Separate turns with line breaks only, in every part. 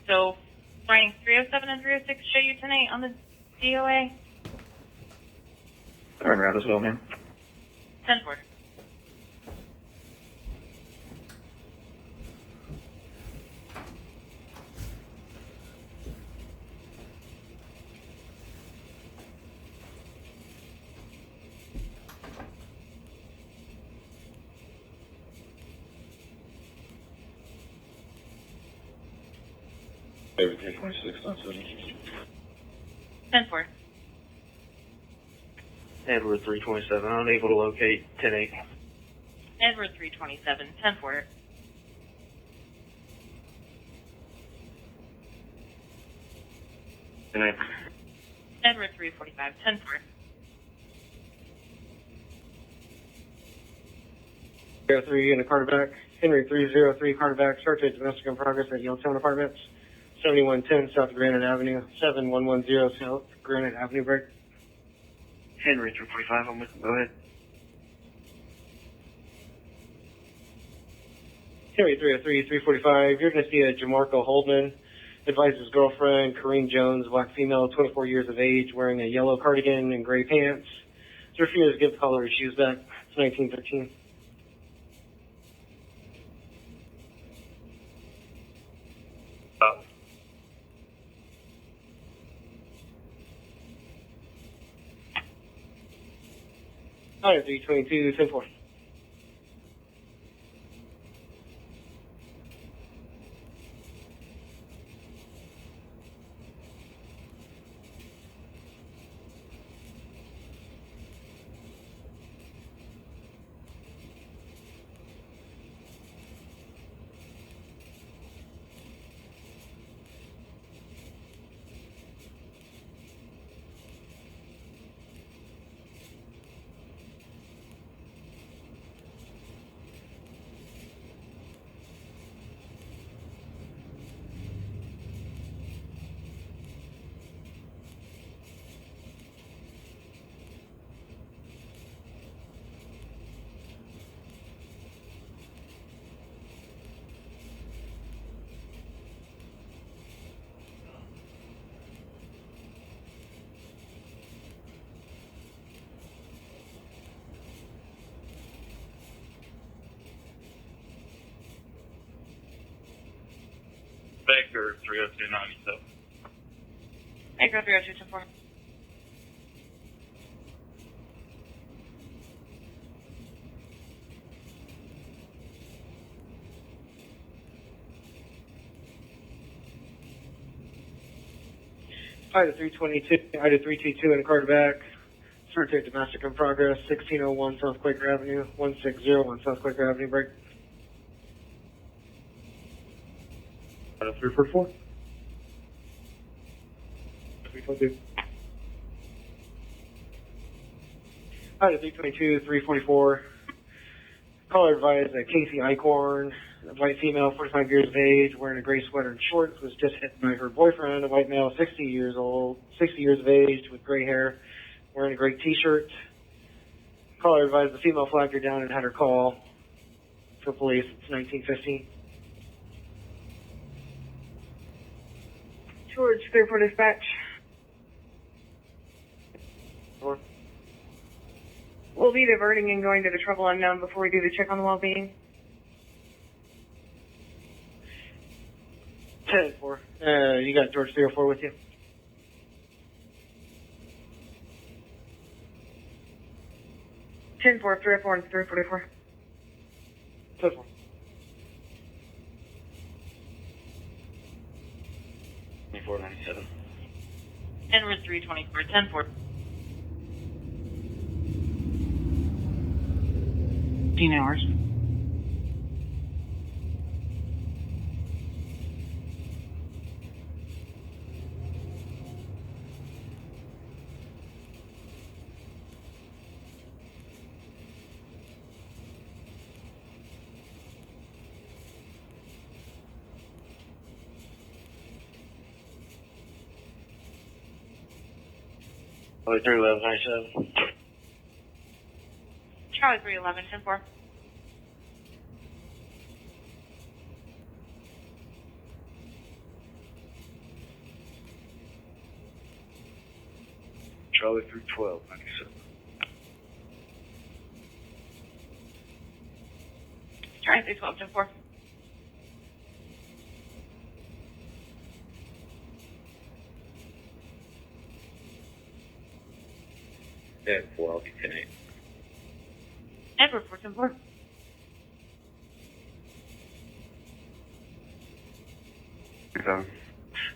So, finding 307 and 306 show you tonight on the DOA?
Turn around as well, ma'am.
10-4.
Everything 26 on
10-4.
Edward 327, unable to locate 10-8.
Edward 327, 10-4. Edward 345, 10-4.
Zero 3 in a Carterback. Henry 303 Carterback. Search at domestic in progress at Yellowstone Apartments. 7110 South Granite Avenue. 7110 South Granite Avenue break.
Henry 345, I'm with him. Go ahead.
Henry 303 345. You're going to see a Jamarco Holdman. Advises girlfriend, Kareem Jones, black female, 24 years of age, wearing a yellow cardigan and gray pants. It's refused to give color her shoes back. It's 1913. Hi, 322, 10-4.
Baker 30297.
Baker 302, 10-4.
Ida 322, Ida 322 in a Carterback. Search at domestic in progress. 1601 South Quaker Avenue. 1601 South Quaker Avenue break. Ida 344. 322. Ida 322, 344. Caller advised that Casey Eichhorn, a white female, 45 years of age, wearing a gray sweater and shorts, was just hit by her boyfriend, a white male, 60 years of age, with gray hair, wearing a gray t-shirt. Caller advised the female flagged her down and had her call for police. It's 1915.
George 34 dispatch.
Or
We'll be diverting and going to the trouble unknown before we do the check on the well-being.
10-4. You got George 304 with you?
Ten four, 304 and 344.
10-4.
Edward 324, 10-4. 15 hours.
Charlie 31197.
Charlie 311, 10-4.
Charlie 312, 97.
Charlie 312, 10-4.
Yeah, 4, I'll be 10-8.
Edward 4-10-4.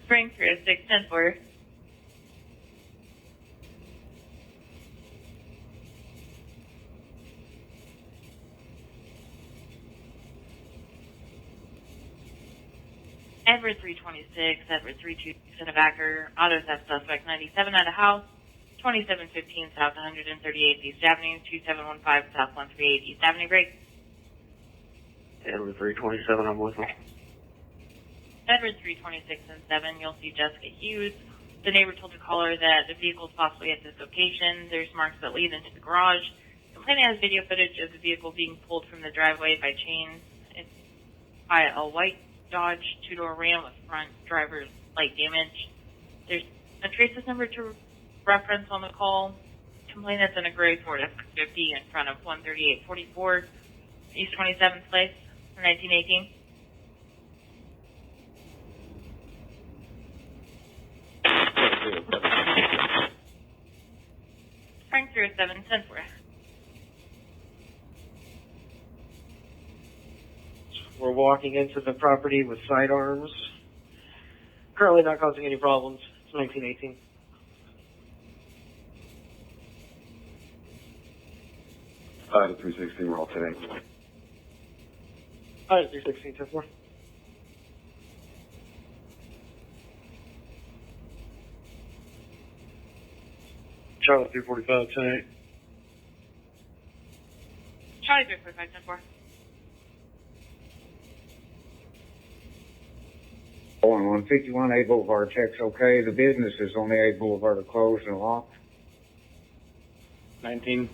Frank 306, 10-4. Edward 326, Edward 326 in a backer, auto theft suspect 97 at a house, 2715 South 138th East Avenue, 2715 South 138 East Avenue, break.
Edward 327, I'm with him.
Edward 326 and 7, you'll see Jessica Hughes. The neighbor told the caller that the vehicle is possibly at this location. There's marks that lead into the garage. Complainant has video footage of the vehicle being pulled from the driveway by chains. It's by a white Dodge two-door Ram with front driver's light damage. There's a traces number to reference on the call. Complainant's in a gray Ford F-50 in front of 13844 East 27th Place, 1918. Frank 307, 10-4.
We're walking into the property with sidearms. Currently not causing any problems. It's 1918.
To 316, we're all 10-8.
Alright, 316, 10-4.
Charlie 345, 10-8.
Charlie 345, 10-4.
On 151 A Boulevard, check's okay. The business is on the A Boulevard are closed and locked.
19.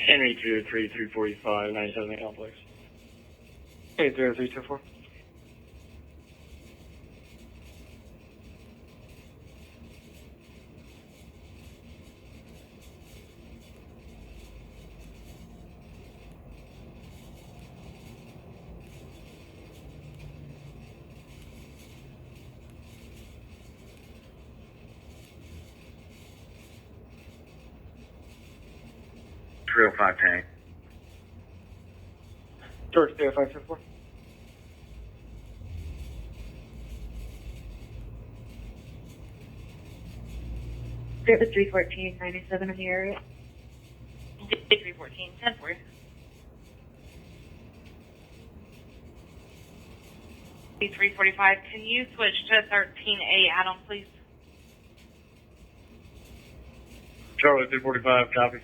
Henry 303, 345, 97 the complex.
Okay, 303, 10-4.
Real 510.
George 305, 10-4.
There was 314, 97 in the area. 314, 10-4. B345, can you switch to 13A add-on, please?
Charlie 345, copy.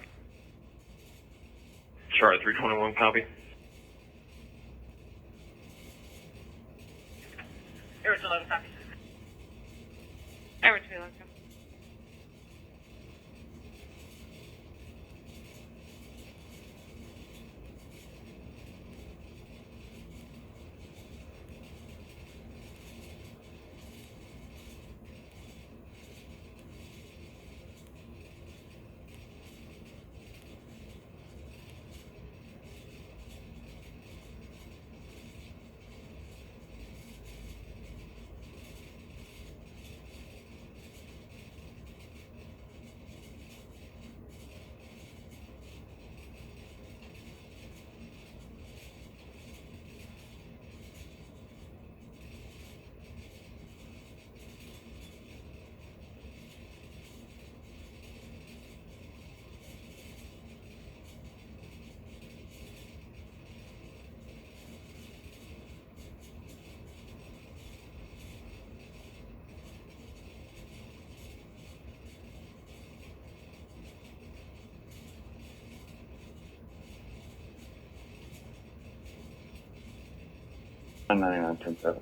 Charlie 321, copy.
Edward 211, copy. Edward 211, copy.
9910-7.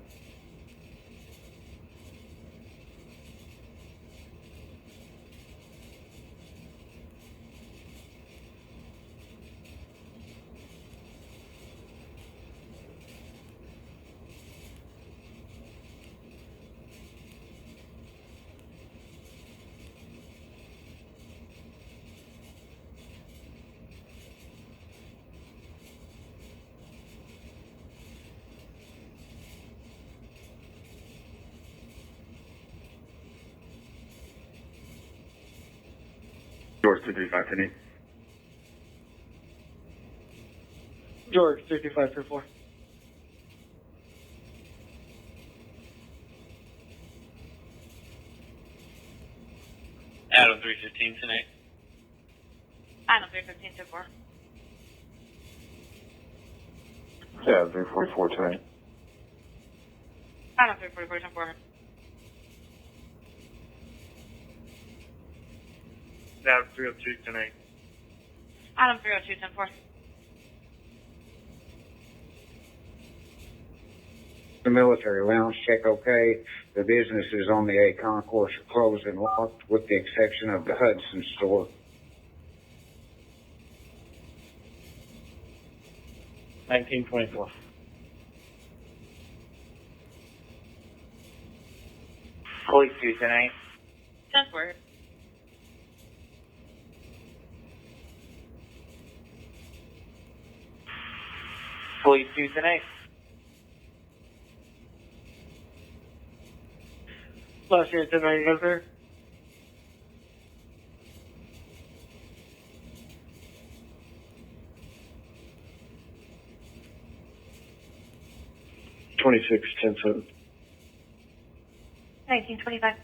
George 235,
George 32534.
Adam 315 tonight.
Adam 315 to 4.
Yeah, 344 tonight.
Adam 344 to 4.
Adam 302 tonight.
Adam 302 10 4.
The military lounge, check okay. The businesses on the A concourse are closed and locked with the exception of the Hudson store.
$19.24. Police 2 tonight.
10 4.
Police 2 tonight.
Last year, 1099 there.
$26, 10-7.
1925.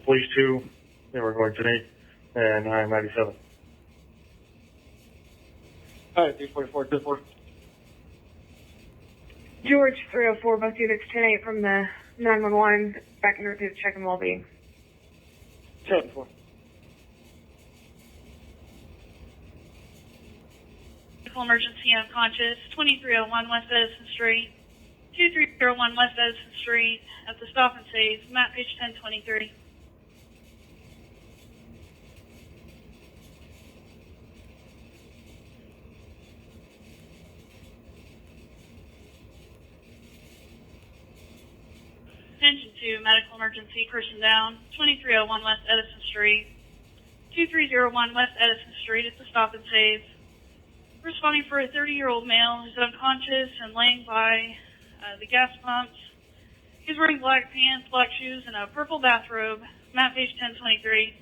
Police 2, they were going today, and I'm 97.
Alright, 344 to 4.
George 304, both units 10-8 from the 911, back in route to check and well-being.
10 4.
Medical emergency unconscious, 2301 West Edison Street, 2301 West Edison Street, at the stop and save, map page 1023. Attention to medical emergency, person down, 2301 West Edison Street, 2301 West Edison Street at the stop and save. Responding for a 30-year-old male who's unconscious and laying by the gas pumps. He's wearing black pants, black shoes, and a purple bathrobe. Map page 1023.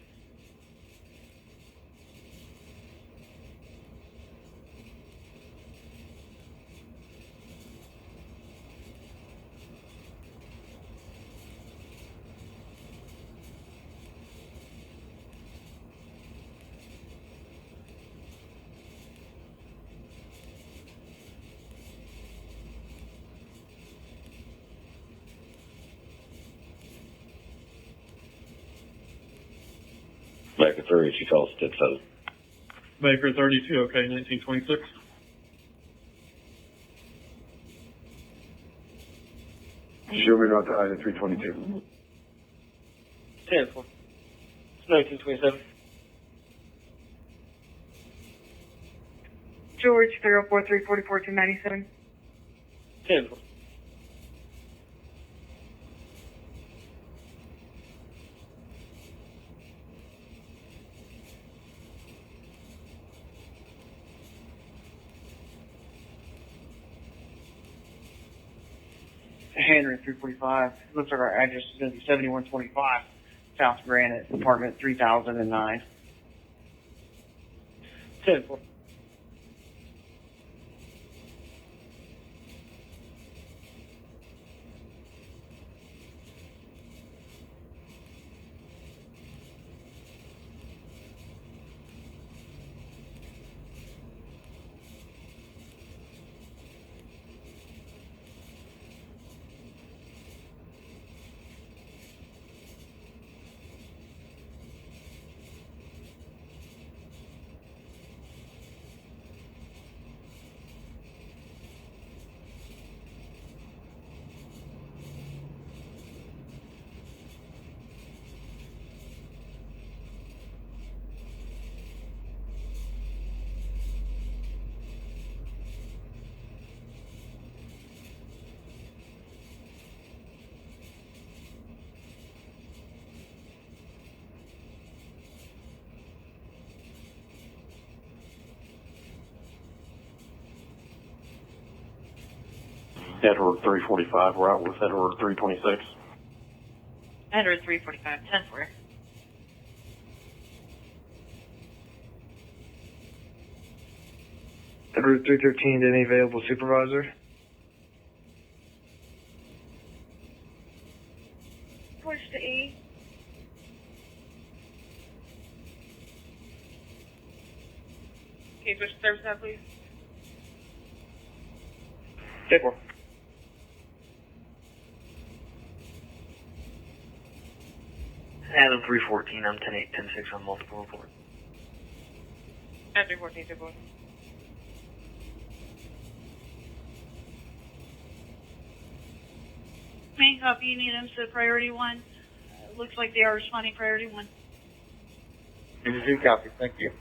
Back at 3, she calls 10-7.
Baker 32, okay, 1926. She'll be out to Ida 322.
10 4. It's 1927.
George 304, 344 to 97.
10 4.
Henry 345. Looks like our address is going to be 7125 South Granite, apartment 3009.
10 4.
Edward 345, we're out with Edward 326.
Edward 345, 10-4.
Edward 313 to any available supervisor.
Push to E. Okay, push to service now, please.
10-4.
Adam 314, I'm 10-8, 10-6 on multiple reports.
At 314, 10-4.
Main copy, you need them to priority 1. Looks like they are responding priority 1.
Good copy. Thank you.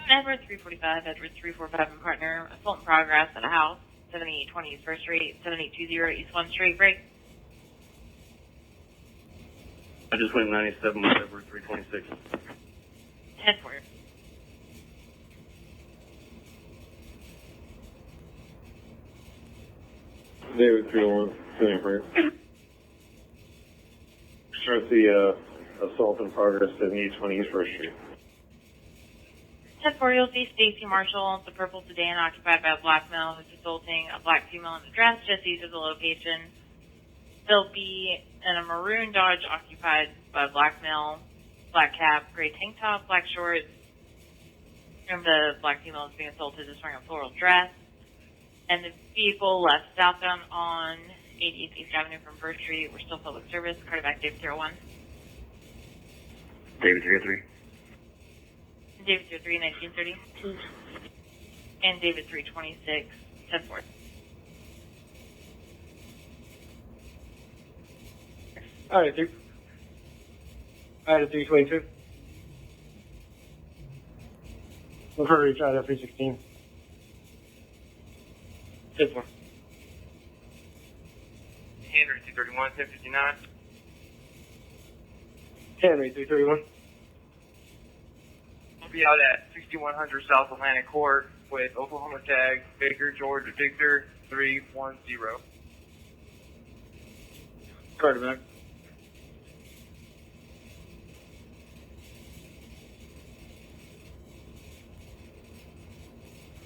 Edward 345, Edward 345 and partner, assault in progress at a house, 7820 East 1st Street, 7820 East 1 Street, break.
I just went 97 with Edward 326.
10-4.
David 301, sitting for start the assault in progress at 7820 East 1st Street.
10-4, you'll see Stacy Marshall, the purple sedan occupied by a black male who's assaulting a black female in the dress just east of the location. They'll be in a maroon Dodge occupied by a black male, black cap, gray tank top, black shorts. And the black female is being assaulted is wearing a floral dress. And the vehicle left southbound on 88th East Avenue from First Street. We're still public service. Cardiac David 01.
David 303.
David 03, 1930. And David 326, 10-4.
Alright, 322. Look for reach out at 316. 10-4.
Henry 231, 1059.
Henry 331.
We'll be out at 6100 South Atlantic Court with Oklahoma tag, Baker, Georgia, Victor 310.
Carter back.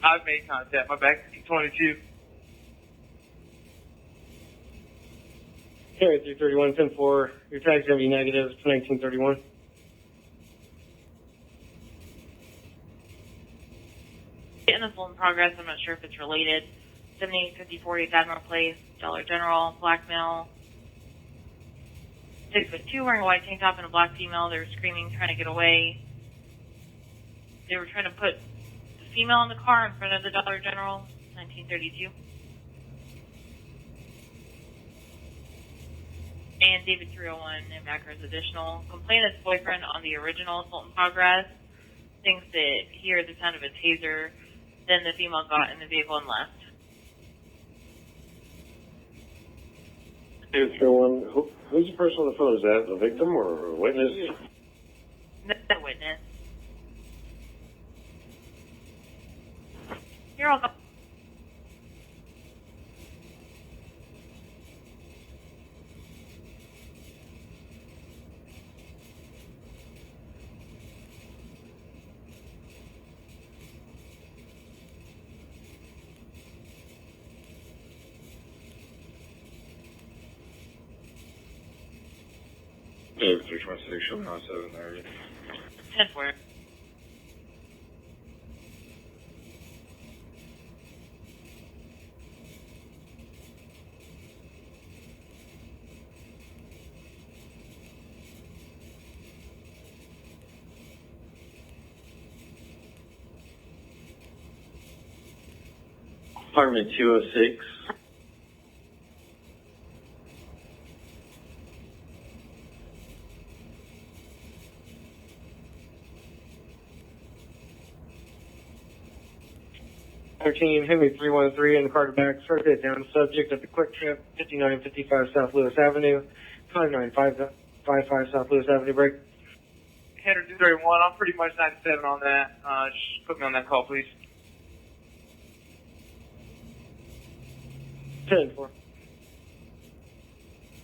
I've made contact. My back is 22.
Henry 331, 10-4. Your tag's gonna be negative. It's 1931.
Getting this in progress. I'm not sure if it's related. 7854 East Admiral Place, Dollar General, black male. 6'2", wearing a white tank top and a black female. They were screaming, trying to get away. They were trying to put the female in the car in front of the Dollar General. 1932. And David 301 in background's additional. Complainant's boyfriend on the original assault in progress thinks that he heard the sound of a taser. Then the female got in the vehicle and left.
David 301, who's the person on the phone? Is that a victim or a witness?
The witness. You're all.
David 326, showing 9730.
10-4.
Apartment 206.
Henry 313 in the Carter back. Start that down. Subject at the Quick Trip, 5955 South Lewis Avenue, 5955 5955 South Lewis Avenue break.
Header 231, I'm pretty much 97 on that. Just put me on that call, please.
10-4.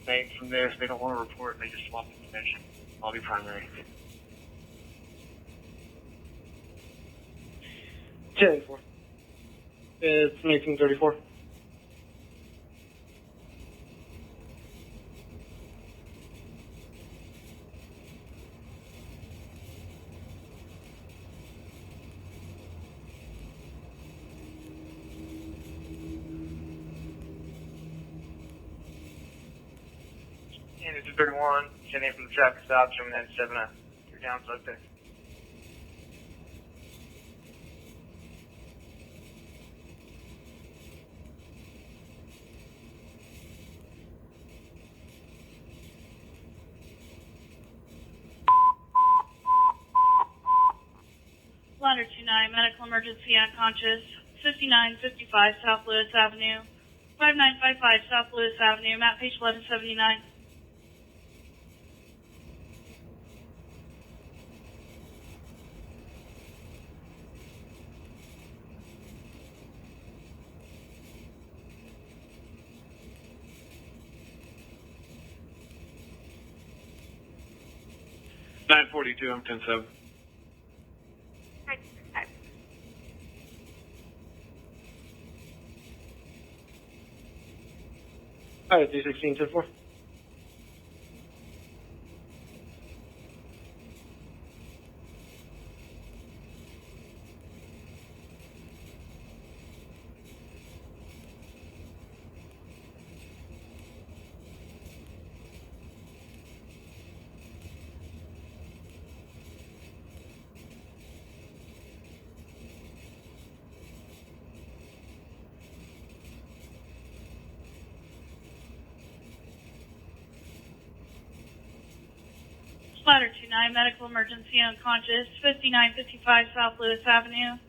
Thanks from this. They don't want to report. They just swap information. I'll be primary.
10-4. It's 1934.
And it's 231, sending in from the traffic stop, showing that 7 you're down suspect.
Ladder 29, medical emergency unconscious, 5955 South Lewis Avenue, 5955 South Lewis Avenue, map page 1179.
I'm 10-7.
Alright, 316, 10-4.
Ladder 29, medical emergency unconscious, 5955 South Lewis Avenue,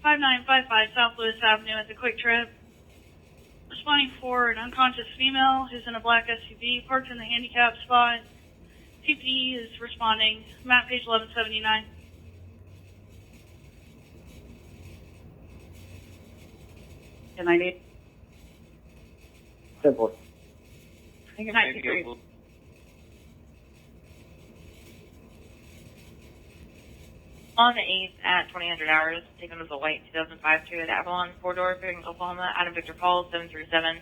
5955 South Lewis Avenue at the Quick Trip. Responding for an unconscious female who's in a black SUV parked in the handicap spot. CPE is responding, map page 1179.
And I need.
10-4.
I think it might be able.
On the 8th at 2000 hours, taken as a white 2005 to Avalon, 4-door, Fairbanks, Oklahoma, Adam Victor Paul, 737.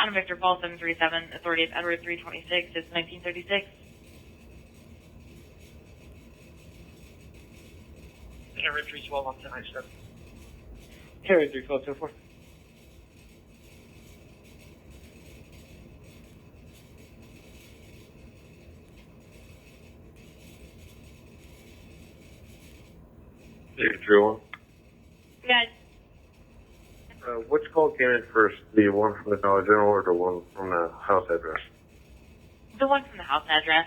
Adam Victor Paul, 737, authority of Edward 326, it's 1936.
Edward 312 on 1097.
Carry 312, 10-4.
David 301.
Yeah,
Which call came in first? The one from the Dollar General or the one from the house address?
the one from the house address.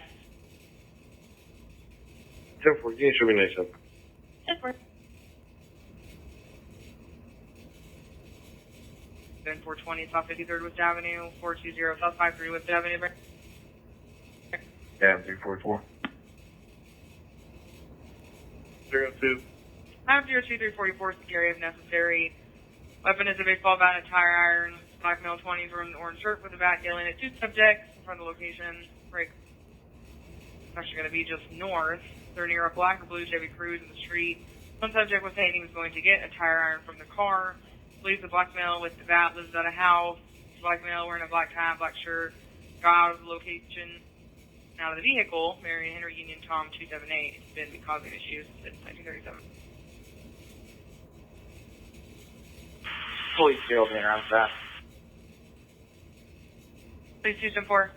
10-4, you should be nice up.
Just work.
420 South 53rd West Avenue, 420 South 53 West Avenue.
Yeah, 344. 02.
Item 02344 security if necessary. Weapon is a baseball bat and a tire iron. Black male 20s wearing an orange shirt with a bat yelling at two subjects in front of the location. Break. It's actually going to be just north. They're near a black or blue Chevy Cruze in the street. One subject was saying he was going to get a tire iron from the car. Believes the black male with the bat lives at a house. Black male wearing a black tie, black shirt. Got out of the location, out of the vehicle. Marion Henry Union Tom 278. It's been causing issues since 1937.
Police field in around that.
Please 274.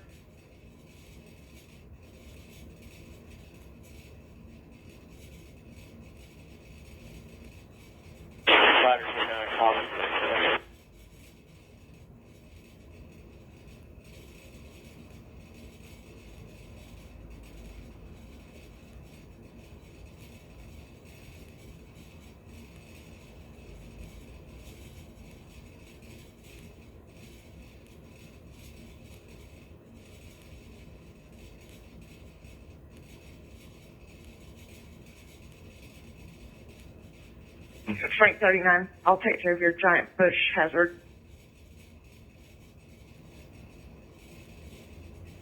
Frank 39, I'll take care of your giant bush hazard.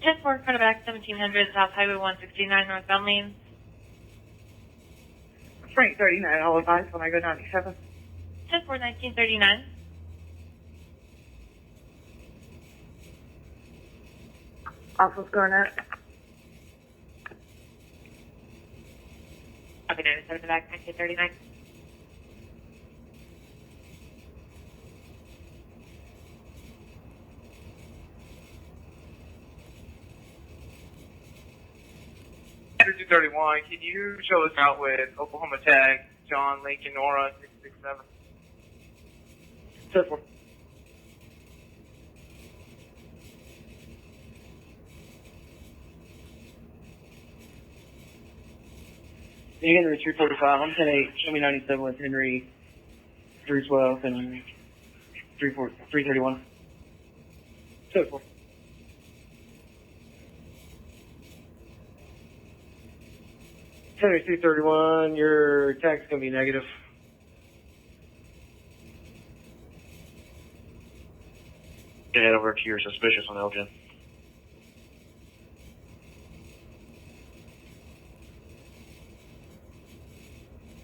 10-4, cut back 1700 South Highway 169 northbound lanes.
Frank 39, I'll advise when I go 97.
10-4, 1939.
Office Garnett.
Okay, 97 back 1939.
Standard 231, can you show us out with Oklahoma Tag, John, Lincoln, Nora, 667?
10-4. Henry 345. I'm 10-8. Show me 97 with Henry 312 and 331. 10-4. Henry 231, your tag's gonna be negative.
Get head over to your suspicious on Elgin.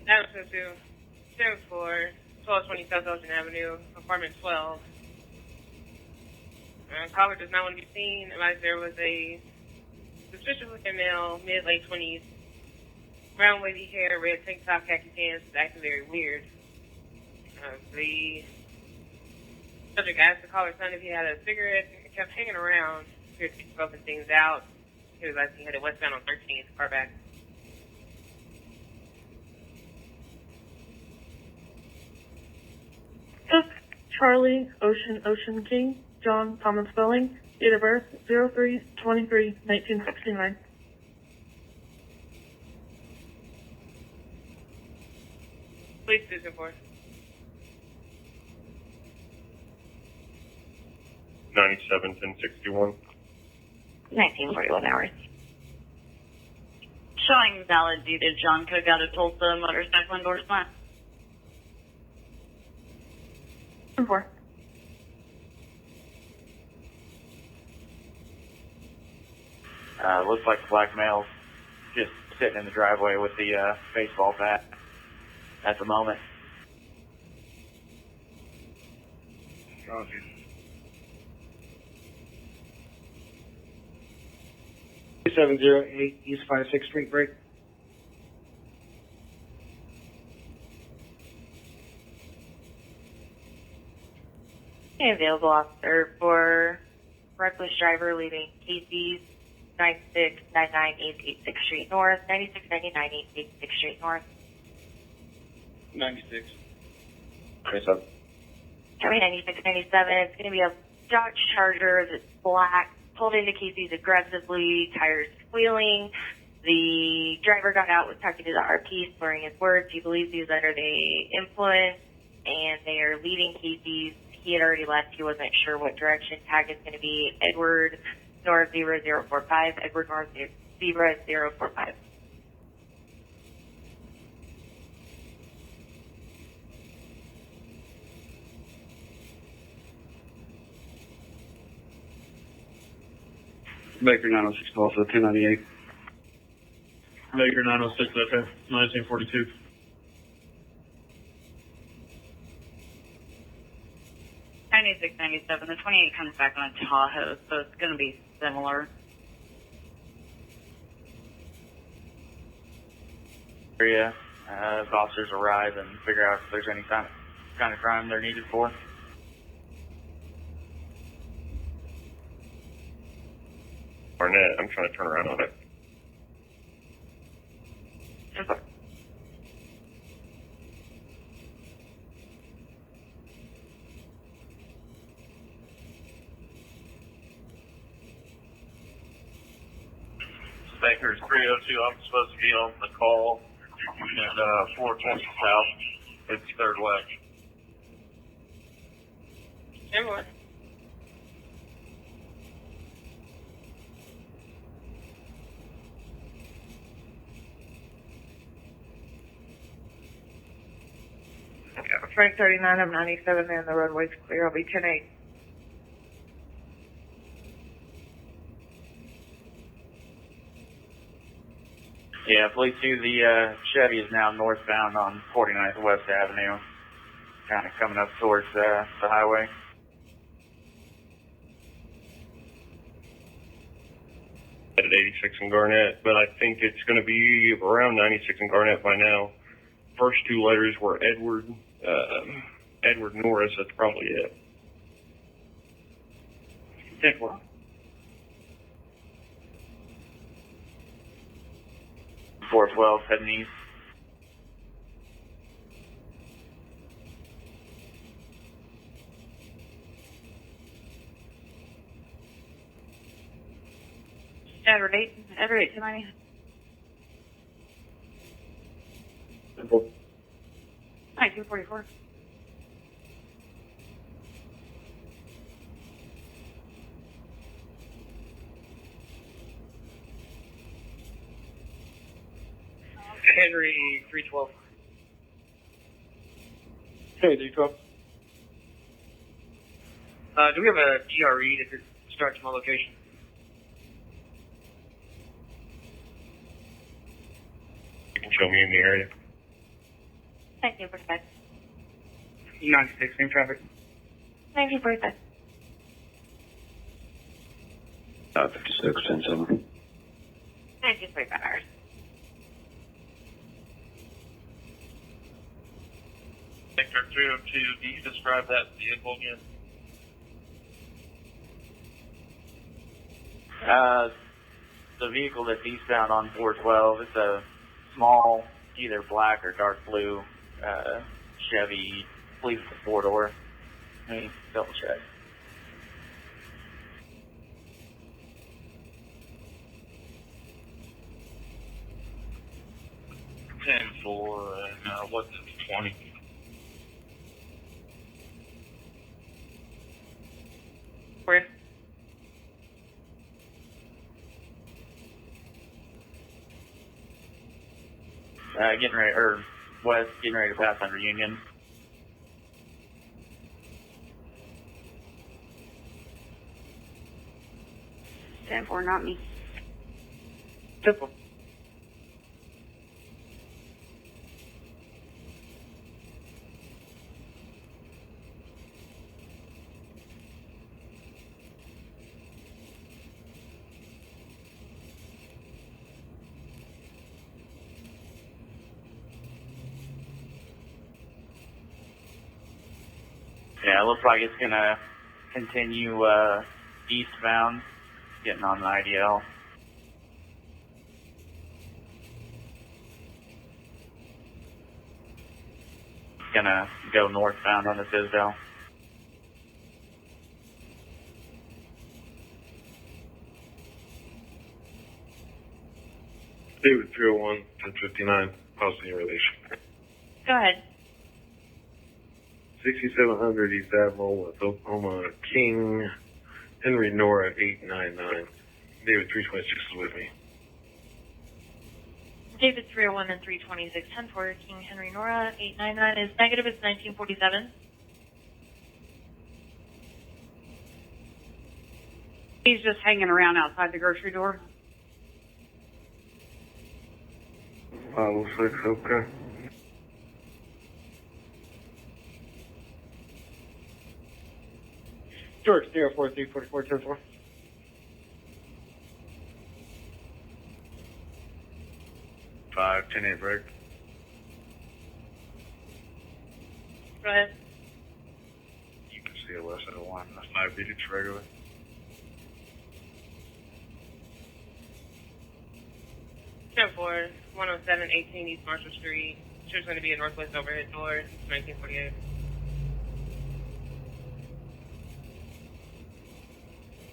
Avenue 2, 10-4, 1220 South Elgin Avenue, apartment 12. Caller does not want to be seen. Advised there was a suspicious looking male, mid-late 20s, brown wavy hair, red tank top, khaki pants, acting very weird. The subject asked the caller's son if he had a cigarette and kept hanging around. Appeared to be scoping things out. He was actually headed westbound on 13th, car back.
Cook, Charlie, Ocean King, John, Thomas Spelling, date of birth 03/23/1969.
Police station for
97, 1061.
1941 hours.
Showing valid deeded John Cook out of Tulsa motorcycle endorsement.
4.
Looks like the black male's just sitting in the driveway with the baseball bat at the moment.
Copy.
2708 East 56th Street break.
Available officer for reckless driver leaving Casey's 9699 886 Street North, 9699 886 Street North.
96.
Twenty-seven.
County 9697. It's going to be a Dodge Charger that's black, pulled into Casey's aggressively, tires squealing. The driver got out, was talking to the RP, slurring his words. He believes he was under the influence, and they are leaving Casey's. He had already left. He wasn't sure what direction. Tag is going to be Edward North 0045, Edward North 0045.
Baker 906 Tulsa 1098.
Baker 906 FF 1942.
Ninety-six, 97. The 28 comes back on a Tahoe, so it's going to be similar.
Area, officers arrive and figure out if there's any kind of crime they're needed for.
Barnett, I'm trying to turn around on it.
Baker's 302. I'm supposed to be on the call at 420 South. It's third left.
Everyone.
Frank 39 of 97, and the roadway's clear. I'll be 10-8.
Yeah, police 2, the Chevy is now northbound on 49th West Avenue, kind of coming up towards the highway.
At 86 in Garnett, but I think it's going to be around 96 in Garnett by now. First two letters were Edward Norris. That's probably it.
10-4. 412 heading east.
Edward 8 to 90.
Simple.
1944.
Henry 312.
Okay, 312.
Do we have a GRE that could start to my location?
You can show me in the area.
1945.
96, same traffic.
1945.
56, 10-7.
1945 hours.
Sector 302, can you describe that vehicle again?
The vehicle that's eastbound on 412, it's a small, either black or dark blue Chevy, I believe it's a 4-door. Let me double check.
And what's it, 20?
Where?
Getting ready to pass under Union.
Stand for, not me.
Simple.
Yeah, it looks like it's gonna continue eastbound, getting on the IDL. It's gonna go northbound on the Tisdale.
David 301, 1059, policy relation.
Go ahead.
6700 East Admiral with Oklahoma King, Henry Nora 899. David 326 is with me.
David 301 and 326, 10-4, King Henry Nora, 899 is negative, it's 1947.
He's just hanging around outside the grocery door.
506, okay.
George 304, 344, 10-4.
Five, 10-8 break.
Go ahead.
You can see a less than a 1, a 5 digits regular.
Ten 4, 107, 18 East Marshall Street. Sure, it's going to be a northwest overhead door. 1948.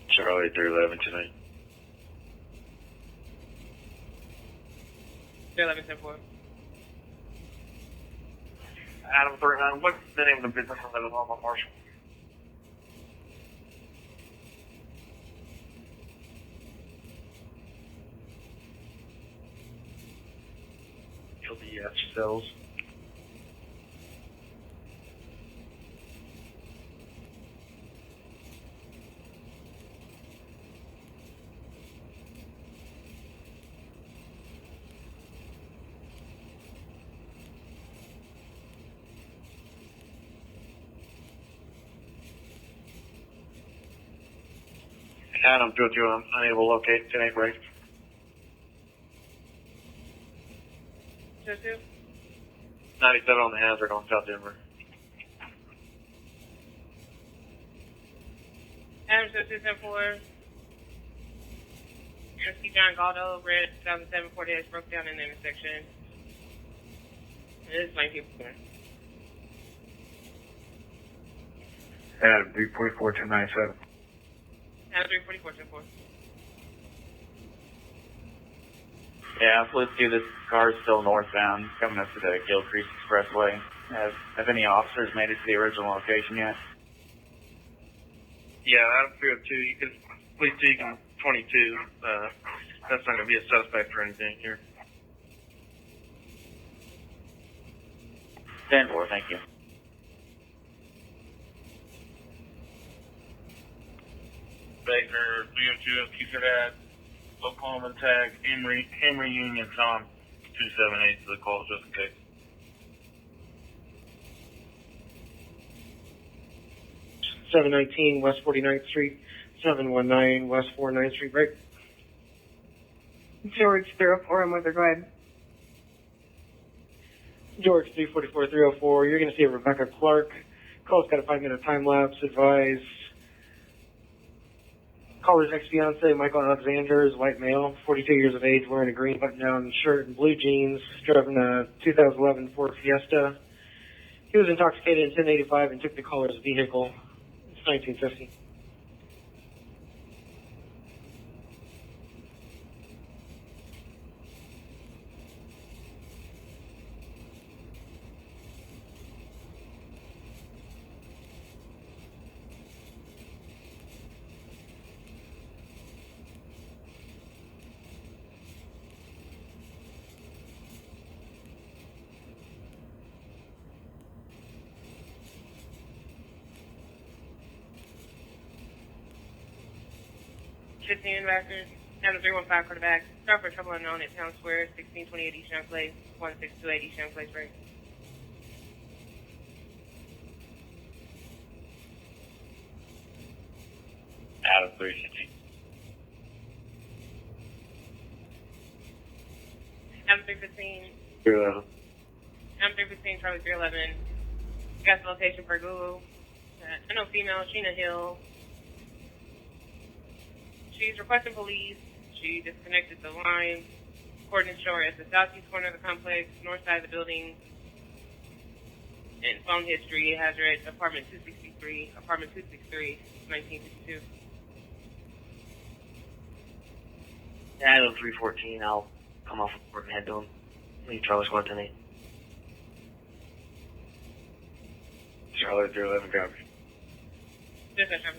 Charlie 311 tonight.
11, 10 4.
Adam 39, what's the name of the business on that is on Marshall?
LDF cells.
Adam 202, I'm unable to locate 10-8 break.
202?
97 on the hazard on South Denver.
Adam 202-10-4. See John Galdo, red 2007 Ford Edge broke down in the intersection. This is 19.
Adam 344-297.
Adam 344-10-4.
Yeah, let's do this. Car's still northbound, coming up to the Gill Creek Expressway. Have any officers made it to the original location yet?
Yeah, Adam 302, you can, please take him 22. That's not going to be a suspect or anything here.
10-4, thank you.
Baker 302, keep it at Oklahoma tag Henry Union Tom 278 to the call just in case.
$719 West 49th Street, 719 West 49th Street, break.
George 304, I'm with her, go ahead.
George 344-304, you're going to see Rebecca Clark. Call's got a 5-minute time lapse. Advise. Caller's ex-fiance, Michael Alexander, is white male, 42 years of age, wearing a green button-down shirt and blue jeans, driving a 2011 Ford Fiesta. He was intoxicated in 1085 and took the caller's vehicle. It's 1950.
Backers, Adam 315 quarterback. Start for trouble unknown at Town Square, 1628 East Young Place, 1628 East Young Place, right?
Adam 315.
Adam 315.
311.
Adam 315, Charlie 311. Got the location for Google. Unknown female, Sheena Hill. She's requesting police. She disconnected the line. Coordinates show her at the southeast corner of the complex, north side of the building. And phone history, it has her at apartment 263, 1952.
Adam 314, I'll come off report and head to him. Leave Charlie Squad 10-8.
Charlie 311, copy.
Just that time.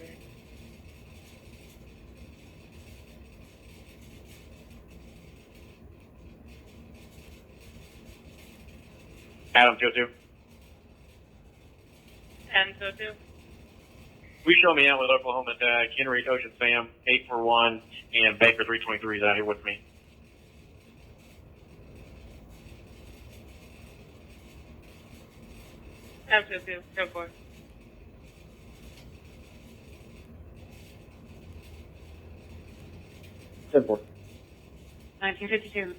Adam 202.
Adam 202.
We show me out with Oklahoma tag Henry Ocean Sam 841 and Baker 323 is out here with me.
Adam 202, 10-4.
Simple.
1952.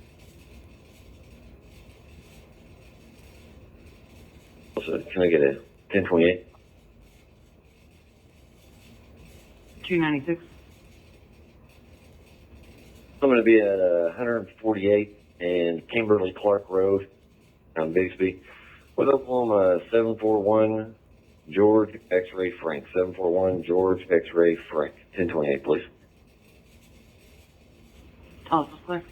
So can I get a 1028?
296.
I'm going to be at 148 and Kimberly Clark Road on Bixby with Oklahoma 741 George X-Ray Frank. 741 George X-Ray Frank. 1028, please.
Tulsa clear.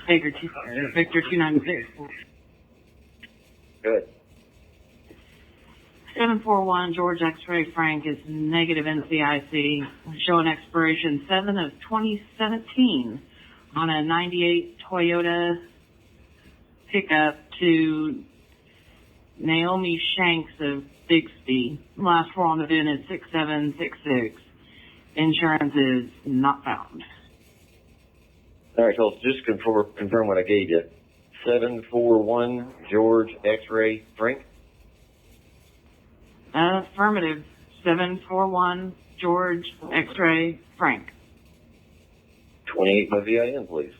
Victor 296.
Good.
741 George X-Ray Frank is negative NCIC, showing expiration 7 of 2017 on a 98 Toyota pickup to Naomi Shanks of Bixby. Last four on the VIN is 6766. Insurance is not found.
All right, so just confirm what I gave you. 741 George X-Ray Frank.
Affirmative. 741 George X-ray Frank.
28 by VIN, please.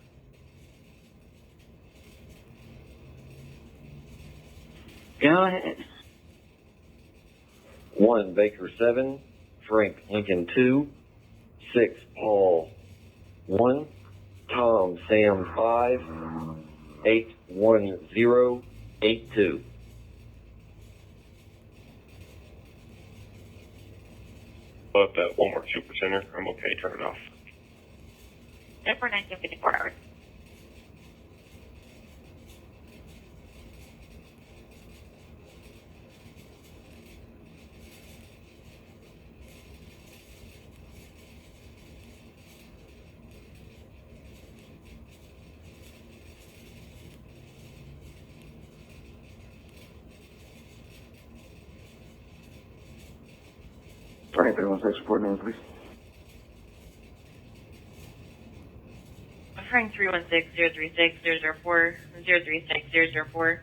Go ahead.
1 Baker 7, Frank Lincoln 2, 6 Paul 1, Tom Sam 5, 81082.
But that Walmart Supercenter, I'm okay, turn it off.
Set for 1954 hours.
Frank, 316 support name, please.
Frank 316-036-004, 036-004.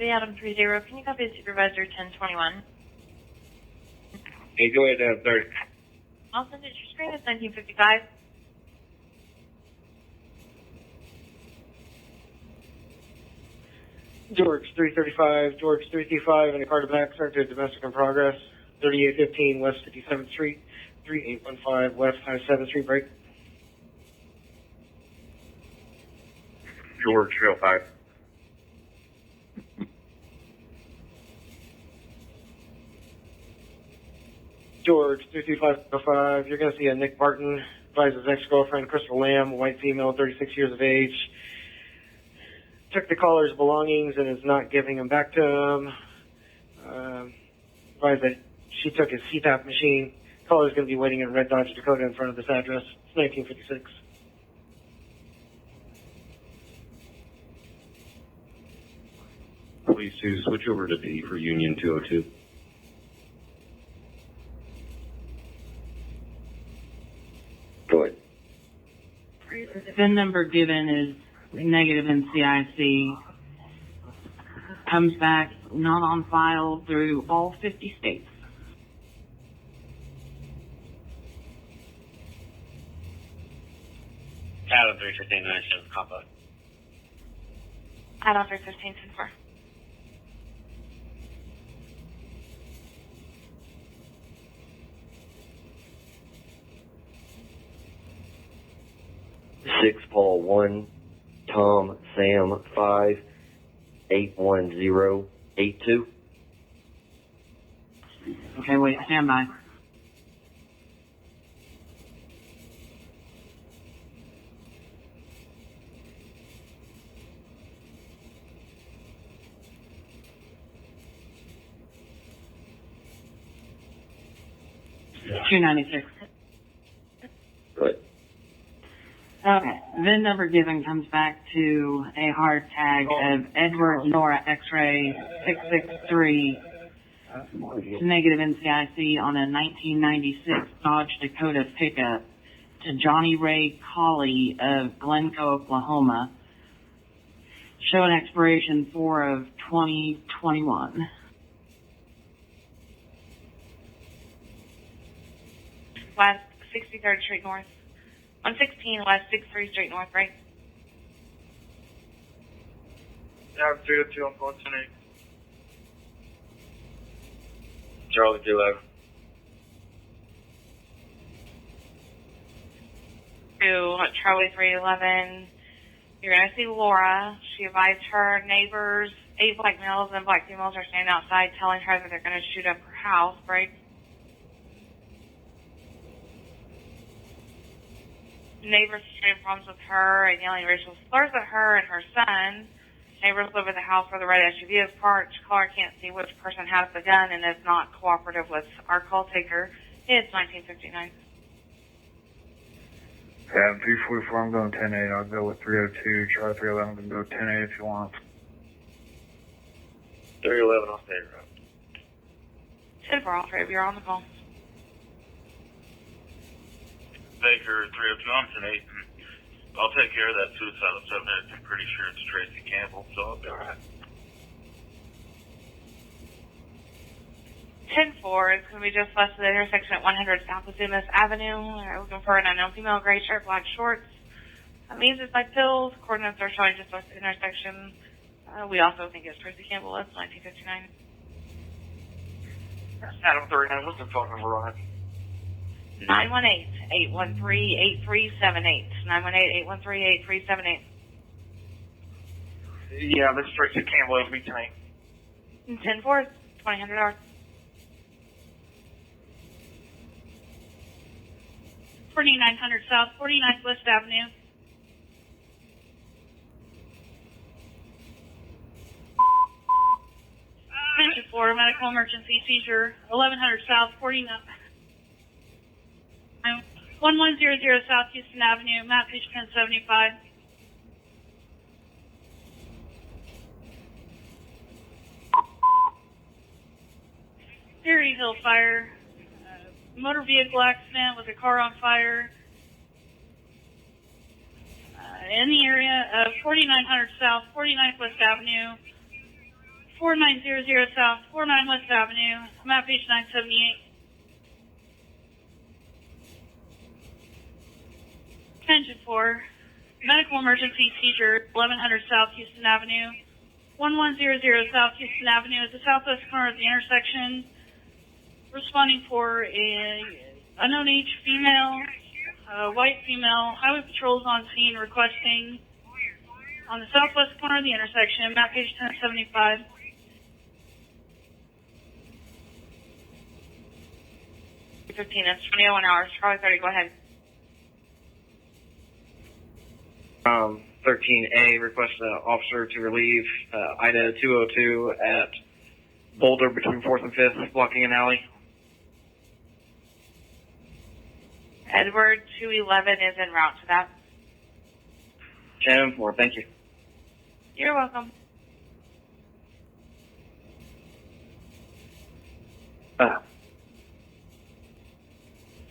Adam 30, can you copy the supervisor 1021?
Hey, go ahead down 30.
I'll send it to your screen. It's 1955.
George 335, and a car to back, start to domestic in progress. 3815 West 57th Street, 3815 West 57th Street, break.
George 305.
George 32505, you're going to see a Nick Barton, advises ex-girlfriend Crystal Lamb, white female, 36 years of age. Took the caller's belongings and is not giving them back to him. Advised that she took his CPAP machine. Caller's going to be waiting in Red Dodge, Dakota in front of this address. It's 1956.
Please to switch over to D for Union 202.
Go ahead.
The VIN number given is negative NCIC. Comes back not on file through all 50 states.
Adam 315, I should have combo.
Adam 315, 10-4.
Six Paul 1, Tom Sam 5, 81082.
Okay, wait, stand by. $296.
Good.
Okay. VIN number given comes back to a hard tag of Edward Nora X-ray 663 negative NCIC on a 1996 Dodge Dakota pickup to Johnny Ray Colley of Glencoe, Oklahoma. Show an expiration 4 of 2021.
West 63rd Street North. 116 West 63rd Street North, right?
Adam 302 on 410.
Charlie 211.
To Charlie 311. You're going to see Laura. She advised her neighbors, 8 black males and black females are standing outside telling her that they're going to shoot up her house, right? Neighbors are having problems with her and yelling racial slurs at her and her son.
Neighbors live in the house where the red SUV is parked. Caller can't see which person has the gun and is not cooperative with our call taker. It's 1959.
Yeah, 344, I'm going 10-8. I'll go with 302. Try 311 and go 10-8 if you want.
311, I'll stay around.
10 for all three of you are on the call.
Baker 302, I'm 10-8. I'll take care of that suicidal subject. I'm pretty sure it's Tracy Campbell, so I'll be alright.
10-4 is going to be just west of the intersection at 100 South Azumas Avenue. We're looking for an unknown female, gray shirt, black shorts. Leaves is by pills. Coordinates are showing just west of the intersection. We also think it's Tracy Campbell. That's 1959.
Adam 39, what's the phone number on it?
918-813-8378. 918-813-8378.
Yeah, this is Tracy Campbell. It'll be tonight.
10-4, $2,000.
4900 South, 49th West Avenue. Mention for medical emergency seizure, 1100 South, 1100 South Houston Avenue, map page 1075. Perry Hill fire, motor vehicle accident with a car on fire in the area of 4900 South, 49th West Avenue, 4900 South, 49 West Avenue, map page 978. 10-4, medical emergency seizure, 1100 South Houston Avenue, 1100 South Houston Avenue at the southwest corner of the intersection. Responding for a unknown age female, white female. Highway patrol is on scene requesting on the southwest corner of the intersection, map page 1075.
It's 2001 hours. Charlie 30, go ahead.
13A, request an officer to relieve Ida 202 at Boulder between 4th and 5th, blocking an alley.
Edward 211 is en route to that.
10-4, thank you.
You're welcome.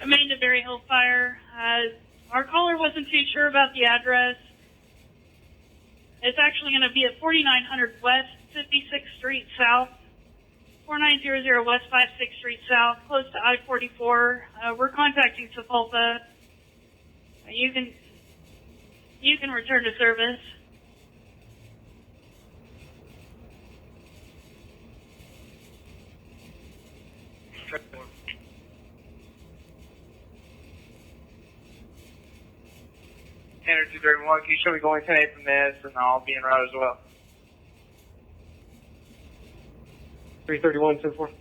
Amanda Berry Hill fire. Our caller wasn't too sure about the address. It's actually going to be at 4900 West 56th Street South, 4900 West 56th Street South, close to I-44. We're contacting Sepulpa. You can return to service.
Standard 231, can you show me going 10-8 from this, and I'll be en route as well.
331, 10-4.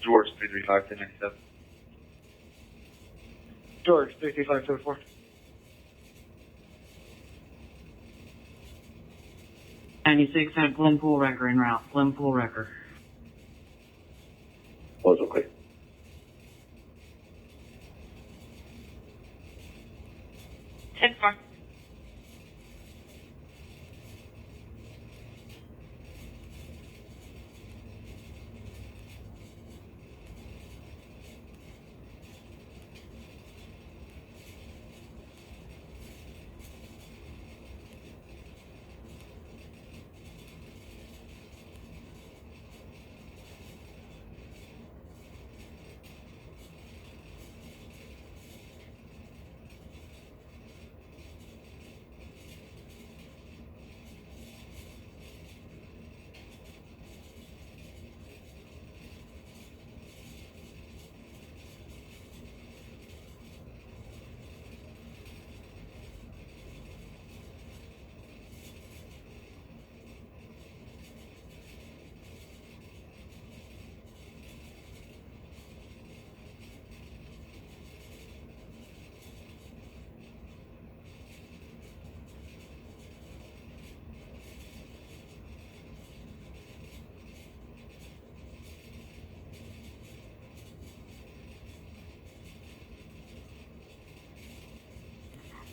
George 335 1097.
George, 335, 10-4.
96 at Glenpool Wrecker en route. Glenpool Wrecker.
Was okay.
10-4.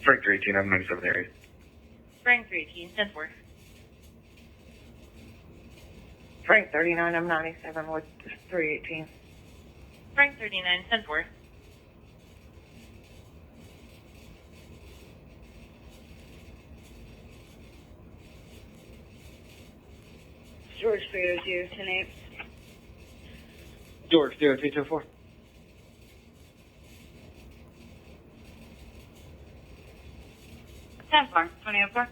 Frank 318, I'm 97 area.
Frank 318, 10-4.
Frank 39, I'm 97 with 318.
Frank 39, 10-4.
George 302, 10-8.
George 0324.
Ten four, 2004.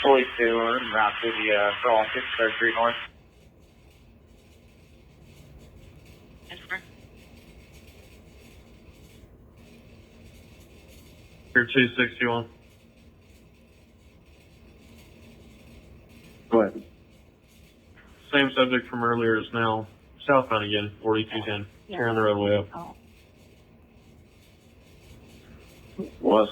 Police 2, route to the crawl 6th Street North.
10-4.
Here 261.
Go ahead.
Same subject from earlier is now southbound again, 4210. Carrying the roadway up.
Oh.
Was.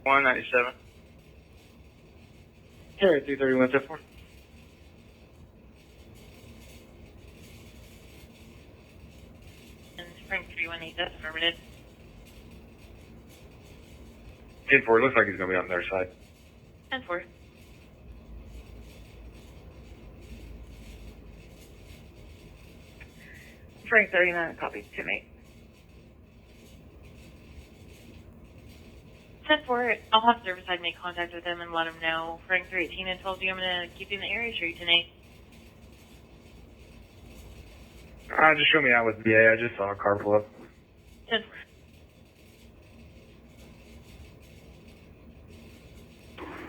One 97.
Carry 331, 10-4.
And Frank 318, that's affirmative.
10-4, it looks like he's going to be on their side.
10-4.
Frank 39, copy, 10-8.
10-4, I'll have Serviceside make contact with them and let them know. Frank 318 and told you I'm going to keep you in the area tree tonight.
Just show me out with VA. I just saw a car pull up.
10-4.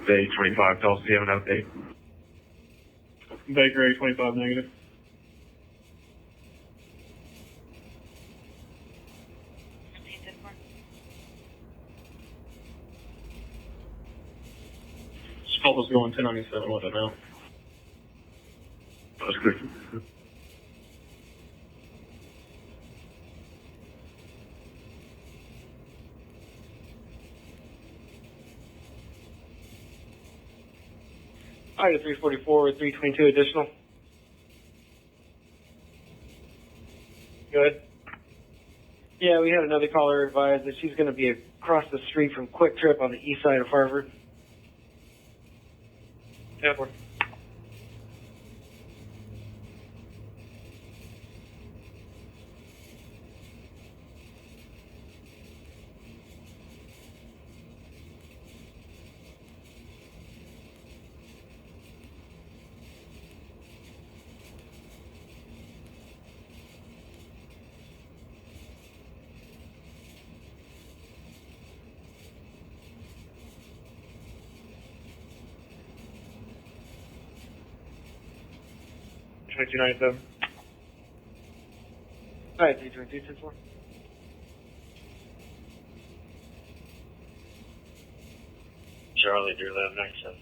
Day 25, Tulsa, you have an update.
Baker 825 negative. Call was going 1097 with it now.
That's good.
Item 344 with 322 additional. Good. Yeah, we had another caller advise that she's going to be across the street from Quick Trip on the east side of Harvard. Yeah.
$22.97.
Alright, 322, 10-4.
Charlie, Deer 1197.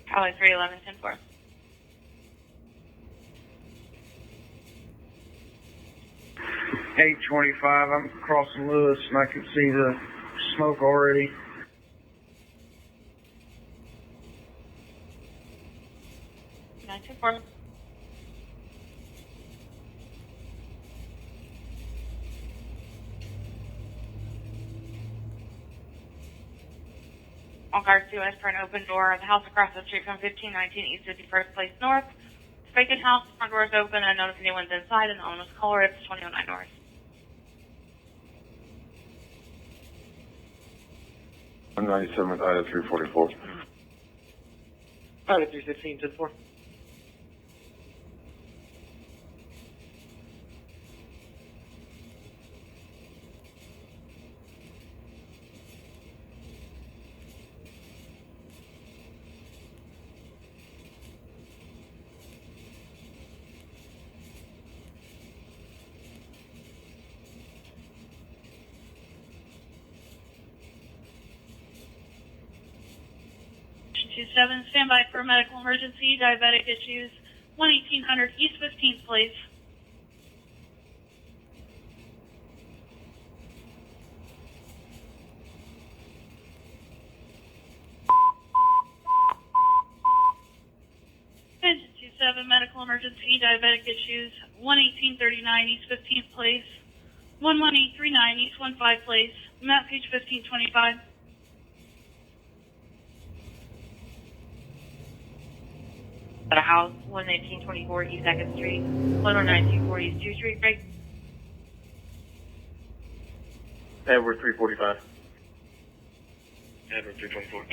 Probably 311, 10-4.
Eight 25. I'm crossing Lewis, and I can see the smoke already.
Nine 10-4. All cars 2 west for an open door. The house across the street from 1519 East 51st Place North. It's vacant house. Front door is open. I don't know if anyone's inside. And the owner's caller. It's 209 North.
197 with Ida 344.
Ida 316, 10-4.
Engine 27, stand by for a medical emergency, diabetic issues, 11800 East 15th Place. Engine 27, medical emergency, diabetic issues, 11839 East 15th Place, 11839 East 15 Place, map page 1525.
At a house, 11924 East 2nd Street, 11924 East 2 Street, break.
Edward 345.
Edward 324.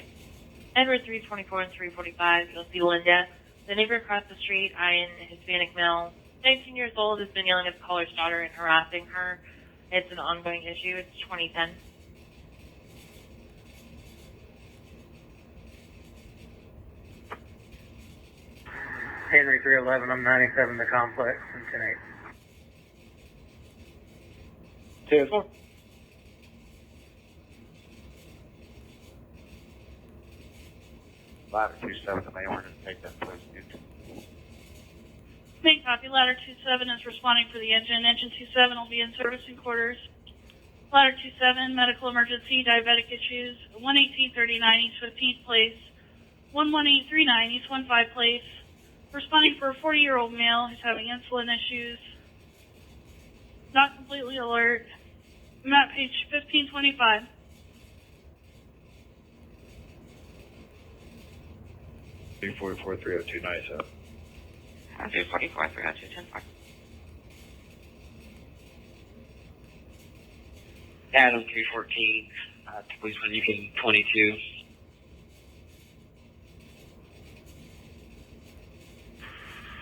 Edward 324 and 345, you'll see Linda. The neighbor across the street, eyeing a Hispanic male, 19 years old, has been yelling at the caller's daughter and harassing her. It's an ongoing issue. It's 2010.
Henry 311, I'm 97, the complex, and 10-8. 10-4.
Ladder 27, I ordered to take that place, dude.
Main copy, ladder 27 is responding for the engine. Engine 27 will be in servicing quarters. Ladder 27, medical emergency, diabetic issues, 11839 East 15th Place, 11839 East 15 Place. Responding for a 40-year-old male who's having insulin issues. Not completely alert. Map page 1525.
Three 302 97.
344, 302, 10-4.
Adam 314, police when you can 22.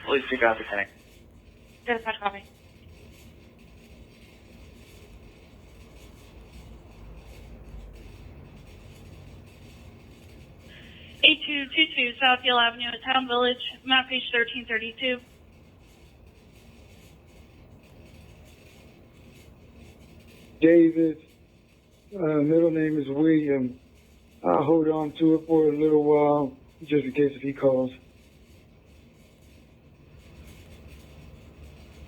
Police pick out the tank.
Dispatch copy.
A222 South Yale Avenue at Town Village, map page 1332.
David, middle name is William. I'll hold on to it for a little while, just in case if he calls.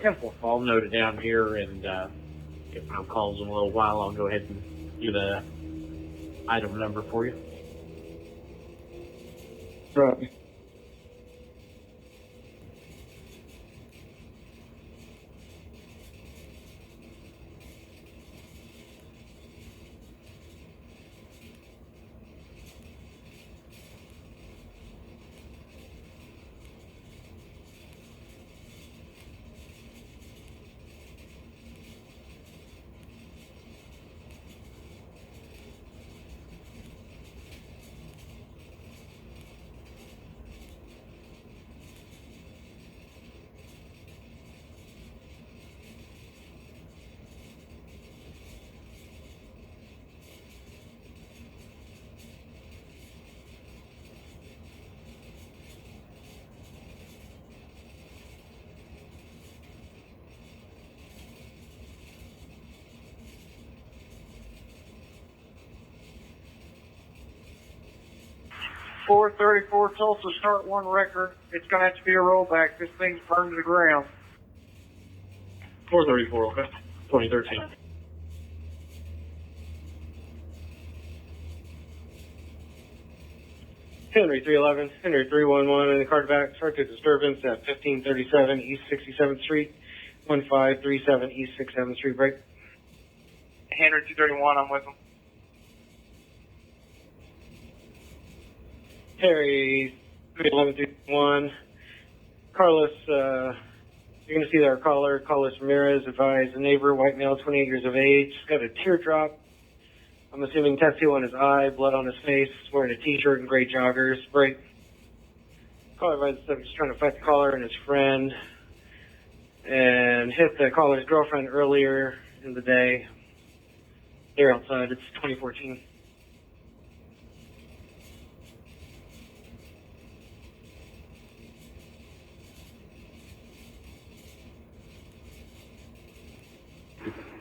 10-4. I'll note it down here, and if no calls in a little while, I'll go ahead and do the item number for you.
Right.
.434 Tulsa start one record. It's going to have to be a rollback. This thing's burned to the ground.
434, okay. 2013.
Henry 311, Henry 311, in the Carterback, started disturbance at 1537 East 67th Street, 1537 East 67th Street, break.
Henry 231, I'm with him.
Harry 311, Carlos, you're going to see our caller, Carlos Ramirez, advised a neighbor, white male, 28 years of age, got a teardrop I'm assuming tattoo on his eye, blood on his face, wearing a t-shirt and gray joggers. Break. Caller advised the subject is trying to fight the caller and his friend, and hit the caller's girlfriend earlier in the day. They're outside. It's 2014.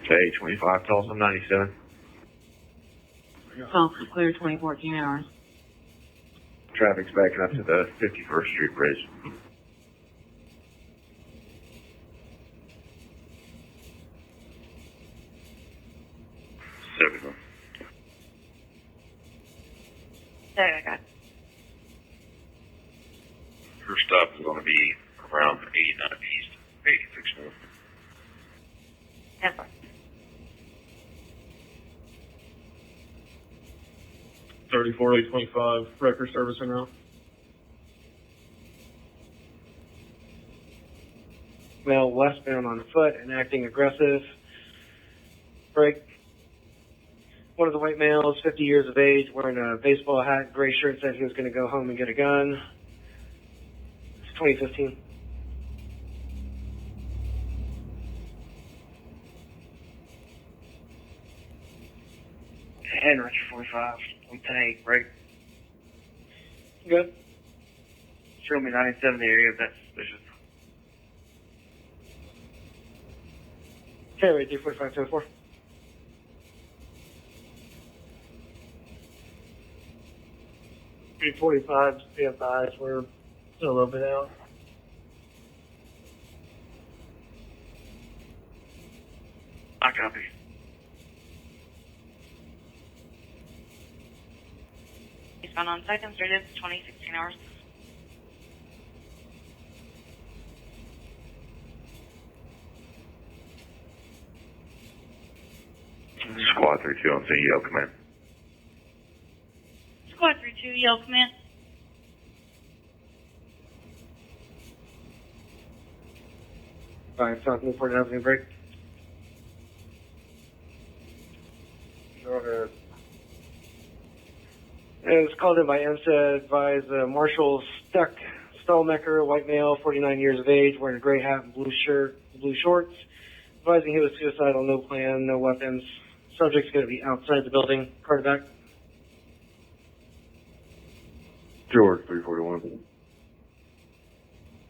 Okay, 25 Tulsa 97.
Tulsa clear 2014 hours.
Traffic's backing up to the 51st Street Bridge. Seven.
There, I got.
First stop is going to be around 89 East, 86 North.
That's fine.
34-825, record service en route.
Male westbound on foot and acting aggressive. Break. One of the white males, 50 years of age, wearing a baseball hat, gray shirt, said he was going to go home and get a gun. It's 2015.
Henry 45, on 10-8, right?
Good.
Show me 97 the area if that's suspicious.
Okay, wait, 345-10-4.
$345, stand by, we're still a little bit out.
I copy.
He's gone on second street. It's 2016 hours.
Squad 32 on CEO command.
Squad 32, yell command.
Alright, South Newport Avenue, break. Go ahead. It was called in by EMSA, advised Marshall Stallmecker, white male, 49 years of age, wearing a gray hat and blue shorts, advising he was suicidal, no plan, no weapons. Subject's going to be outside the building. Card back.
George 341.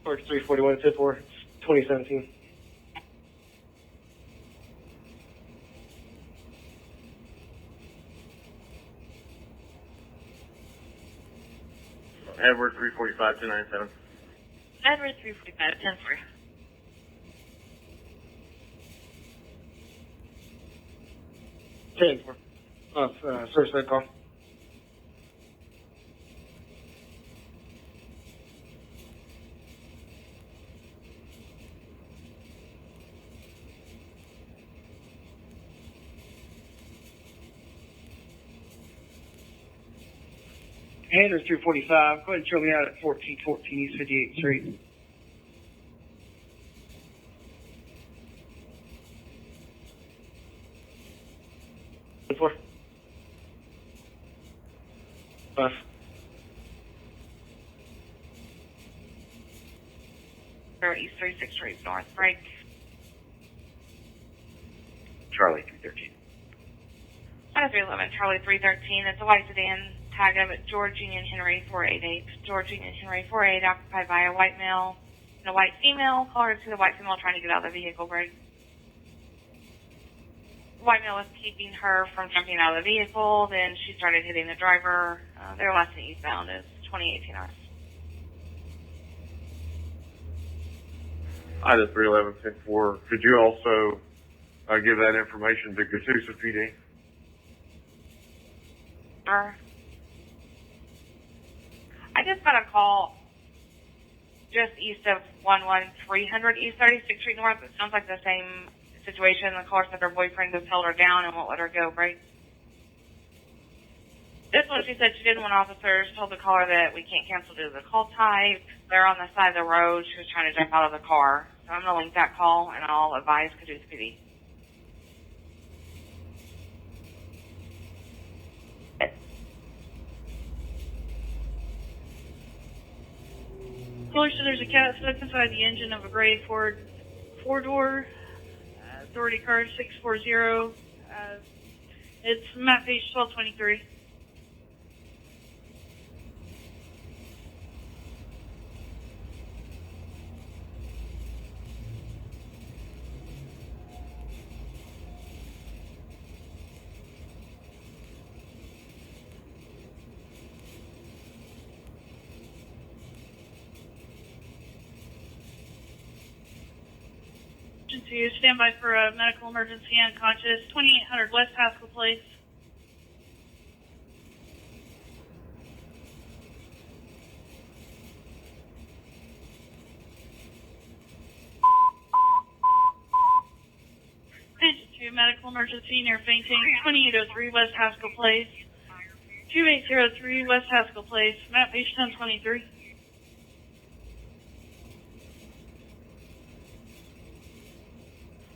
George 341, 54, 2017.
Edward 345 297.
Edward 345, 10-3.
Change. Suicide call.
Henry 345, go ahead and show me out at 1414 East 58th Street.
Four. Bus.
Or East 36 Street North, break.
Charlie 313.
311, Charlie 313. It's a white sedan. Tag of it, George Union Henry 488. George Union Henry 48, occupied by a white male and a white female. Caller to the white female trying to get out of the vehicle, break. White male was keeping her from jumping out of the vehicle. Then she started hitting the driver. Their last and eastbound is 2018 hours.
Ida 311-10-4. Could you also give that information to Catoosa PD?
Sure. I just got a call just east of 11300 East 36th Street North. It sounds like the same situation. The caller said her boyfriend just held her down and won't let her go, right? This one, she said she didn't want officers, told the caller that we can't cancel due to the call type. They're on the side of the road. She was trying to jump out of the car. So I'm going to link that call, and I'll advise Catoosa PD.
Caller said there's a cat stuck inside the engine of a gray Ford four-door. Authority card 640. It's map page 1223. Emergency, stand by for a medical emergency, unconscious, 2800 West Haskell Place. Attention to medical emergency near fainting, 2803 West Haskell Place. 2803 West Haskell Place, map page 1023.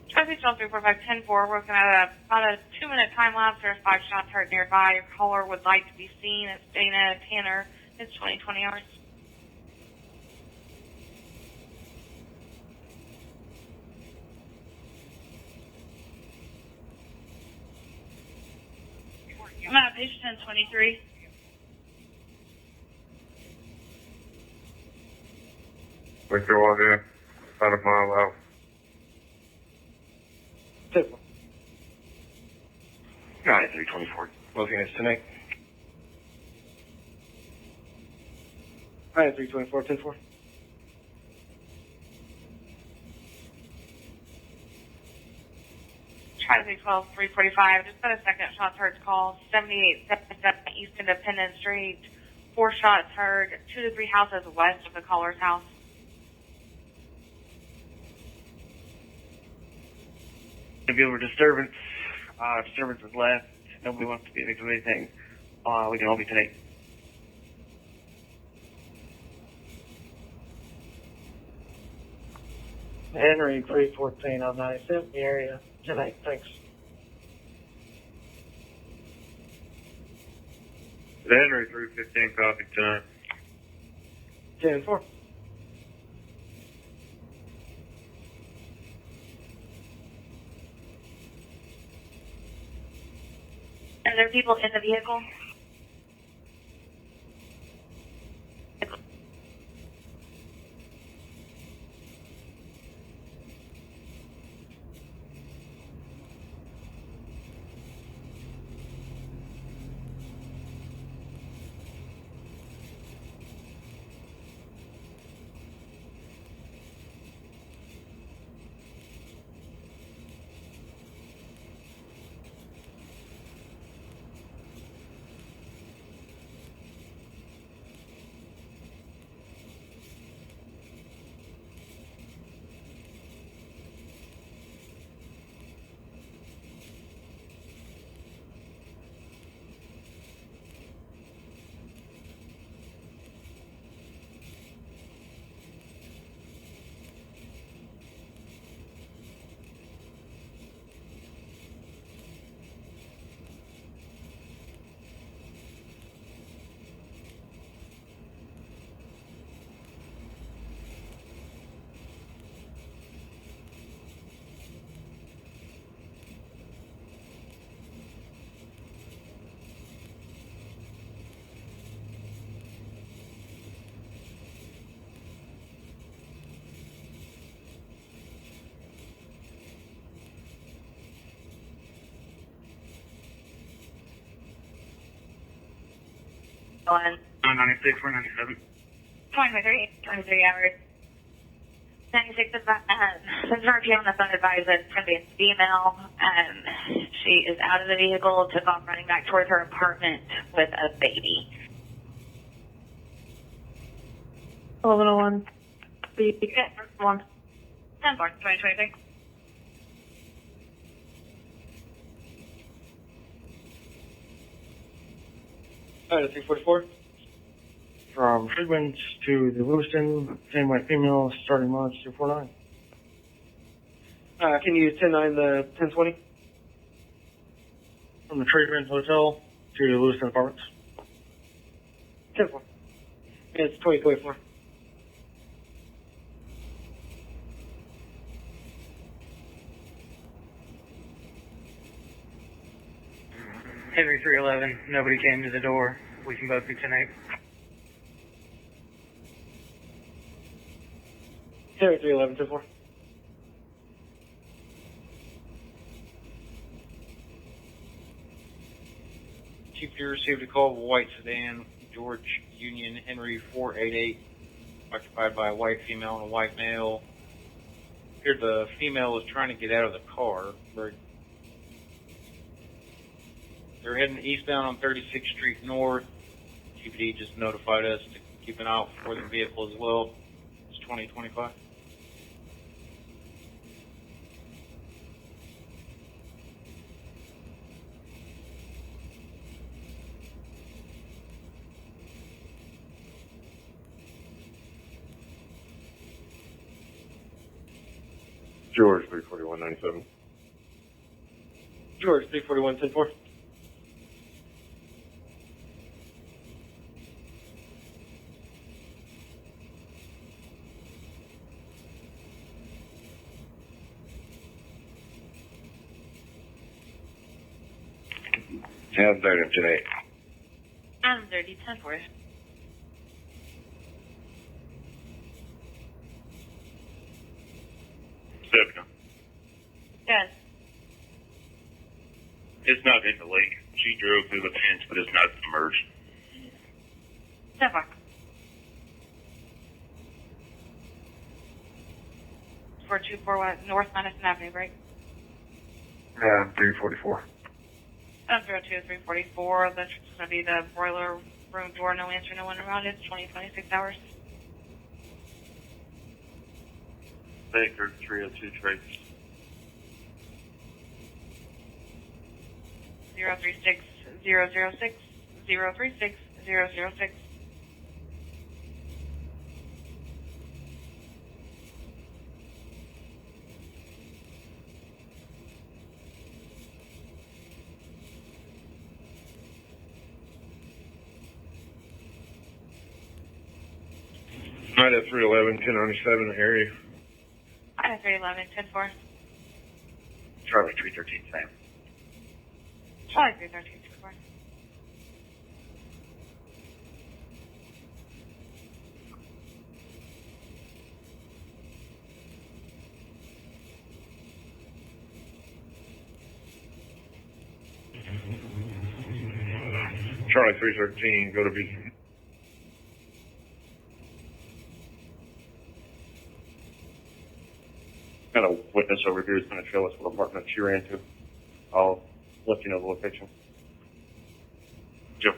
Traffic Zone 345-10-4, we're looking at about a 2-minute time lapse. There's 5 shots heard nearby. Your caller would like to be seen. It's Dana Tanner. It's 2020 hours.
I'm at page 1023.
Victor Walker, about a mile out.
Simple.
324. Looking at tonight.
324, 10-4.
Traffic 12-345, just about a second. Shots heard call 7877 East Independence Street. 4 shots heard, 2 to 3 houses west of the caller's house.
If you have a disturbance, disturbance is left. Nobody wants to be a victim of anything. We can all be tonight.
Henry 314 on 97 the area tonight. Thanks.
Henry 315, copy tonight.
10-4.
Are there people in the vehicle? On
96, we're 97.
23 hours. 96 is since RP on the phone advised that it's going to be a female. She is out of the vehicle, took off running back towards her apartment with a baby.
1101.
Okay, 1. 10 4, 2023.
Alright, 344. From Freedman's to the Lewiston, same white female, starting launch 249. Can you 10-9 the 1020? From the Freedman's Hotel to Lewiston Apartments. 10-4. It's 2024.
Henry 311, nobody came to the door. We can both be 10-8.
Henry 311, 10-4.
Chief, you received a call of a white sedan, George Union Henry 488, occupied by a white female and a white male. Here, the female was trying to get out of the car. They're heading eastbound on 36th Street North. GPD just notified us to keep an eye out for the vehicle as well. It's 2025.
George 34197.
George 341, 10-4.
How's that today?
I'm 30, 10-4.
Seven.
Yes.
It's not in the lake. She drove through the fence, but it's not submerged.
10-4. 4241 North Madison Avenue, right?
Yeah, 344.
702-344. That's going to be the boiler room door, no answer, no one around. It's 20-26 hours.
Baker 302 Trace.
036-006, 036-006.
Ida 311, 1097 area.
Ida 311, 10-4.
Charlie 313, Sam.
Charlie 313, 10-4.
Charlie 313, go to B.
Got a witness over here who's going to show us what apartment she ran to. I'll let you know the location. Joe.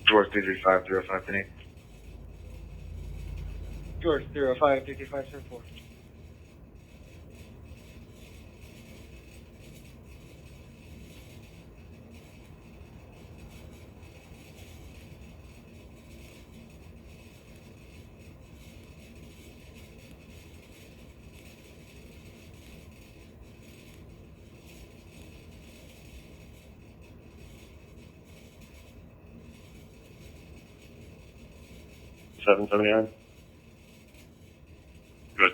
George 335, 05
George 305, 335, 10-4.
$779. Good.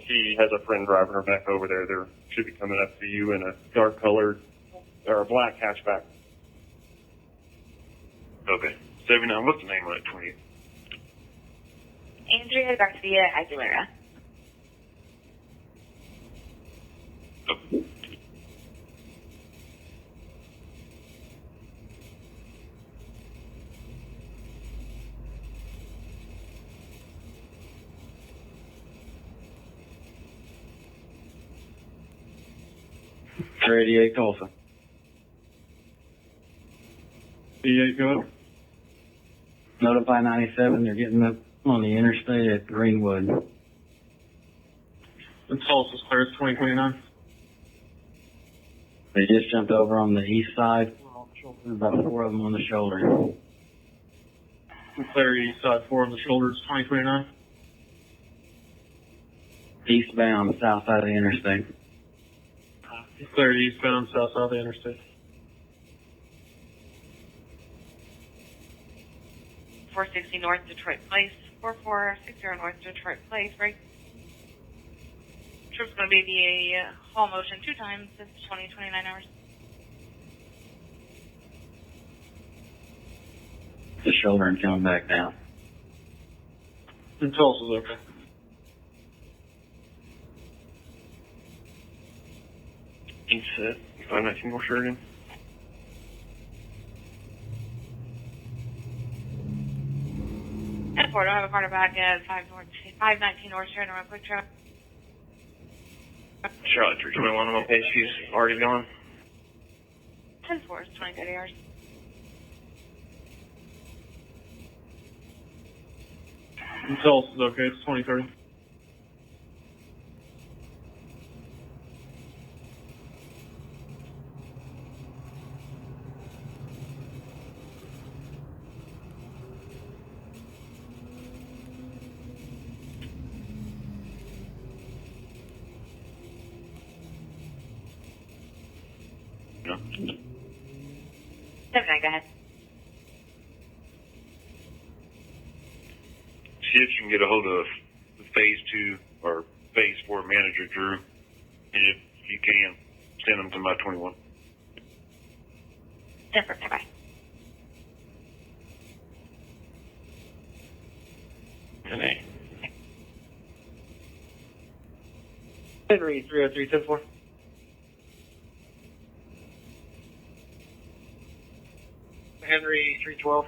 She has a friend driving her back over there. They should be coming up to you in a dark colored or a black hatchback.
Okay. 79, what's the name of that 20?
Andrea Garcia Aguilera.
Okay.
.388 Tulsa.
88, go ahead.
Notify 97, they're getting up on the interstate at Greenwood.
The Tulsa's clear, it's 2029.
They just jumped over on the east side. About 4 of them on the shoulder.
Clear east side 4 on the shoulders, 2029.
Eastbound, south side of the interstate.
Clear eastbound, south side of the interstate.
460 North Detroit Place, 4460 North Detroit Place, right? Trip's going to be the hall motion 2 times. It's 29 hours.
The shoulder and coming back down.
And Tulsa's okay.
East set, 519 North Sheridan.
And Ford, I have a car back at 519 North Sheridan, real quick trip.
Charlotte 321, I'm okay, she's already gone.
10-4, 20-30 hours.
And Tulsa's okay, it's 2030.
No.
79, go ahead.
See if you can get a hold of Phase 2 or Phase 4 manager Drew, and if you can, send them to my 21.
10-4, bye.
And A.
Henry 303 10-4. Henry 312.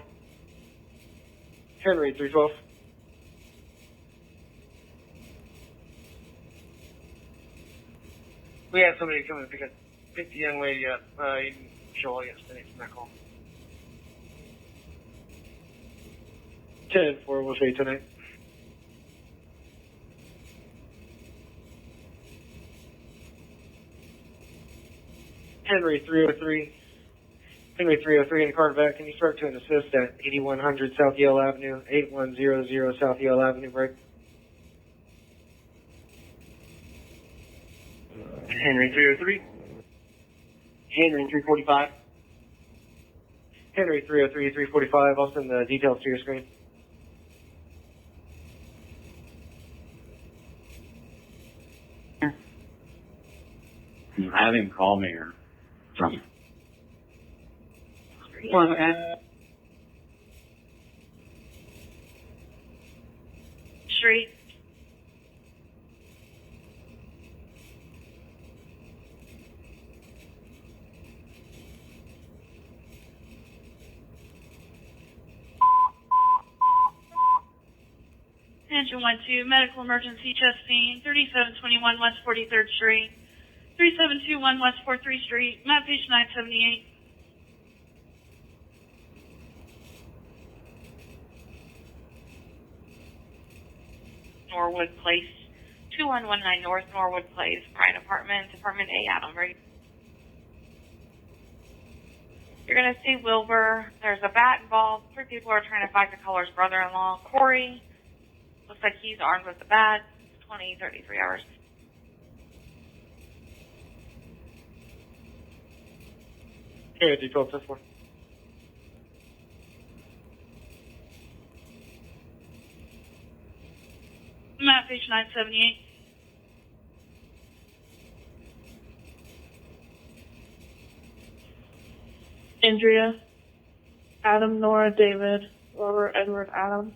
Henry 312. We had somebody come and pick the young lady up. He didn't show all yesterday from that call. 10-4, we'll see you tonight. Henry 303. Henry 303 in the Corvette. Can you start to an assist at 8100 South Yale Avenue, 8100 South Yale Avenue, break?
Henry 303. Henry 345.
Henry 303, 345. I'll send the details to your screen.
Have him call me or something.
Well,
Street.
Engine 1-2, medical emergency chest pain, 3721 West 43rd Street, 3721 West 43rd Street, map page 978.
Norwood Place, 2119 North Norwood Place, Bryan Apartments, Apartment A, Adam, right? You're going to see Wilbur. There's a bat involved. 3 people are trying to find the caller's brother-in-law. Corey, looks like he's armed with a bat. 33 hours.
Here, D12 10-4.
Map page 978. Andrea, Adam, Nora, David, Robert, Edward, Adam.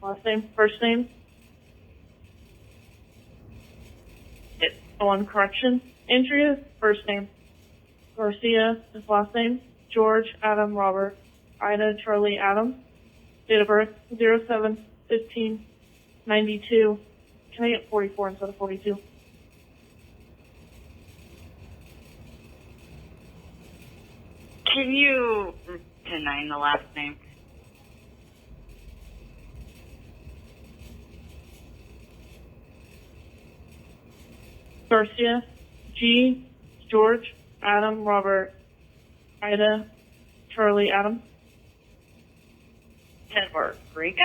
Last name, first name. One correction. Andrea, first name. Garcia, his last name. George, Adam, Robert. Ida, Charlie, Adam. Date of birth, 07/15/92. Can I get 44 instead of 42?
can you deny the last name?
Garcia, G, George, Adam, Robert, Ida, Charlie, Adam.
10-4, Rika.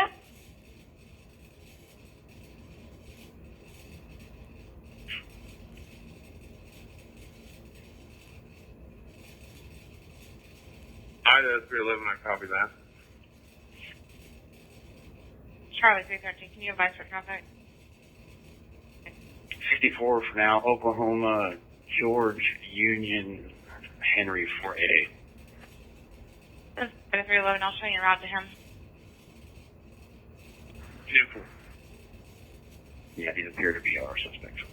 Ida 311, I copy that.
Charlie 313, can you advise for contact?
64 for now. Oklahoma, George, Union, Henry 488.
This is 311, I'll show you a route to him.
Beautiful.
Yeah, these appear to be our suspects.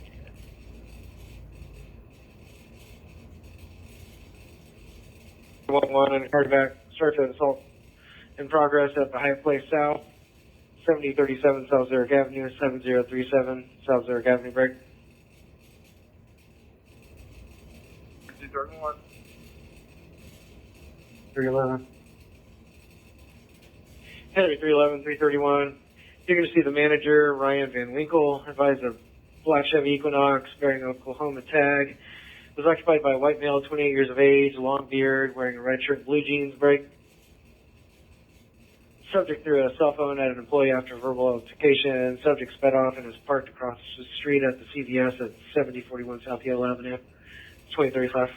One and cardiac surface assault in progress at the High Place South, 7037 South Zurich Avenue, 7037 South Zurich Avenue, break.
231.
311. Henry 311, 331. You're going to see the manager, Ryan Van Winkle, advised a black Chevy Equinox bearing Oklahoma tag. Was occupied by a white male, 28 years of age, long beard, wearing a red shirt and blue jeans, break. Subject threw a cell phone at an employee after verbal altercation. Subject sped off and was parked across the street at the CVS at 7041 South Yale Avenue, 2035.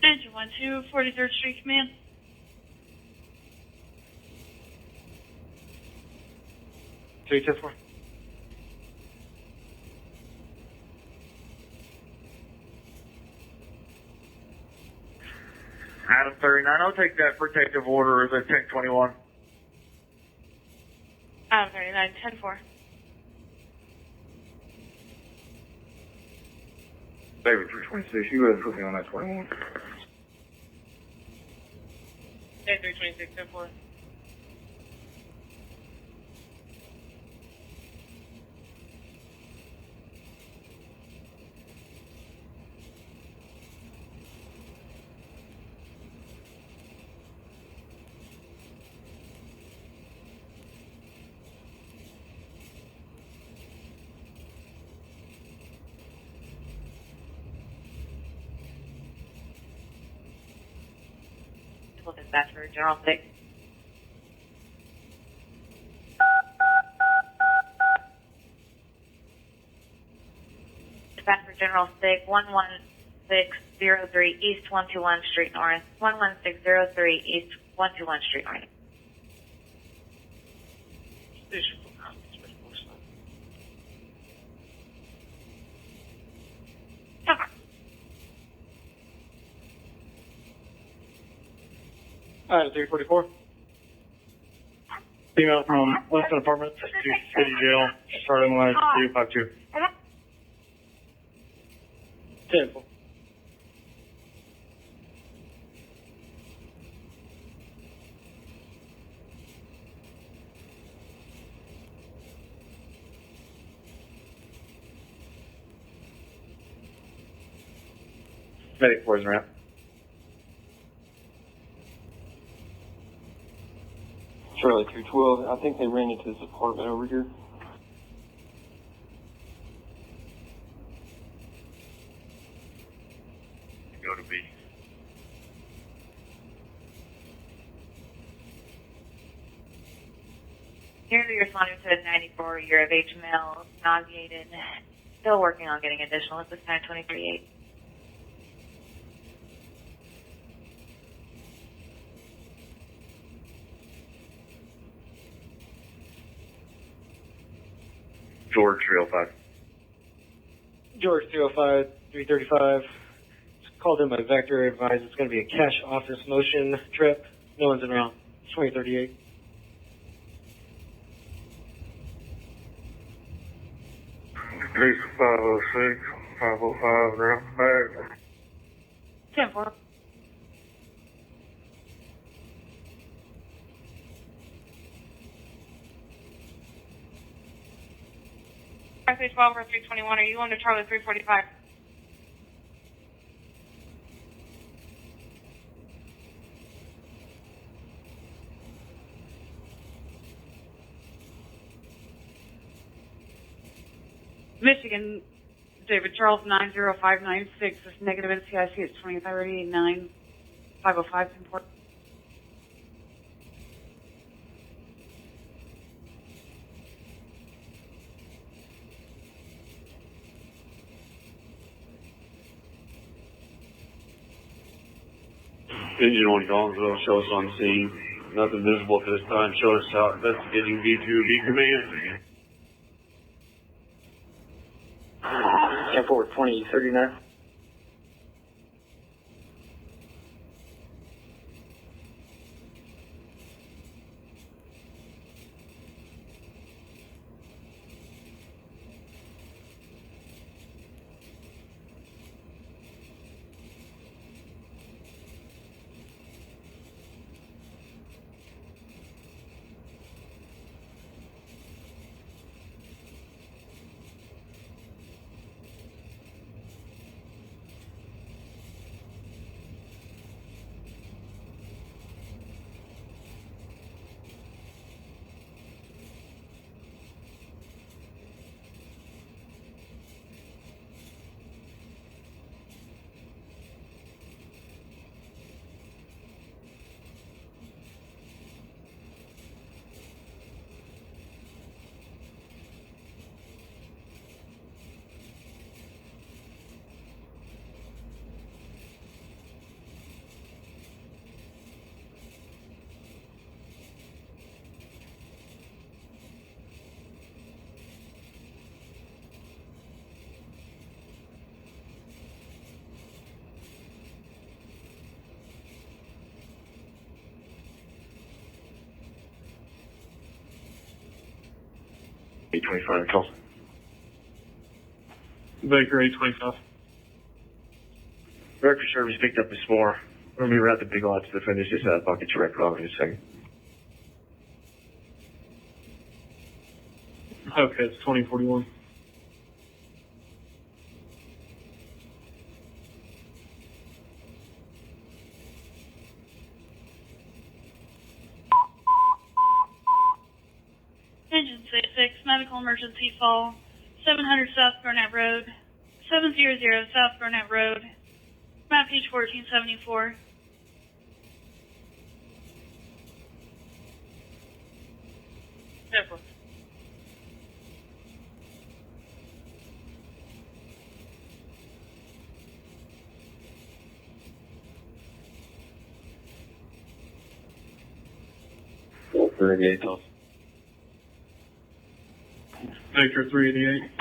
Engine 12, 43rd Street Command.
Three, 10-4.
Adam 39, I'll take that protective order as a 1021.
Adam 39, 10-4.
David 326, you guys put me on that 21.
Day 326, 10-4.
Look at that for General 6. Dispatch for General 6, 11603 East 121 Street North. 11603 East 121 Street North.
Alright, 344.
Female from Weston Apartments to City Jail, starting line 252.
10-4.
Medic 4 is around.
Charlie 212, I think they ran into this apartment over here.
Go to B.
Here you're responding to a 94 year of age male, nauseated, still working on getting additional at this time, 23-8.
George 305.
George 305, 335. It's called in by Vector, advised it's going to be a cash office motion trip. No one's in route. 2038.
Police 506, 505, round back.
10-4.
Five 312 or 321, are you on to Charlie 345?
Michigan, David Charles 90596 is negative NCIC. It's 2030 505 import.
Engine 1 Collinsville, show us on scene. Nothing visible at this time. Show us how investigating V2B command.
10 forward 2039.
$825 in Tulsa.
Baker 825.
Record service picked up a s'more. We're gonna be around the big lots to finish this out. I'll get your record off in a second.
Okay, it's 2041.
Engine 66, medical emergency fall, 700 South Burnett Road, 700 South Burnett Road, map page 1474.
Temper.
Tulsa.
Baker 388.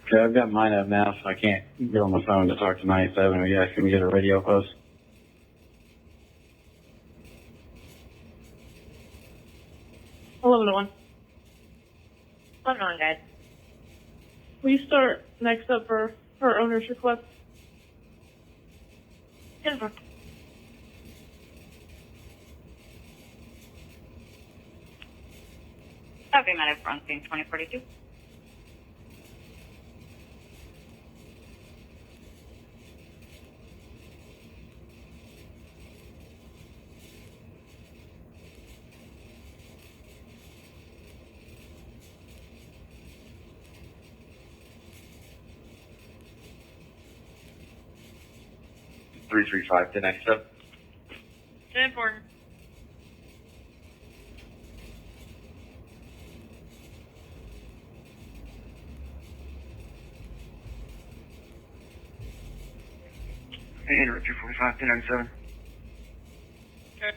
Okay, I've got mine up now, so I can't get on the phone to talk to 97. Are you guys going to get a radio post?
Hello, everyone.
11 on, guys.
Will you start next up for her owner's request?
Jennifer. Okay, medic front scene 2042.
$335 to 97.
10-4.
Enter 245 to 97.
Okay.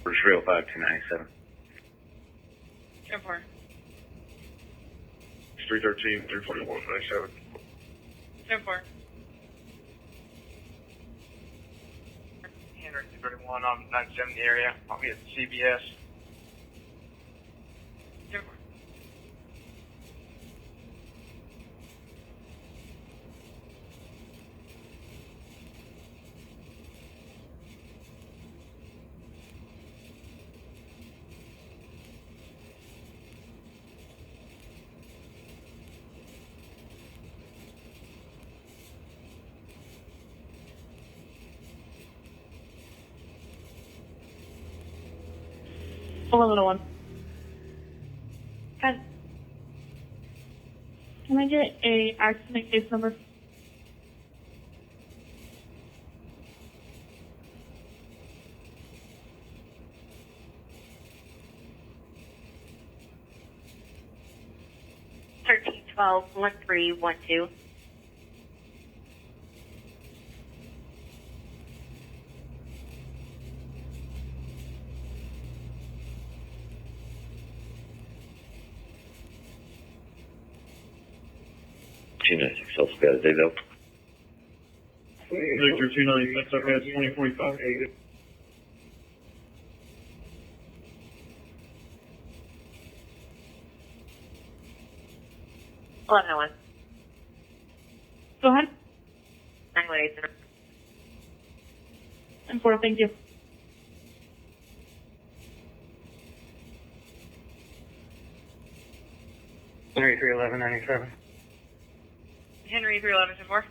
Bruce 305 to 97.
10-4.
313, 341, 97.
10-4. Henry 231 on 970 area. I'll be at CBS. 10-4.
1101. Can I get a accident case number?
Thirteen 1312.
Tulsa got a day though.
Victor 296, okay, it's 2045.
1101.
Go ahead.
9180.
And 4, thank you.
Henry 31197.
Henry 311 4.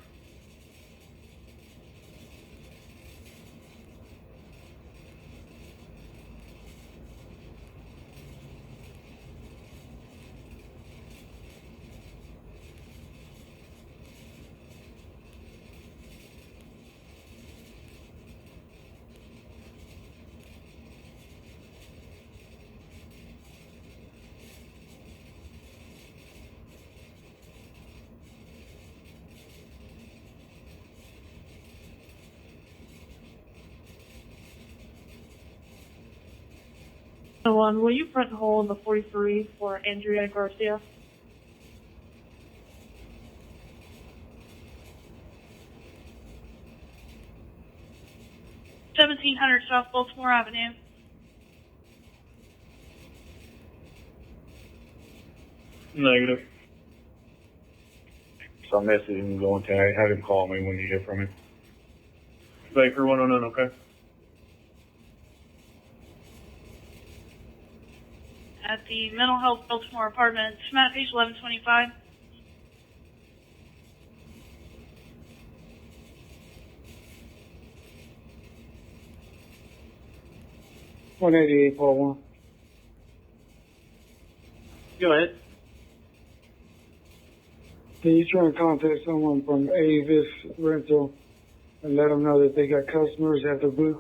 One, will you front hold the 43 for Andrea Garcia? $1,700 South Baltimore Avenue.
Negative.
So I'm messaging him going tonight. Have him call me when you hear from him.
Baker 109, okay.
At the Mental Health Baltimore Apartments, map page 1125.
$188, Paul 1.
Go ahead.
Can you try and contact someone from Avis Rental and let them know that they got customers at the booth?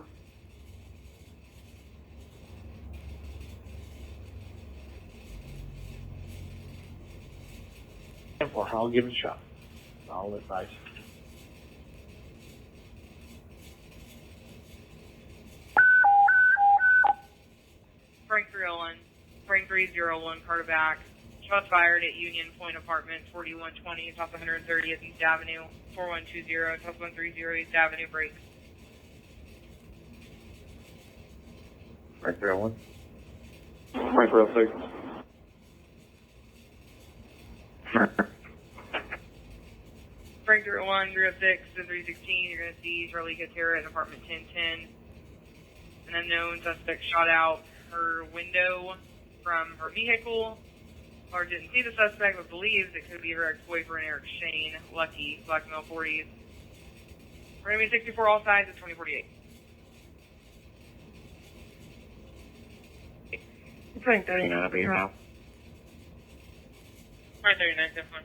I'll give it a shot. I'll advise.
Frank 301. Frank 301, Carterback. Shots fired at Union Point Apartments, 4120, top 130th East Avenue, 4120, top 130 East Avenue, break.
Frank 301.
Frank 306.
Frank 301, 306, and 316, you're going to see Charlie Katera in apartment 1010. An unknown suspect shot out her window from her vehicle. Or didn't see the suspect, but believes it could be her ex-boyfriend, Eric Shane. Lucky, black male 40s. We're going to be 64 all sides at 2048.
Frank 39, I'll be around.
Frank 39, definitely.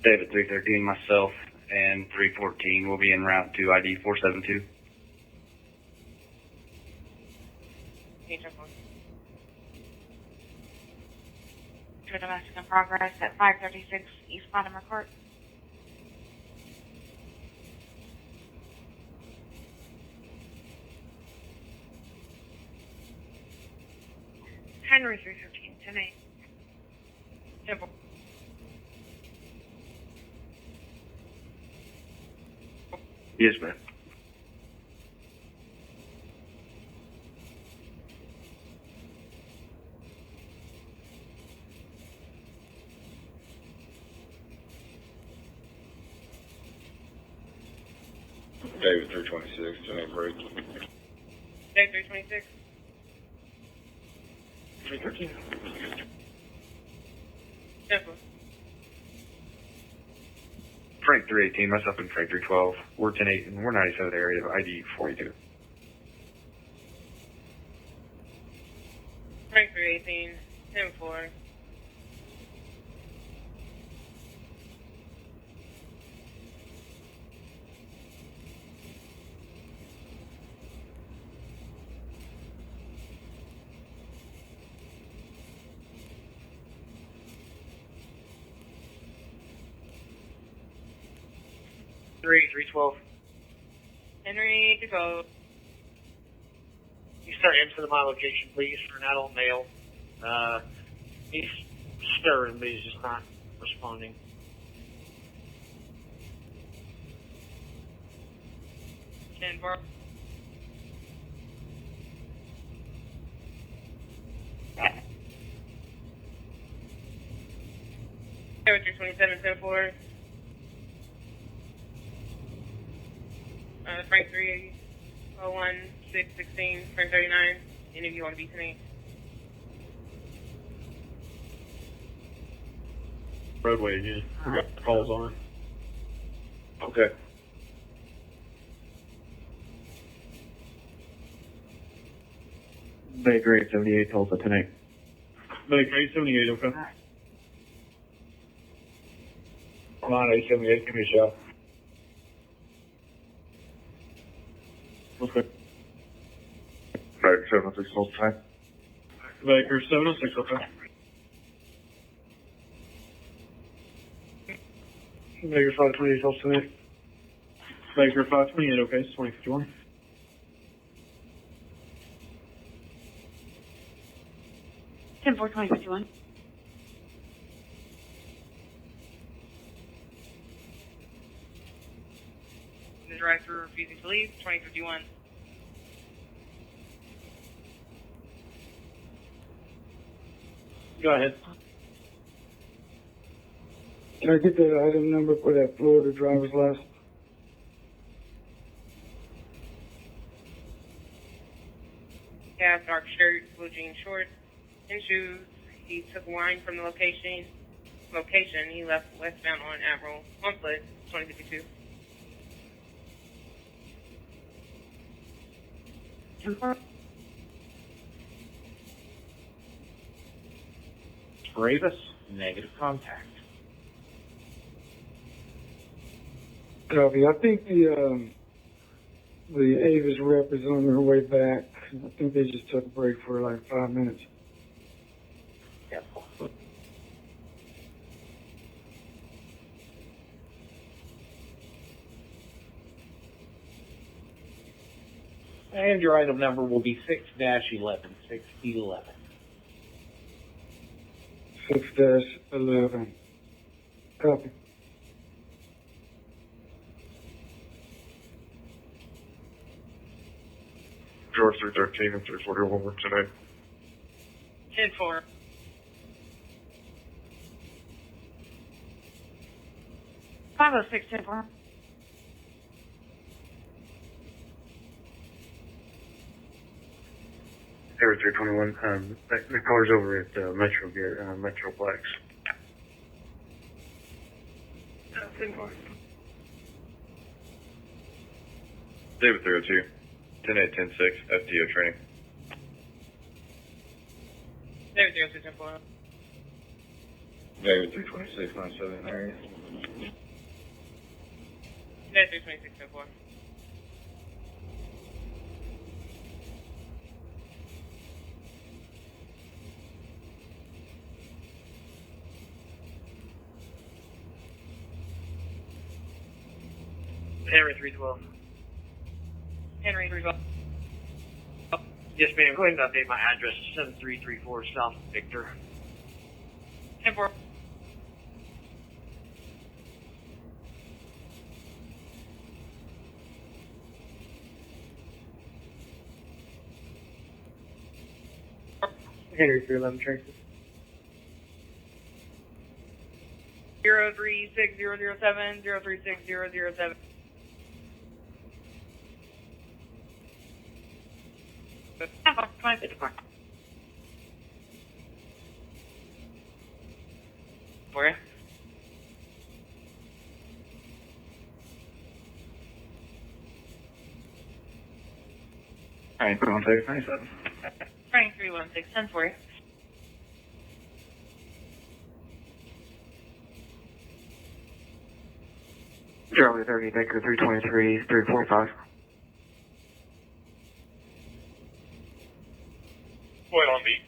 David 313, myself, and 314 will be en route to ID 472.
To domestic in progress at 536 East Latimer Court. Henry 315, 10-8.
Temple.
Yes, ma'am.
David 326, Jenny Bridge.
Day 326.
313.
Temple.
Frank 318, myself and Frank 312. We're 10-8, and we're 97 area of ID 42.
Frank 318, 10-4.
Henry 312.
Henry 212.
You start into my location, please, for an adult male. He's stirring, but he's just not responding.
Ten four. Character 27, 10-4. Frank 301, 616, Frank 39. Any of you want to be tonight?
Roadway again. We got calls on.
Okay.
Baker 878, Tulsa 10-8.
Baker 878, okay.
Come on, 878, give me a shot.
Okay.
Baker 706, Tulsa 10.
Baker 706, okay.
Baker 528, Tulsa 10.
Baker 528, okay, it's 2051.
10-4, 2051.
The drive-through refusing to leave, 2051.
Go ahead.
Can I get that item number for that Florida driver's license?
Yeah, dark shirt, blue jean shorts, and shoes. He took wine from the location. He left westbound on Admiral, on foot, 2052.
Ravis, negative contact.
Copy. I think the Avis rep is on their way back. I think they just took a break for like 5 minutes.
Yeah. And your item number will be 6-11, 611.
6-11. Copy.
George 313 and 341 work tonight.
10-4.
Five 06, 10-4.
Area 321, the car's over at Metro Gear, Metroplex.
10-4.
David 302, 10-8, 10-6, FTO training.
David 302, 10-4.
David 326, 97 area.
David 326, 10-4.
Henry 312.
Henry 312.
Yes, ma'am. Go ahead and update my address. 7334 South Victor.
10-4.
Henry 311 Tracy.
036007, 036007.
For you?
Alright, contact 97.
Frank 316, 10 for you.
Charlie 30, Baker 323, 345.
Point on beat.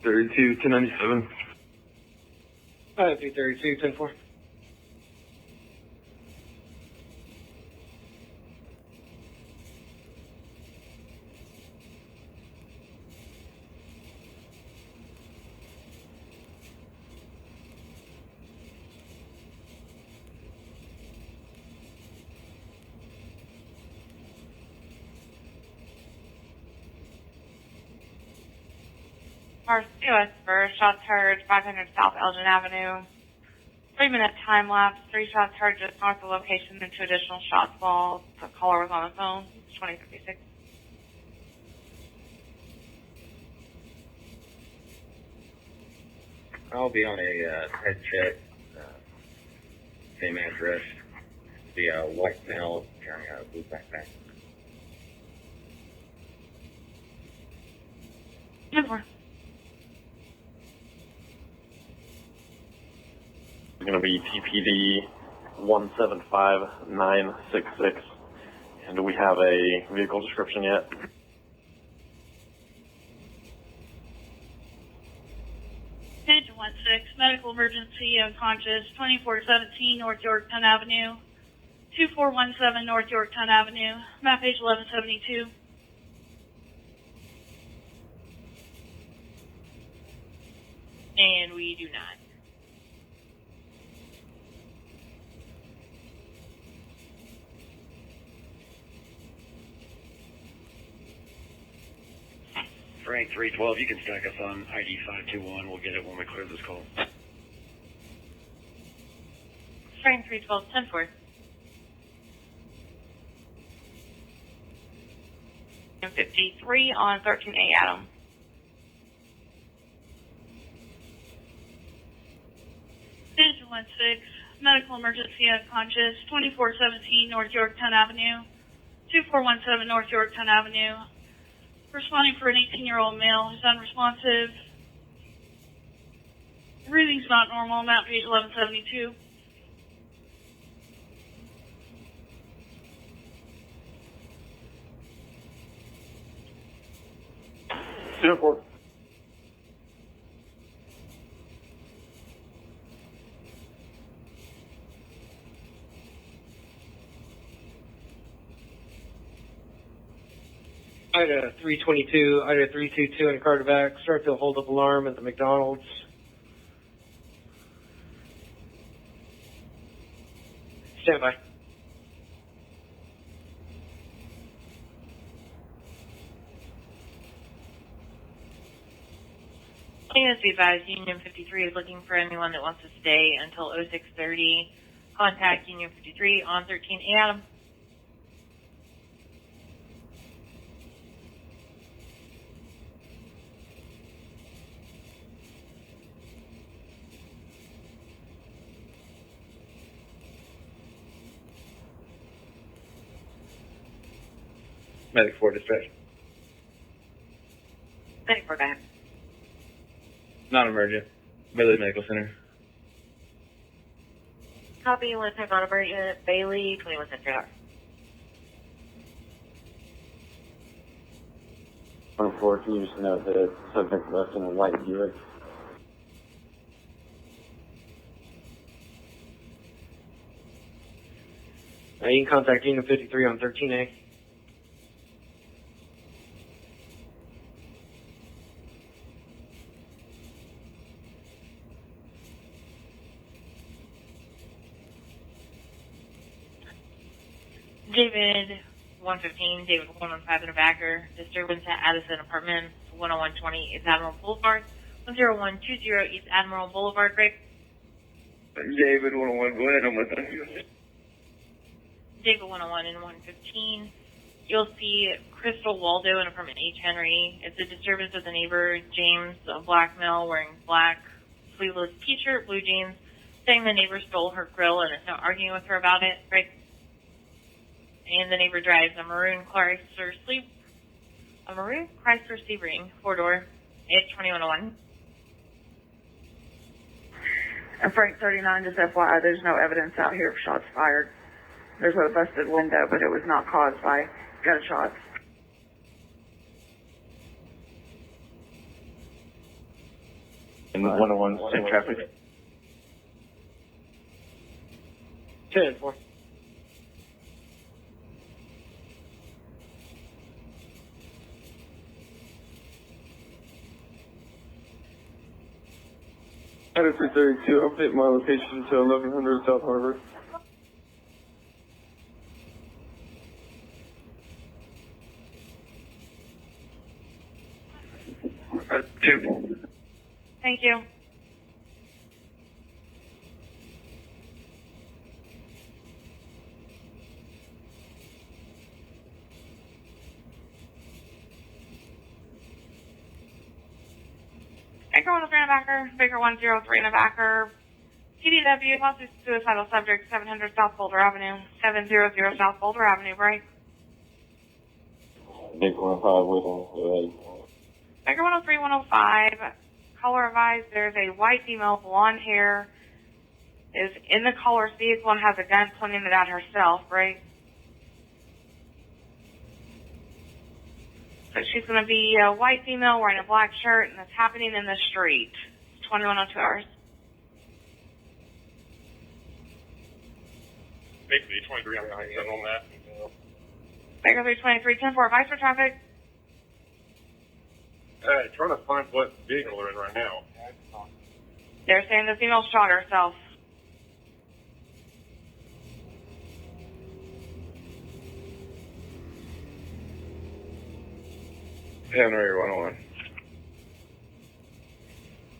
$32, 1097.
332, 10 4.
Cars US for shots heard 500 South Elgin Avenue. 3-minute time lapse. 3 shots heard just north of the location and 2 additional shots while the caller was on the phone. It's 2056.
I'll be on a head check, same address. The white male carrying a blue backpack.
10 4.
It's going to be TPD 175966. And do we have a vehicle description yet?
Page 16, medical emergency, unconscious, 2417 North Yorktown Avenue, 2417 North Yorktown Avenue, map page 1172.
And we do not.
Frank 312, you can stack us on ID 521. We'll get it when we clear this call.
Frank 312, 10 for.
And 53 on 13A Adam.
Page 16, medical emergency, unconscious, 2417 North Yorktown Avenue, 2417 North Yorktown Avenue. Responding for an 18-year-old male who's unresponsive. Breathing's not normal, map page 1172.
Airport.
Ida 322, Ida 322 in Carterback. Start to hold up alarm at the McDonald's. Stand by.
Please be advised, Union 53 is looking for anyone that wants to stay until 0630. Contact Union 53 on 13A Adam.
Medic 4 dispatch.
Medic 4 back.
Not emergent. Bailey Medical Center.
Copy, Winnipeg on emergent, Bailey, 21 Central.
24, can you just note that subject left in a white Buick?
You can contact Unit 53 on 13A.
David 115, David 115 in a backer. Disturbance at Addison Apartments, 10120 East Admiral Boulevard, 10120 East Admiral Boulevard, right?
David 101, go ahead, I'm listening.
David 101 and 115. You'll see Crystal Waldo in apartment H. Henry. It's a disturbance with a neighbor, James, a black male wearing black sleeveless t-shirt, blue jeans, saying the neighbor stole her grill and is now arguing with her about it, right? And the neighbor drives a maroon Chrysler Sebring, 4-door. It's 2101.
And Frank 39, just FYI, there's no evidence out here of shots fired. There's a busted window, but it was not caused by gunshots.
And 101, same traffic.
10-4.
Addison 32, update my location to 1100 South Harbor.
Two.
Thank you. Baker 103 in a backer, Baker 103 in a backer, TDW, possibly suicidal subject, 700 South Boulder Avenue, 700 South Boulder Avenue, right?
Baker 105 with him, go ahead.
Baker 103, 105, caller advised there's a white female, blonde hair, is in the caller's vehicle and has a gun pointing it at herself, right? So she's going to be a white female wearing a black shirt, and it's happening in the street. 2102 hours.
Basically 23 on that.
Baker 323, 10-4, advice for traffic.
Trying to find what vehicle they're in right now.
They're saying the female shot herself.
Henry 101.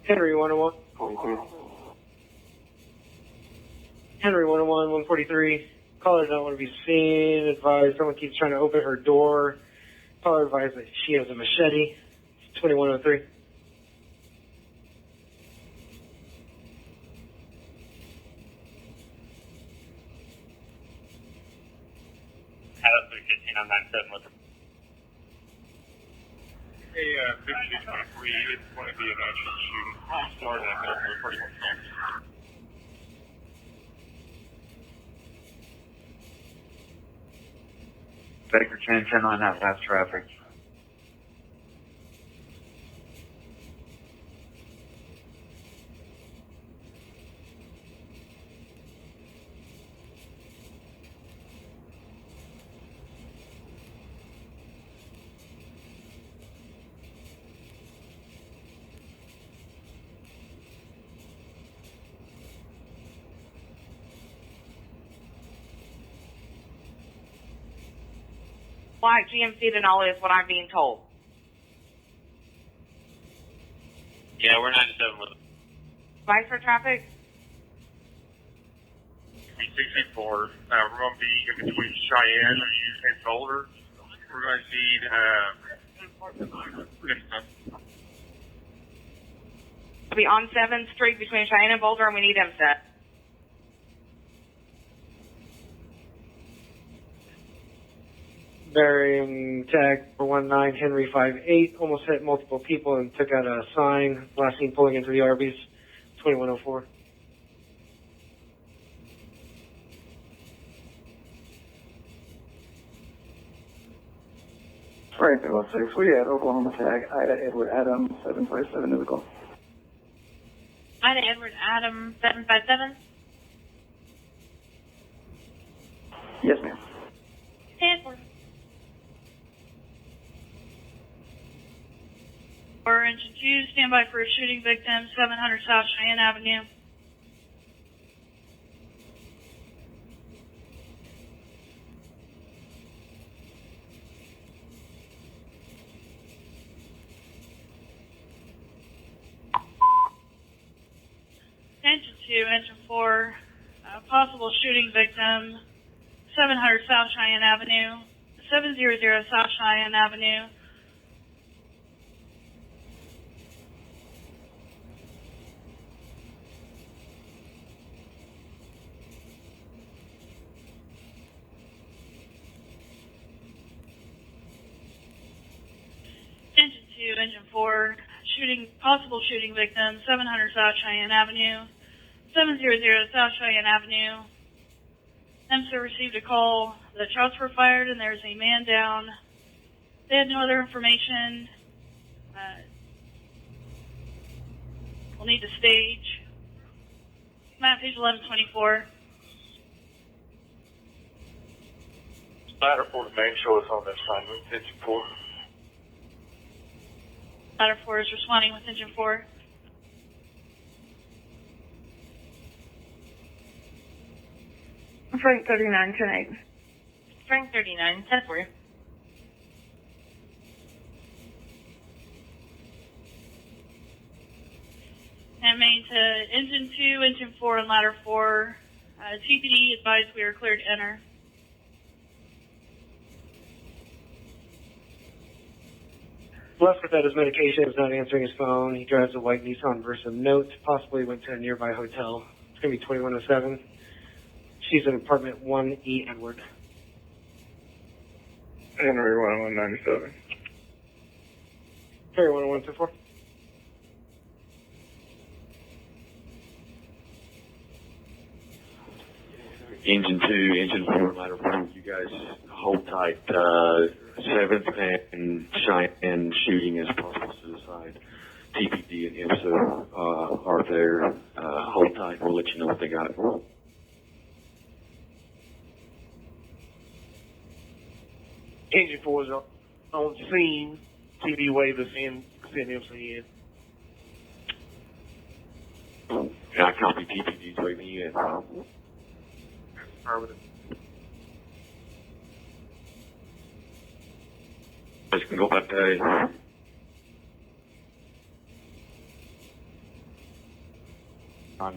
Henry 101. Henry 101, 143. Caller don't want to be seen. Advised someone keeps trying to open her door. Caller advised that she has a machete. 2103.
Addison 15 on 97 with them.
Hey, 5223, it's going to be an actual shooting. Starting at Tulsa, pretty much.
Baker 10 on that fast traffic.
Black GMC Denali is what I'm being told.
Yeah, we're 97 with them.
Advice for traffic.
64. We're going to be in between Cheyenne and Boulder. We're going to need,
We'll be on 7th Street between Cheyenne and Boulder, and we need them set.
Bearing tag 19 Henry 58 almost hit multiple people and took out a sign. Last seen pulling into the Arby's, 2104.
Frank 06, we had Oklahoma tag, Ida Edward Adam, 757 to the call.
Ida Edward Adam 757.
Yes, ma'am.
Stanford.
Or engine 2, stand by for a shooting victim, 700 South Cheyenne Avenue. Engine 2, engine 4, possible shooting victim, 700 South Cheyenne Avenue, 700 South Cheyenne Avenue. Engine 2, engine 4, possible shooting victim, 700 South Cheyenne Avenue, 700 South Cheyenne Avenue. MSA received a call that shots were fired and there's a man down. They had no other information. We'll need to stage. Map page 1124.
Ladder 4 to main, show us on this side, engine 4.
Ladder 4 is responding with engine 4.
Frank 39, 10-8.
Frank 39, 10 for you.
And main to engine 2, engine 4, and ladder 4. TPD advised we are cleared to enter.
Left without his medication, is not answering his phone. He drives a white Nissan Versa Note, possibly went to a nearby hotel. It's going to be 2107. She's in apartment 1E Edward.
Henry 1197.
Henry 10124.
Engine 2, Engine 4, ladder 4, you guys hold tight. 7th and Cheyenne shooting is possible suicide. TPD and IMSA are there. Hold tight. We'll let you know what they got.
Engine 4 is on scene. TD wave is in, send IMSA in.
I copy TPD's waving you in.
Affirmative.
Just can go back there.
On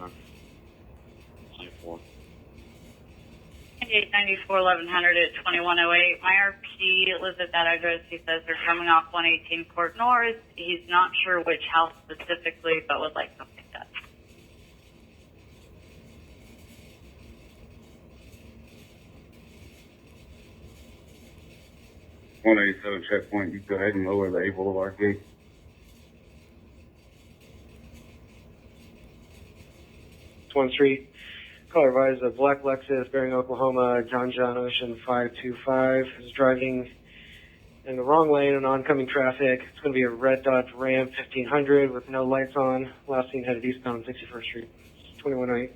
9894 1100 at 2108. My RP lives at that address. He says they're coming off 118 Court North. He's not sure which house specifically, but would like something done.
Checkpoint, you go ahead and lower the A Boulevard gate.
It's 1 Street. Caller advised a black Lexus bearing Oklahoma, John Ocean 525 is driving in the wrong lane in oncoming traffic. It's going to be a red Dodge Ram 1500 with no lights on. Last seen headed eastbound 61st Street. 2108.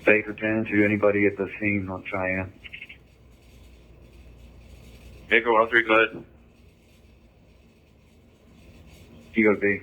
Baker 10 to anybody at the scene on Cheyenne.
Baker 103, go ahead.
You go to B.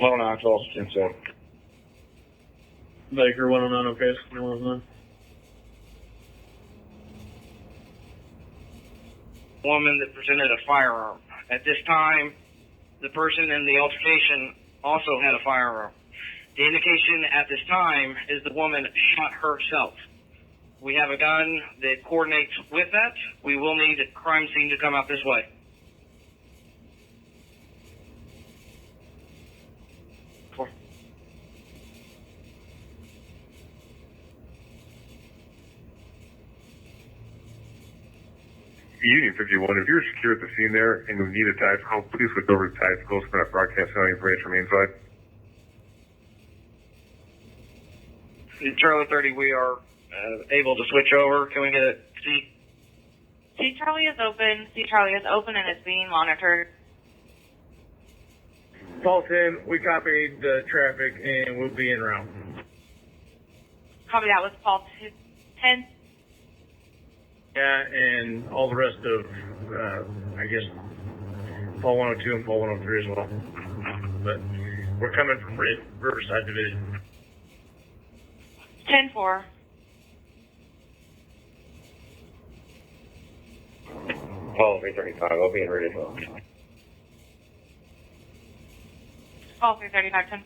Well, no, Tulsa 10-7.
Baker 109, okay, 2109.
woman that presented a firearm. At this time, the person in the altercation also had a firearm. The indication at this time is the woman shot herself. We have a gun that coordinates with that. We will need a crime scene to come out this way.
Union 51, if you're secure at the scene there and you need a tactical, please switch over to tactical so we're not broadcasting any information from inside.
Charlie 30, we are able to switch over. Can we get a C?
C Charlie is open. C Charlie is open and it's being monitored.
Paul 10, we copied the traffic and we'll be en route.
Copy that. Was Paul 10?
Yeah, and all the rest of, I guess, Paul 102 and Paul 103 as well. But we're coming from Riverside Division.
10-4.
Paul 335, I'll be in ready as well.
Paul 335, 10.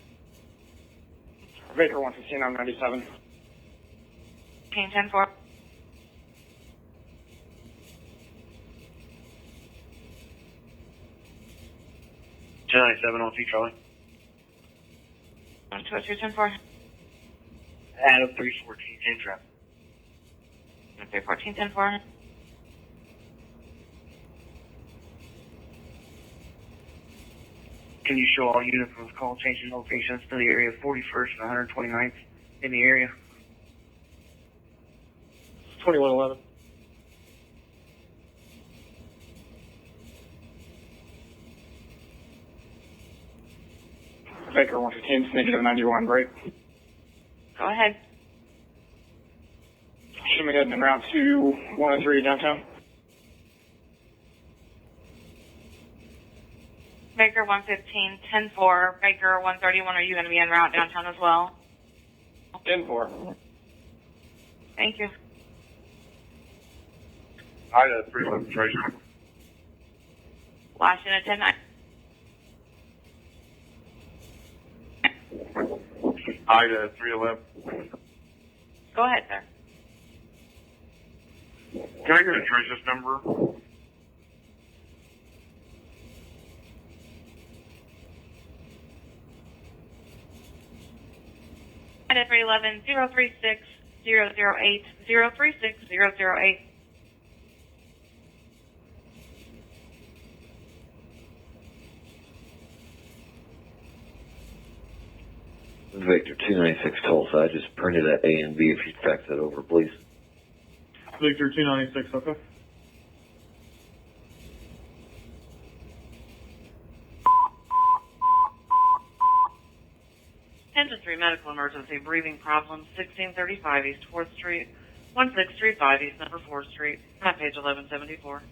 Baker 115, I'm 97.
Team 10-4.
on C Charlie.
202, 10-4.
Adam 314, 10 trap.
314, 10-4.
Can you show all uniforms call changing locations to the area of 41st and 129th in the area?
2111. Baker 115, negative 91, break.
Go ahead.
Should we head en route to 103 downtown?
Baker 115, 10-4. Baker 131, are you going to be en route downtown as well?
10-4.
Thank you.
Ida 311, Tracy.
Washington 10-9.
Ida 311.
Go ahead, sir.
Can I get a Tracy's number?
Ida 311, 036 008 036 008.
Victor 296 Tulsa, I just printed that A and B if you'd fax that over, please.
Victor 296, okay.
Engine 3 medical emergency, breathing problems, 1635 East 4th Street, 1635 East number 4th Street, map page 1174.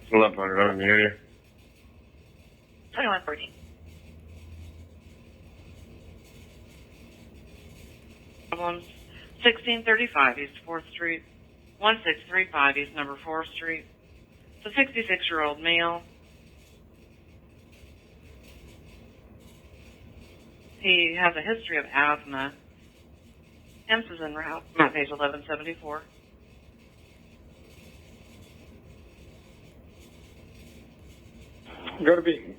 It's 1100, I'm in the area.
2114.
Problems, 1635 East 4th Street, 1635 East number 4th Street. It's a 66-year-old male. He has a history of asthma. EMS is en route, map page 1174.
Go to B.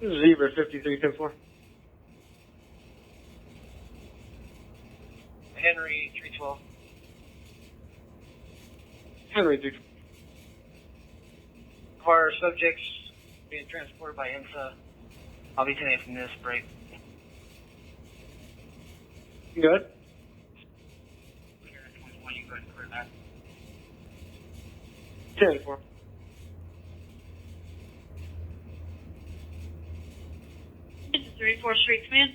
Zebra 5310-4.
Henry 312.
Henry 312.
Car subjects being transported by IMSA. I'll be taking from this break.
You good?
When you go ahead and clear that.
10-4.
This is 34th Street Command.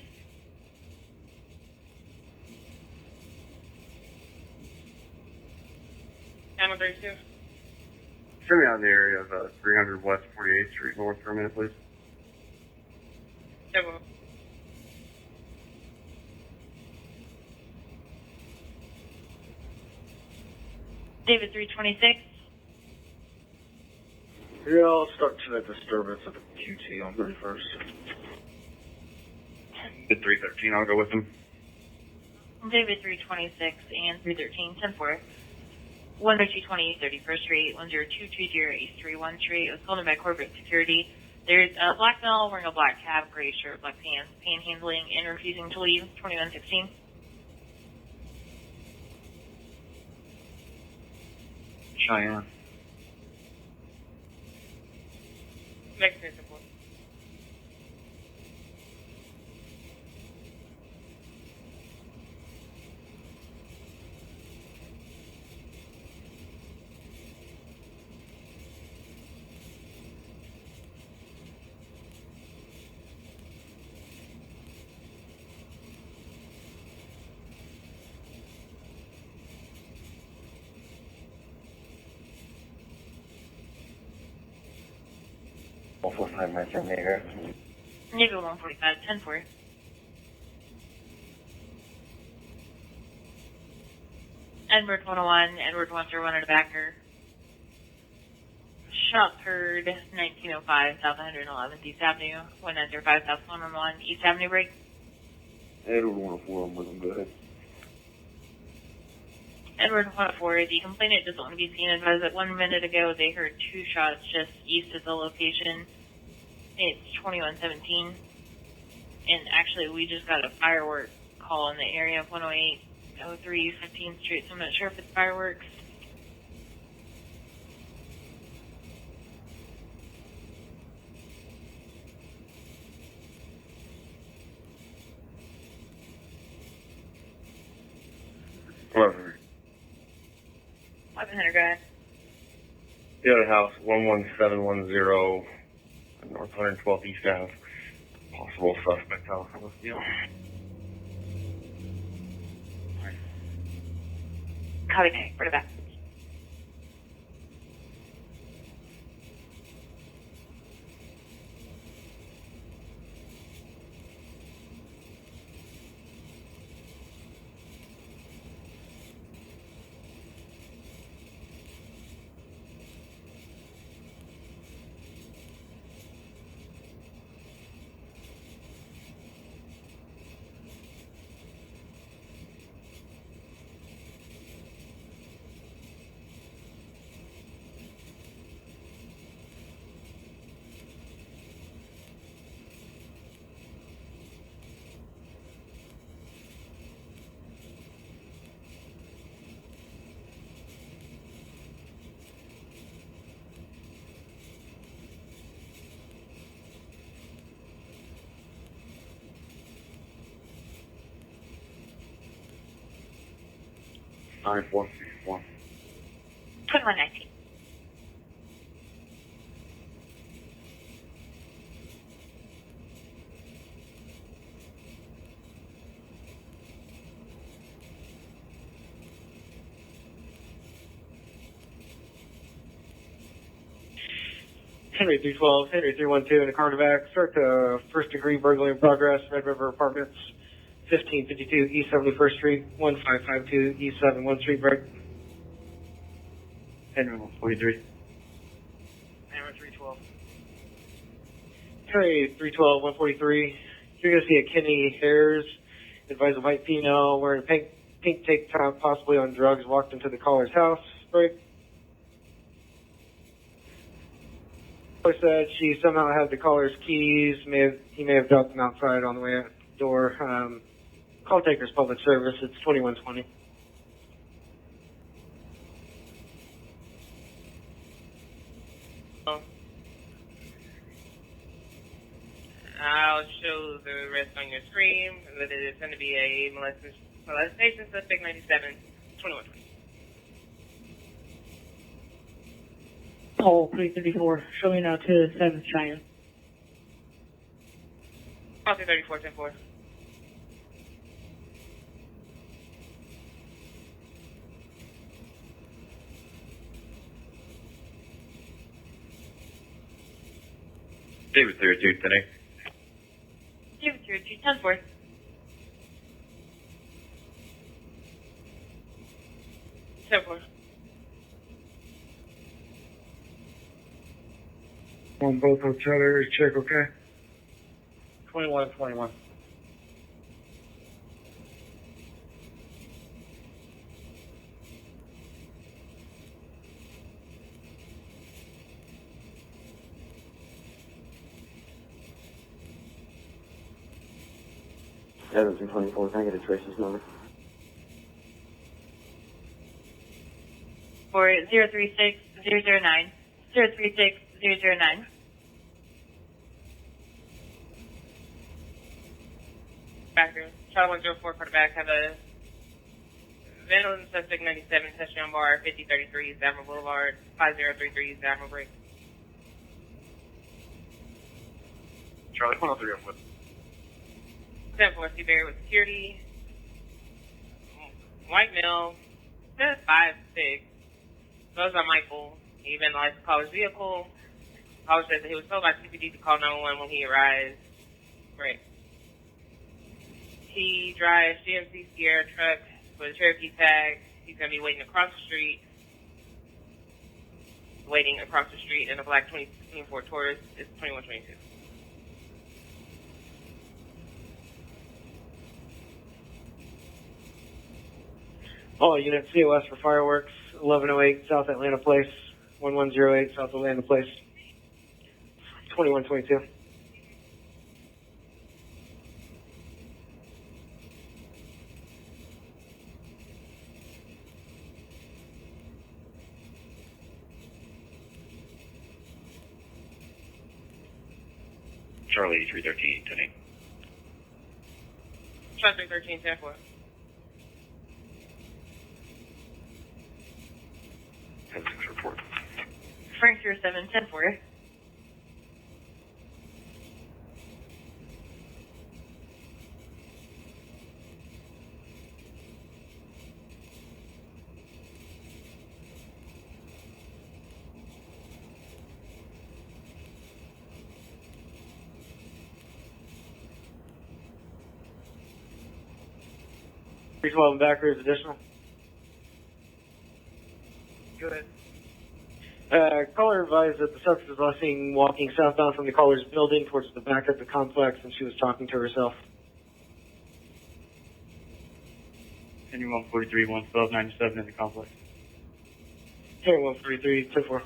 Channel 32.
Send me out in the area of 300 West 48th Street North for a minute, please.
David 326.
Yeah, I'll start to that disturbance at the QT on 31st.
At 313, I'll go with him.
David 326 and 313, 10-4. 10220 31st Street, 10220 East 31 Street. It was called in by corporate security. There's a black male wearing a black cap, gray shirt, black pants, panhandling, and refusing to leave, 2116.
Cheyenne.
Mexican support.
Navy 145, 10-4. Edward 101, Edward 101 at a backer. Shots heard 1905 South 111th East Avenue, 1905 South 111 East Avenue break.
Edward 104, I'm with him, go ahead.
Edward 104, the complainant doesn't want to be seen. Advised that 1 minute ago they heard 2 shots just east of the location. It's 2117. And actually, we just got a firework call in the area of 10803 15th Street, so I'm not sure if it's fireworks.
Whatever.
1100, go ahead.
The other house, 11710, North 112th East Ave. Possible suspect house. What's the deal?
Copy, bring it back.
Nine 461.
2119.
Henry 312, Henry 312 in a Carterback. Start to first degree burglary in progress, Red River Apartments, 1552 East 71st Street, 1552 East 71 Street break. Henry 143.
Hammer 312.
Henry 312, 143. You're going to see a Kenny Ayers, advise a white female wearing a pink tank top, possibly on drugs, walked into the caller's house. Break. Caller said she somehow had the caller's keys. He may have dropped them outside on the way out the door. Call taker's public service. It's 2120.
I'll show the rest on your screen. That it is going to be a molestation suspect 97, 2120.
Call 334, showing out to 7th Cheyenne.
Call 334, 10-4.
David 32 today.
David 32, 10-4.
On both hotel check, okay?
2121.
Edison 24, can I get a tracer's number?
For 036-009. 036-009.
Backer. Charlie 104, quarterback, have a vandalism suspect 97, touchdown bar, 5033, Admiral Boulevard, 5033, Admiral Break.
Charlie 103 on foot.
7-4, Seabury with security. White male, says 5'6", goes by Michael. He vandalized the caller's vehicle. Caller said that he was told by CPD to call 911 when he arrives. Right. He drives GMC Sierra truck with a Cherokee tag. He's going to be waiting across the street. In a black 2024 Taurus. It's 2122.
All units COS for fireworks, 1108 South Atlanta Place, 1108 South Atlanta Place, 2122.
Charlie 313 today.
Charlie 313, 10-4.
Report.
Frank 07, 10-4.
Three 12 backers additional.
Go ahead.
Caller advised that the suspect was last seen walking southbound from the caller's building towards the back of the complex, and she was talking to herself.
Anyone 43, 112, 97 in the complex.
Here, 143, 10-4.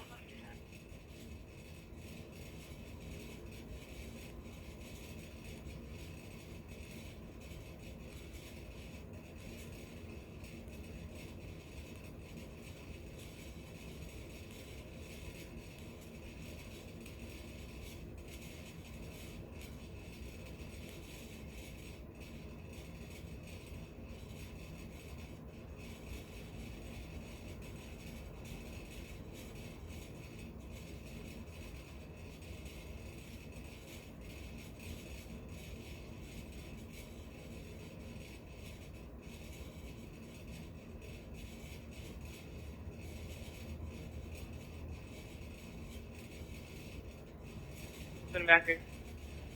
Backer.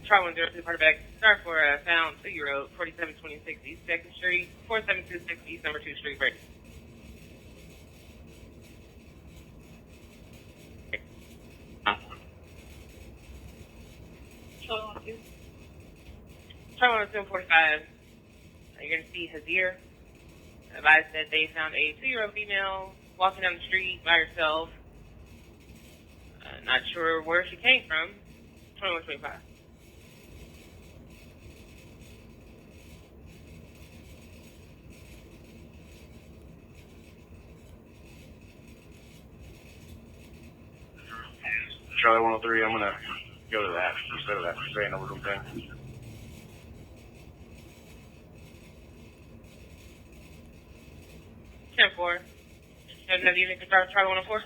Try 102, quarterback. Start for found 2-year-old, 4726 East 2nd Street, 4726 East Number 2 Street, break. Try 102, 45. You're going to see Hazir. Advised that they found a 2-year-old female walking down the street by herself. Not sure where she came from. 2125.
Charlie 103, I'm gonna go to that instead of that saying over thing.
Ten four. Have you can start Charlie 104?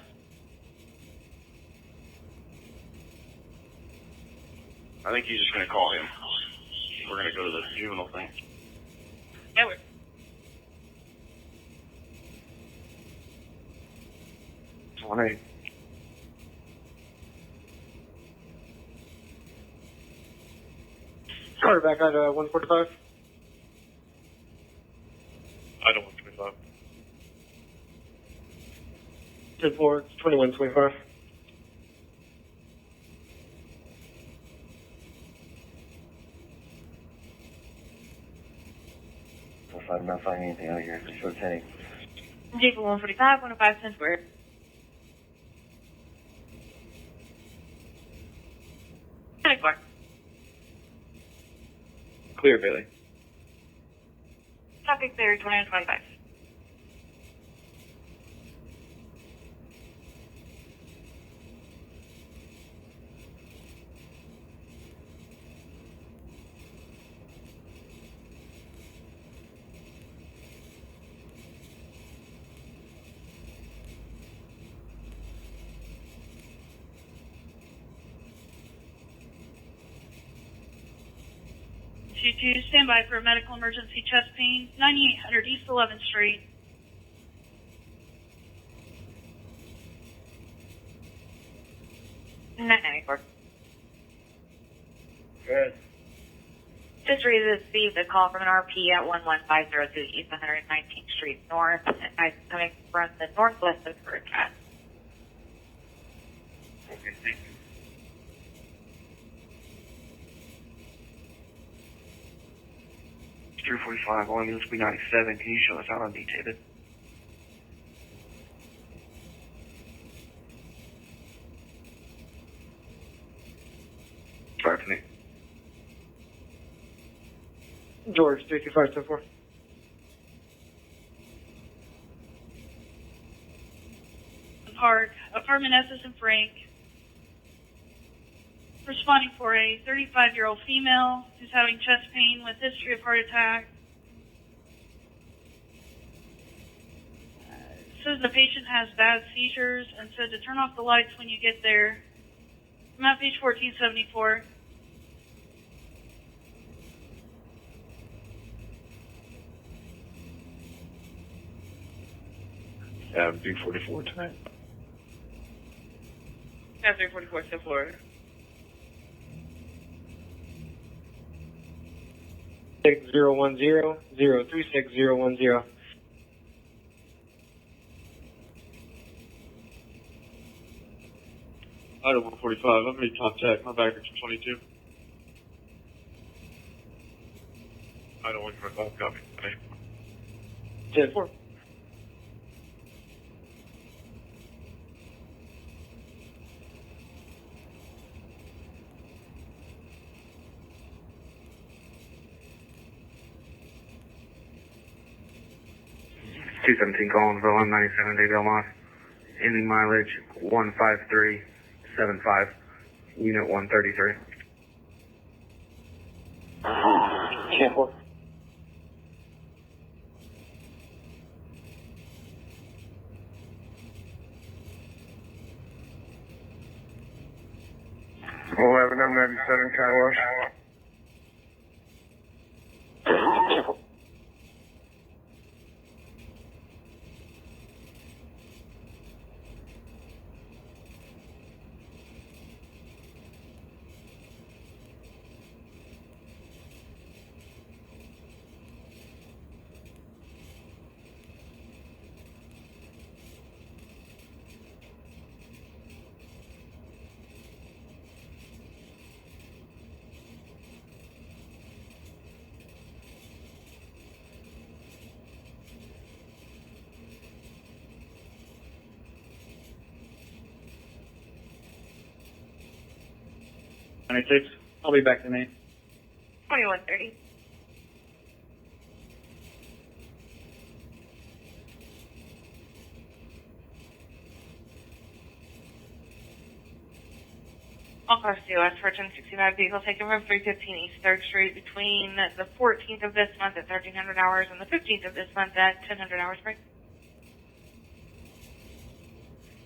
I think he's just gonna call him. We're gonna go to the juvenile thing.
Yeah, we're.
It's 1-8.
Carter back at 145.
Item 125.
10-4, it's 2125.
I'm not finding anything out here. Show 10.
J for 145, 105 cents square.
Clear, Bailey.
Traffic clear, 2125.
Stand by for a medical emergency chest pain, 9800 East 11th Street.
Good. Just received a call from an RP at 11502 East 119th Street North. I'm coming from the northwest of Hurricane.
Okay, thank you. It's 345, only needs to be 97. Can you show us out on detated? Drive to me.
George, 325-10-4.
Park, apartment SS and Frank. Responding for a 35-year-old female who's having chest pain with history of heart attack. Says the patient has bad seizures and said to turn off the lights when you get there. I'm at page 1474.
B44 tonight.
Yeah, 344 still Florida.
6010 036010.
Item 145, I'm in contact. My baggage is 22. Item 145, copy.
10-4.
Collinsville, I'm 97 Day Belmont. Ending mileage 15375, unit 133.
10-4.
I'm 97 car wash.
96. I'll be back tonight.
2130. All cars to US for 1065 vehicle taken from 315 East 3rd Street between the 14th of this month at 1300 hours and the 15th of this month at 1000 hours break.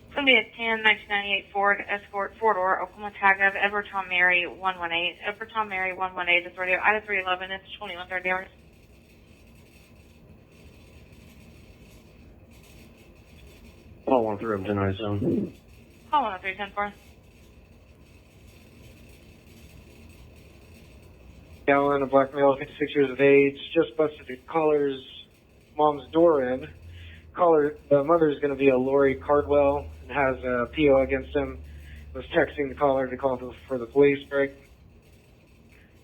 It's going to be a 10 1998 Ford Escort 4-door Oklahoma tag of Edward Tom Mary 118. Edward Tom Mary 118 authority of Ida 311. It's 2130 hours.
Call 1 through tonight, zone.
Call 10310
Gallon, a black male, 56 years of age, just busted the caller's mom's door in. The mother is going to be a Lori Cardwell and has a PO against him. Was texting the caller to call for the police break.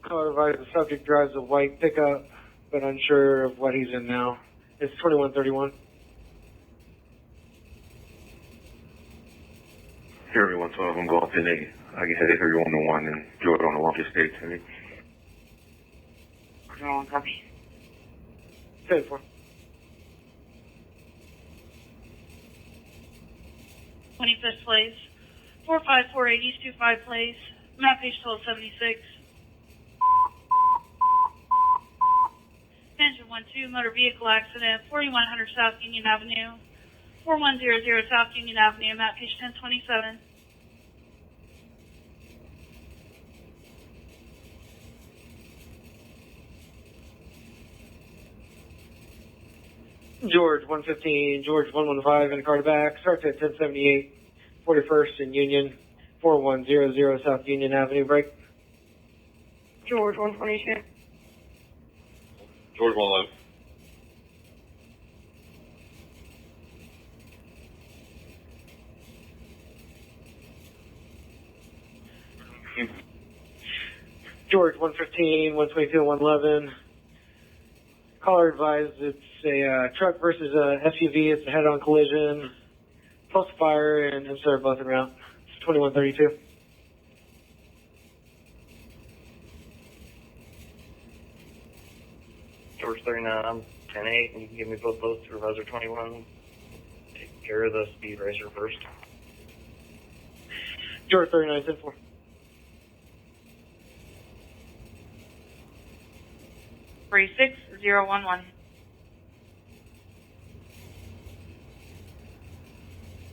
Caller advised the subject drives a white pickup, but unsure of what he's in now. It's 2131.
Here, everyone, 12, I'm going up in I can head here on the 1 and George on the 1 state to me.
No, copy.
10-4.
25th place. 45480 East 25 place. Map page 1276. Engine 12, motor vehicle accident, 4100 South Union Avenue. 4100 South Union Avenue, map page 1027.
George 115, George 115 in the car to back. Starts at 1078, 41st and Union, 4100 South Union Avenue. Break.
George 122.
George 111.
George 115, 122, 111. Caller advised it's a truck versus a SUV. It's a head-on collision. Pulse fire and insert both in route. It's 2132.
George 39, I'm 10-8, and you can give me both those through Supervisor 21. Take care of the speed racer first.
George 39, 10-4.
36011.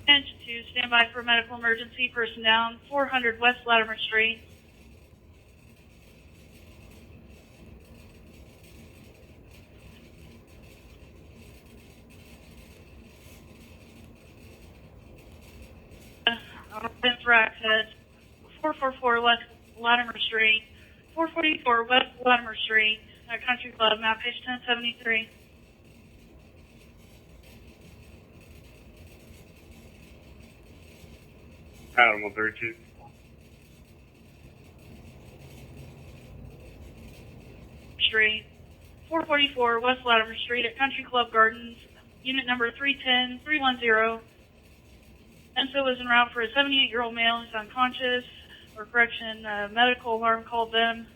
Engine 2, stand by for medical emergency. Person down. 400 West Latimer Street. For access. 444 West Latimer Street. 444 West Latimer Street. Country Club, map page 1073.
Adam 132.
Street. 444 West Latimer Street at Country Club Gardens, unit number 310-310. Enso was en route for a 78-year-old male who's unconscious. For correction, medical alarm called them.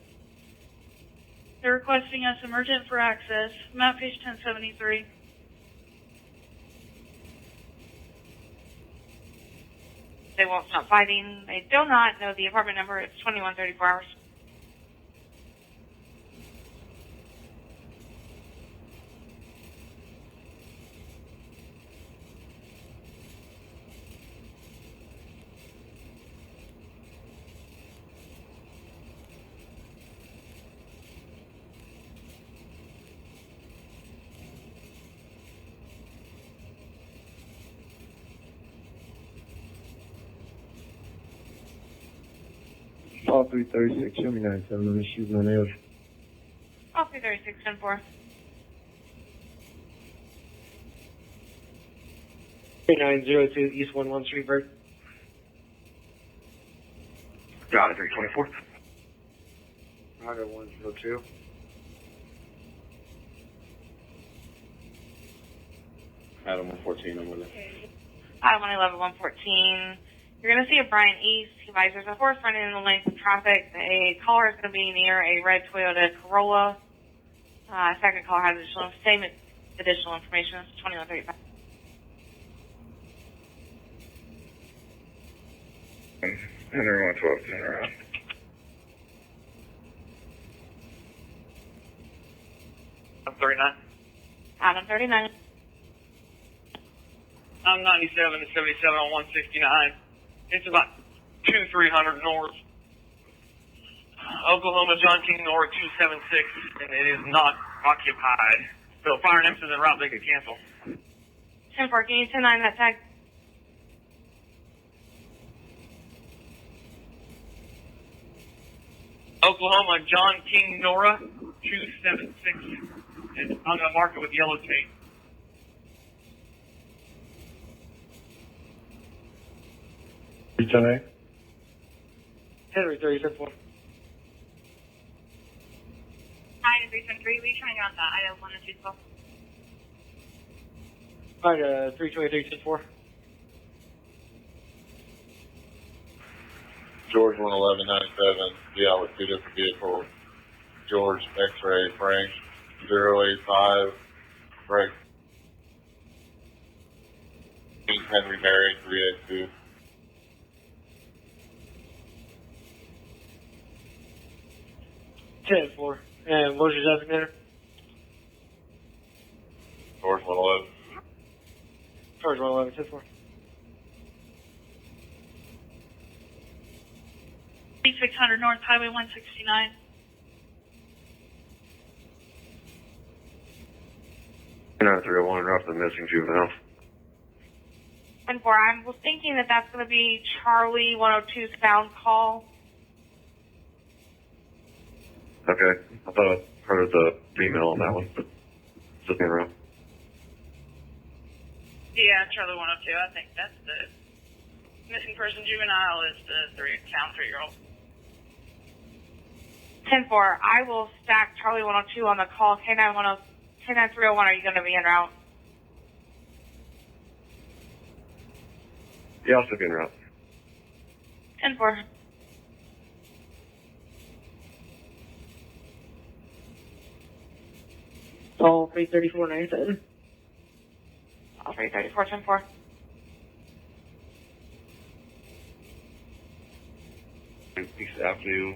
They're requesting us emergent for access. Map page 1073.
They won't stop fighting. They do not know the apartment number. It's 2134 hours.
All 336, show me 97, I'm shooting on nails.
All 336, 10-4.
3902 East 11 Street, Bird.
Got it, 324.
I got 102.
Adam 114, I'm with it.
I 111, 114. You're going to see a Brian East. He advises there's a horse running in the lanes of traffic. A caller is going to be near a red Toyota Corolla. Second caller has additional information. It's 2135.
Henry 112, turn around.
I'm 39.
Adam 39.
I'm 97 to 77 on 169. It's about 2-300 north. Oklahoma John King North 276, and it is not occupied. So fire next to the route they could cancel.
10-4, can you 10-9 that tag?
Oklahoma John King Nora 276. And I'm going to mark it with yellow tape.
Return
Henry 30, 10-4.
Hi, 323. We trying out that Idaho 1 and 2 12.
Alright, 323, 10-4.
George 11197, be out with two different vehicles. George X-ray Frank 085 Frank Henry Mary 382.
Ten four. And what was your designator?
George 111.
George 111, 10-4.
600 North Highway 169.
Not 301, drop the missing juvenile.
10-4, I was thinking that that's going to be Charlie 102's sound call.
Okay, I thought I heard the female on that one. Just being around.
Yeah, Charlie 102. I think that's the missing person juvenile is the 3-year-old.
10-4, I will stack Charlie 102 on the call. K9 301, are you going to be en route?
Yeah, I'll still be en route.
10-4.
Call 33497.
All 334, 10-4.
Peace Avenue.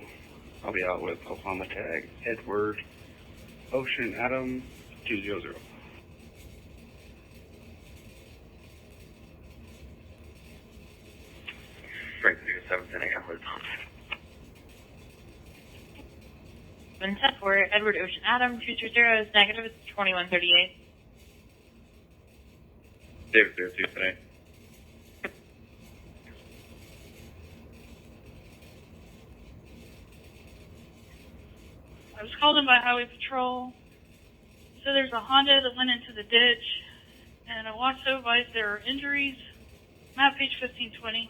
I'll be out with Oklahoma tag Edward Ocean Adam 200.
Frank 710 8 with Tom.
710 for Edward Ocean Adam 220 is negative. It's 2138.
David 02 today.
I was called in by Highway Patrol. So there's a Honda that went into the ditch, and I watched advise there are injuries. Map page 1520.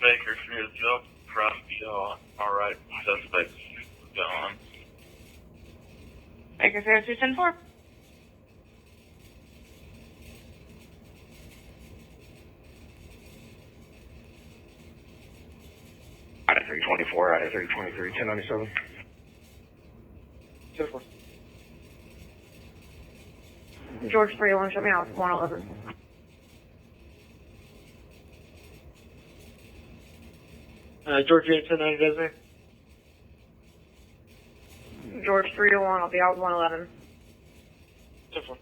Bakersfield from all right, suspects gone.
Bakersfield 210-4.
Ida 324, Ida 323, 1097.
10-4.
George 301, shut me out. 111.
George 10-9 designator.
George 301, I'll be out 111.
10-4.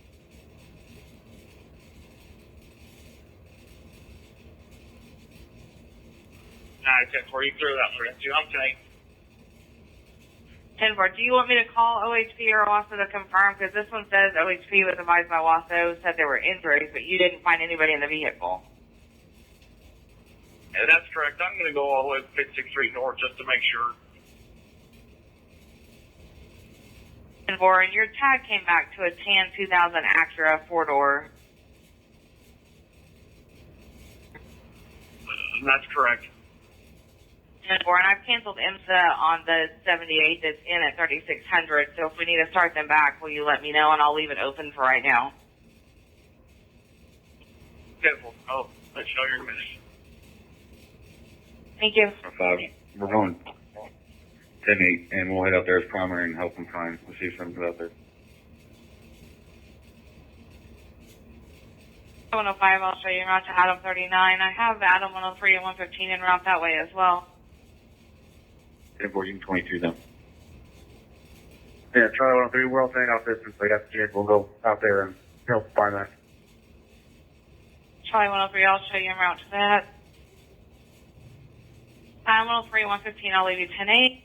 Alright, 10-4, you throw that one into. I'm tonight.
10-4, do you want me to call OHP or WASO to confirm? Because this one says OHP was advised by WASO, said there were injuries, but you didn't find anybody in the vehicle.
Yeah, that's correct. I'm going to go all the way to 56th Street North just to make sure.
10-4, and your tag came back to a tan 2000 Acura 4-door.
That's correct.
10-4, and I've canceled IMSA on the 78 that's in at 3600, so if we need to start them back, will you let me know, and I'll leave it open for right now.
10-4. Oh, let's show your minutes.
Thank you.
5. We're going 10-8, and we'll head out there as primary and help them find. We'll see if something's out there.
105, I'll show you en route to Adam 39. I have Adam 103 and 115 en route that way as well.
10-4, you can 22 then.
Yeah, Charlie 103, we're all staying off distance, so you got the kid. We'll go out there and help find that.
Charlie 103, I'll show you en route to that. Adam 103, 115, I'll leave you 10-8.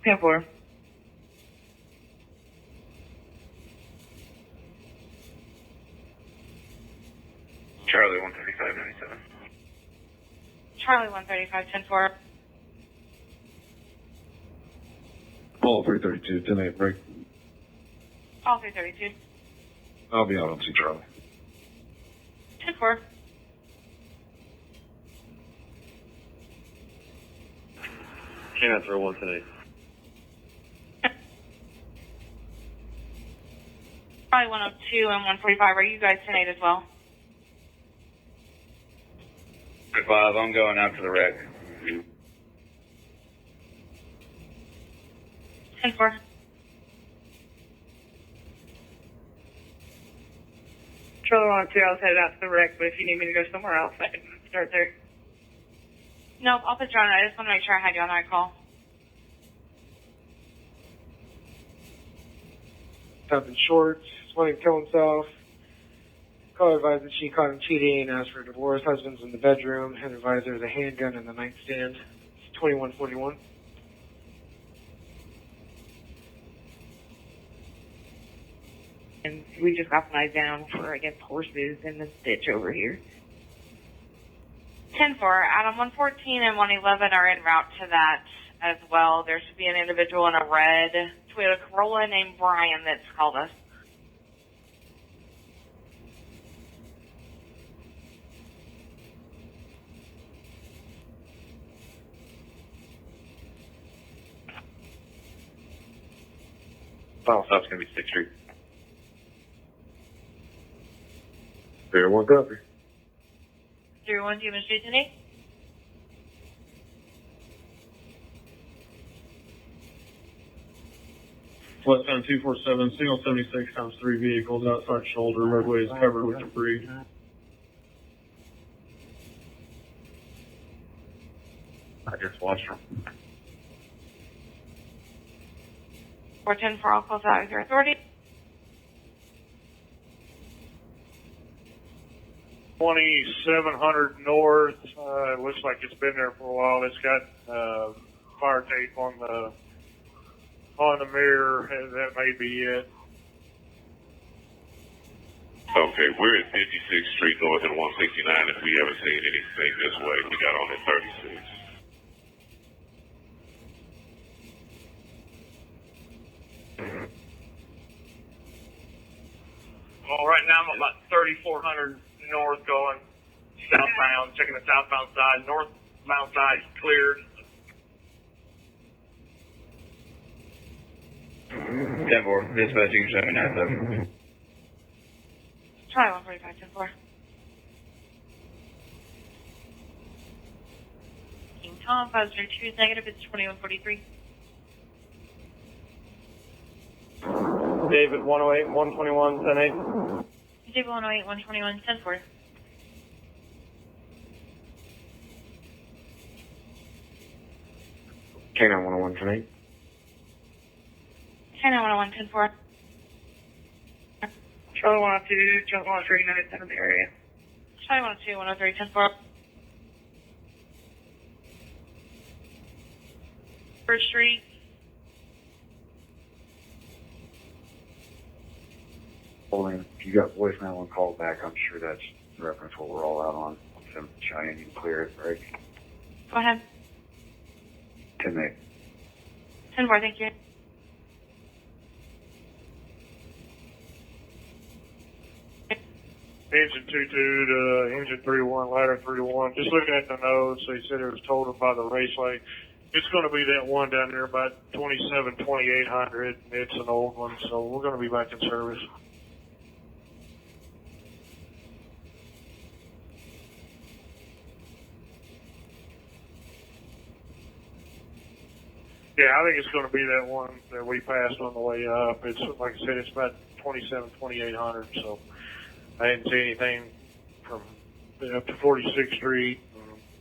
10-4.
Charlie 135.97.
Charlie 135, 10-4.
Paul 332, 10-8 break.
All 332.
I'll be out on C Charlie.
10-4.
Can't throw 1 today.
Charlie 102 and 145, are you guys 10-8 as well?
5, I'm going out to the wreck.
10-4.
Charlie 102, I was headed out to the wreck, but if you need me to go somewhere else, I can start there.
Nope, I'll put you on. I just want to make sure I had you on the right call.
Up in shorts, wanting to kill himself. Caller advised that she caught him cheating, asked for a divorce. Husband's in the bedroom, and advised there's a handgun in the nightstand. It's 2141.
And we just got flagged down for, I guess, horses in this ditch over here.
10-4, Adam 114 and 111 are en route to that as well. There should be an individual in a red Toyota Corolla named Brian that's called us.
Final stop's going to be 6th Street.
01 copy.
01, do you have a street today?
Westbound 247, single 76 times 3 vehicles outside shoulder. Roadway is covered with debris.
I just watched them.
410 for all calls out with your authority.
2700 north. It looks like it's been there for a while. It's got fire tape on the mirror, and that may be it.
Okay, we're at 56th Street north and 169. If we haven't seen anything this way, we got on at 36.
Well, right now I'm about 3400 north going southbound, checking the southbound side. Northbound side cleared.
10-4, dispatching 797.
Try 145, 10-4.
King Tom, 502 is negative, it's 2143.
David 108, 121, 10-8.
David 108, 121, 10-4.
K9 101, 10-8.
10-101, 10-4.
Charlie 102, Charlie 103, notice in the area.
Charlie 102, 103, 10-4.
First Street.
Holding, if you got voicemail and call back, I'm sure that's reference what we're all out on. Some Cheyenne, you can clear it, right?
Go ahead.
10-8.
10-4, thank you.
engine 22 to engine 31, ladder 31. Just looking at the notes, they said it was totaled by the raceway. It's going to be that one down there about 2800. It's an old one, so we're going to be back in service. Yeah, I think it's going to be that one that we passed on the way up. It's, like I said, it's about 2800, so I didn't see anything from up to 46th Street.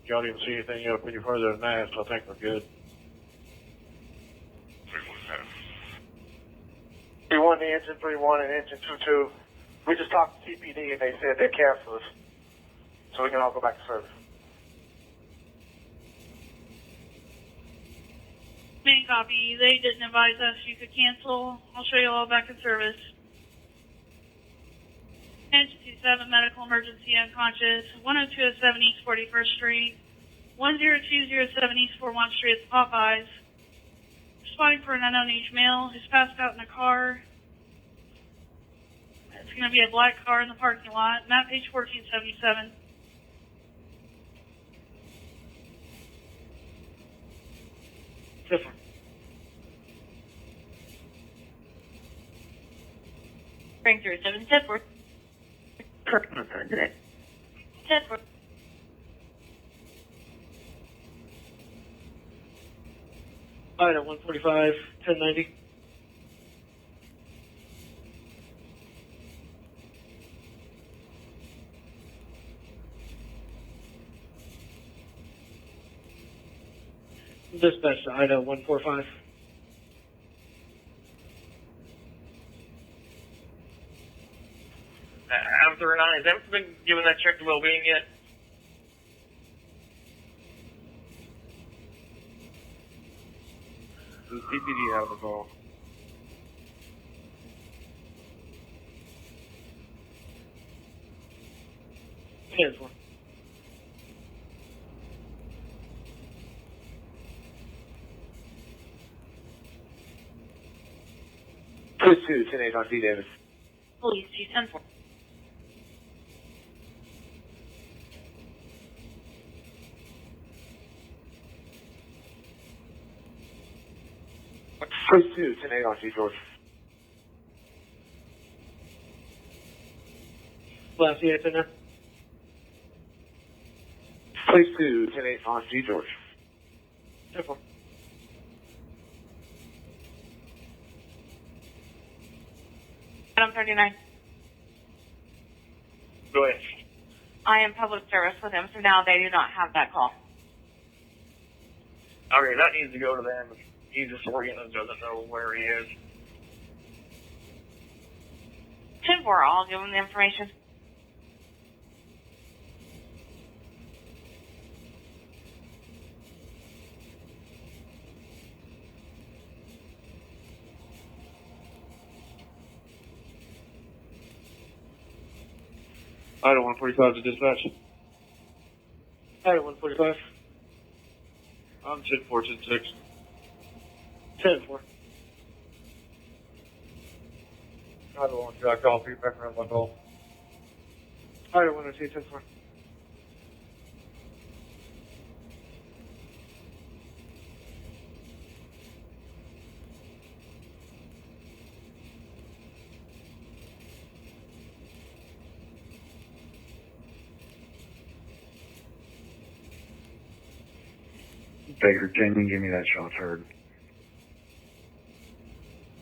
Y'all didn't see anything up any further than that, so I think we're good.
3-1 to engine 3-1 and engine 2-2. We just talked to TPD and they said they canceled us, so we can all go back to service.
Main copy. They didn't advise us you could cancel. I'll show you all back in service. Engine 27, medical emergency, unconscious. 10207 East 41st Street. 10207 East 41st Street at the Popeyes. Responding for an unknown age male who's passed out in a car. It's going to be a black car in the parking lot. Map page 1477.
Different.
Frank 07, 10-4.
Perfect.
10-4.
Item 145, 1090. Dispatch to Ida 145.
After Renee, has Emerson been given that check to well-being yet?
Does TPD have the call?
Here's one.
Cruise 2, 10-8 on D. Davis.
Police G10-4.
Cruise 2, 10-8 on G. George.
Last unit in there.
Cruise 2, 10-8 on G. George.
Different.
Item 39.
Go ahead.
I am public service with them, so now they do not have that call.
Okay, that needs to go to them. He's just working and doesn't know where he is.
10-4, I'll give them the information.
Item 145 to dispatch.
Item 145.
I'm 10-4, 10-6.
10-4.
I don't want you. I call feedback around my call.
Item 102, 10-4.
Baker, can you give me that shots heard?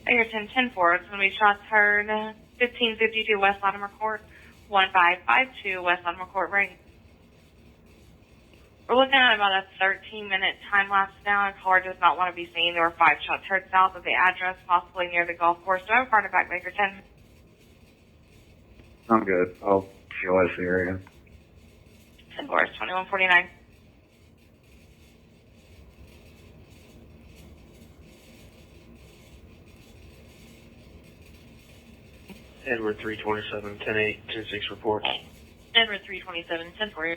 Egerton 10-4, it's going to be shots heard 1552 West Latimer Court, 1552 West Latimer Court, right? We're looking at about a 13-minute time lapse now. A caller does not want to be seen. There were 5 shots heard south of the address, possibly near the golf course. Do I have a partner back, Bakerton?
I'm good. I'll GLS the area.
10-4, 2149.
Edward 327, 10-8, 10-6 reports.
Edward 327, 10-4.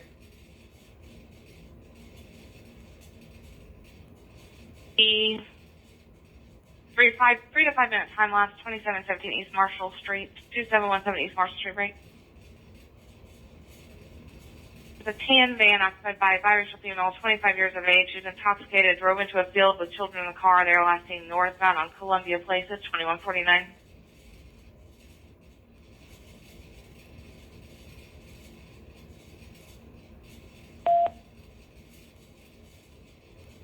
The 3 to 5 minute time lapse, 2717 East Marshall Street, 2717 East Marshall Street, right? It's a tan van occupied by a biracial female, 25 years of age. She was intoxicated, drove into a field with children in the car. They are last seen northbound on Columbia Places, 2149.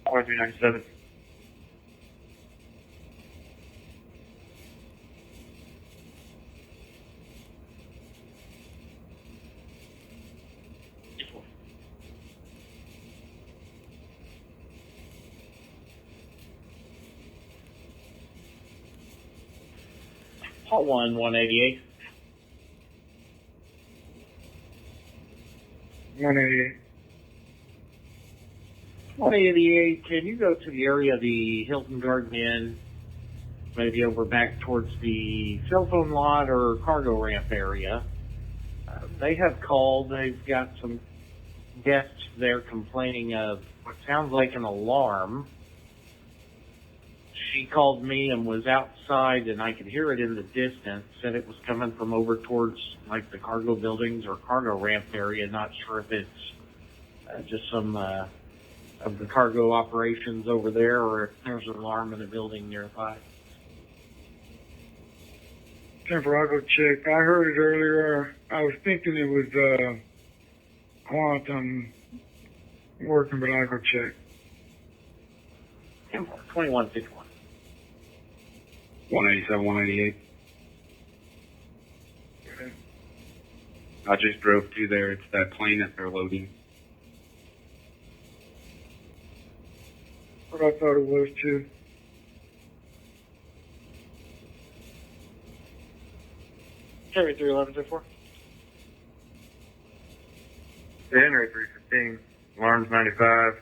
R397.
Hot 188.
188.
188, can you go to the area of the Hilton Garden Inn, maybe over back towards the cell phone lot or cargo ramp area? They have called. They've got some guests there complaining of what sounds like an alarm. She called me and was outside, and I could hear it in the distance. Said it was coming from over towards like the cargo buildings or cargo ramp area. Not sure if it's just some of the cargo operations over there, or if there's an alarm in a building nearby.
Jennifer, I'll go check. I heard it earlier. I was thinking it was Quantum working, but I'll go check.
2151.
187, 188. I just drove through there. It's that plane that they're loading.
What I thought it was too.
Carry 311-4.
Henry 315. Alarms 95.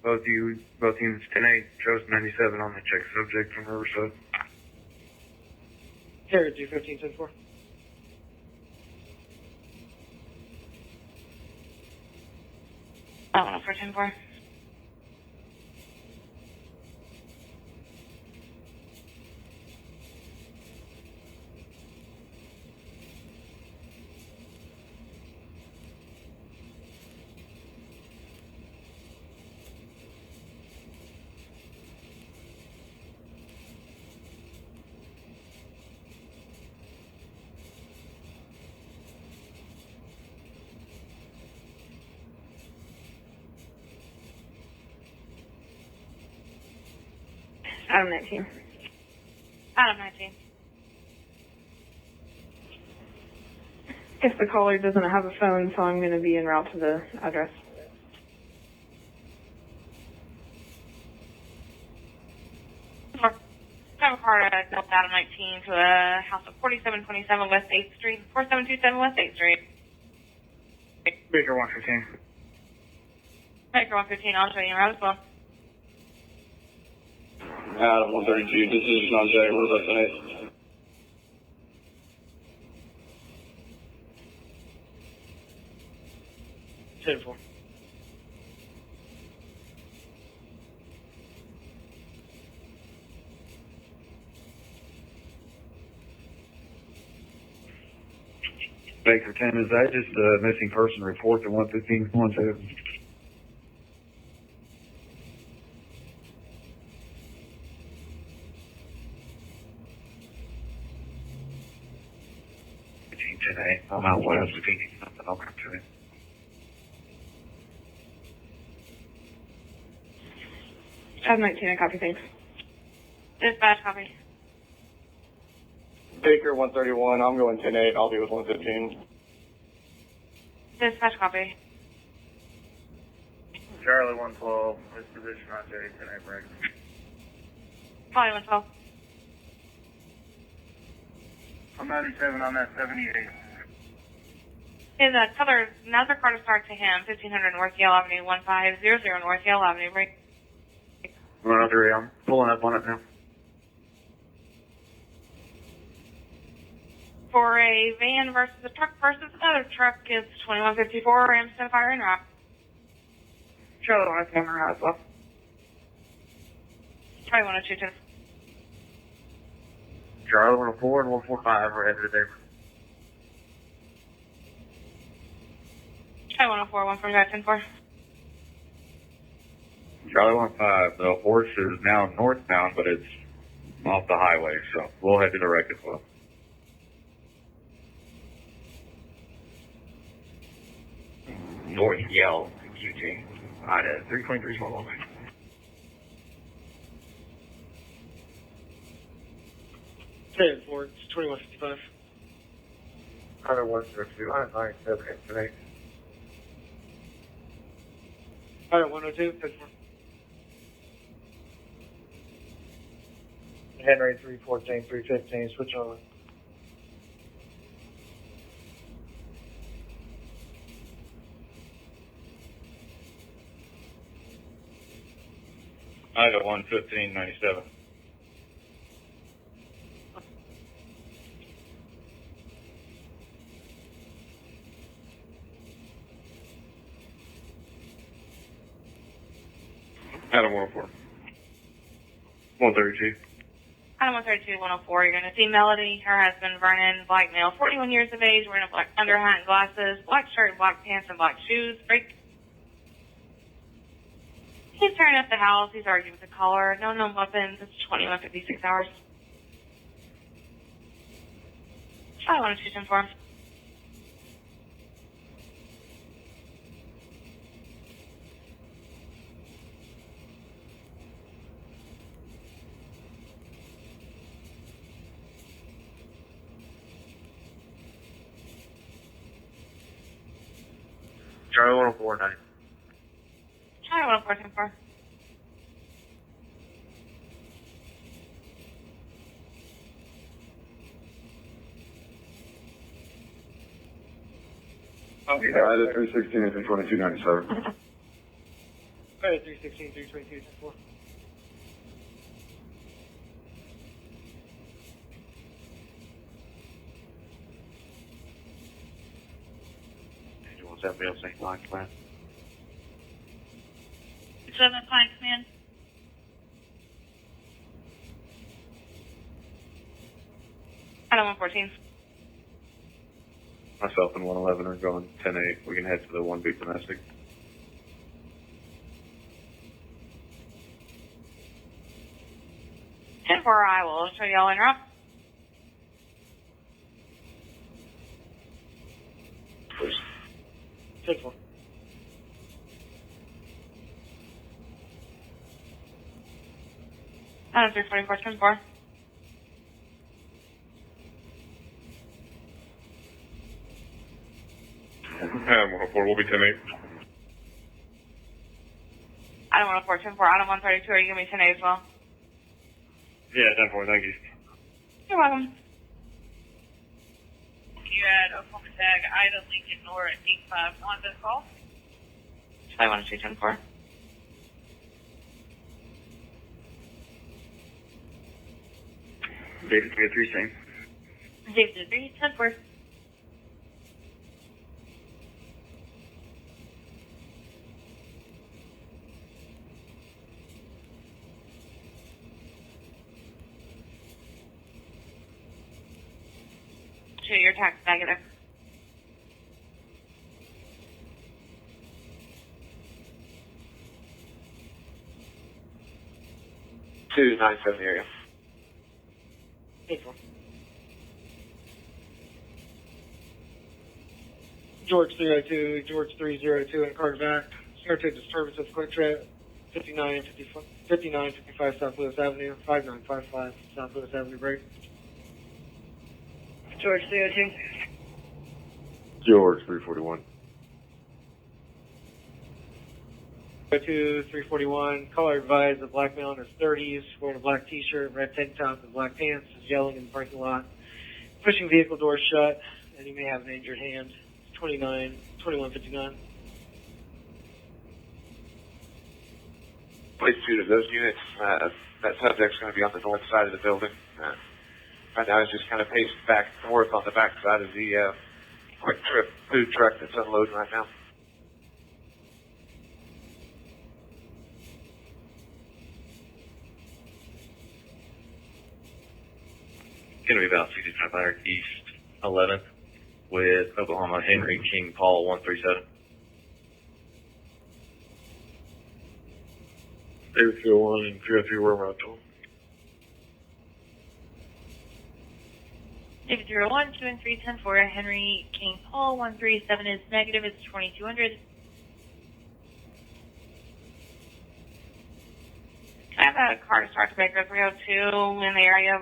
Both units 10-8. Shows 97 on the check subject from Riverside.
Carry 215-4.
For 10-4.
Adam 19.
Adam 19.
If the caller doesn't have a phone, so I'm going to be en route to the address.
Drive a car to Delta Adam 19 to a house of 4727 West 8th Street, 4727 West 8th Street.
Baker 115.
Baker 115, I'll show you around as well.
Adam 132, this is John J. What about tonight?
Ten-4.
Baker 10, is that just a missing person report to 115-17? Today. I'm out west. If he needs something, I'll come to him.
Adam 19, I copy, thanks.
Dispatch copy.
Baker 131, I'm going 10-8. I'll be with 115.
Dispatch copy.
Charlie 112. This position on J. 10-8 break.
Probably 112.
I'm 97 on that 78.
His color, another car to start to him, 1500 North Yale Avenue, 1500 North Yale Avenue, break.
103, I'm pulling up on it now.
For a van versus a truck versus another truck, it's 2154 Ramsden Fire and Rock.
Charlie 107, as well.
Probably 102 too.
Charlie 104 and 145 are headed there.
Try 104, 145, 10-4.
Charlie 15, the horse is now northbound, but it's off the highway, so we'll head to the wreck as well.
North Yell, QT. Ida, 323 small one.
Ten four, it's 2155.
Carter 102, I'm fine, okay, tonight.
Pilot 102, 10 4.
Henry 314, 315, switch on.
Ida 11597.
Adam 104.
132.
Item 132, 104, you're going to see Melody, her husband Vernon, black male, 41 years of age, wearing a black underhat and glasses, black shirt, black pants, and black shoes. Break. He's tearing up the house. He's arguing with the caller. No known weapons. It's 2156 hours. Try 102, 10-4.
Charlie 104, 9.
Try 104, 10-4.
Ida 316 and 2297.
Pilot 316, 322, 10 4.
Angel 17 St. Line Command.
7 Pine Command.
Item 114.
Myself and 111 are going 10-8. We can head to the 1 beat domestic.
I will show y'all in route.
Take 4.
Item 344, 10-4.
Adam 104, we'll be 10-8.
Item 104, 10-4. Item 132, are you going to be 10-8 as well?
Yeah, 10-4, thank you.
You're welcome.
You had Oklahoma Tag, Ida, Lincoln, Nora, and Deep 5 on this call.
Try 102, 10-4.
David 303, same.
David 3, 10-4.
Your tax negative.
Two 97 area.
Take 4. George 302, George 302, and Carter back. Started disturbance of Quick Trip, 5955 South Lewis Avenue, 5955 South Lewis Avenue break.
George 302.
George 341.
341. Caller advised a black male in his 30s, wearing a black t-shirt, red tank top, and black pants, is yelling in the parking lot, pushing vehicle doors shut, and he may have an injured hand. 2159.
Place 2 to those units. That subject's going to be on the north side of the building. Right now, he's just kind of pacing back and forth on the back side of the Quick Trip food truck that's unloading right now. Going to be about 6500 East 11th with Oklahoma Henry King Paul 137.
David 301 and 303 were rental.
David 301, 2 and 3, 10 4, Henry King Paul, 137 is negative, it's 2200.
I have a car to start to Baker 302 in the area of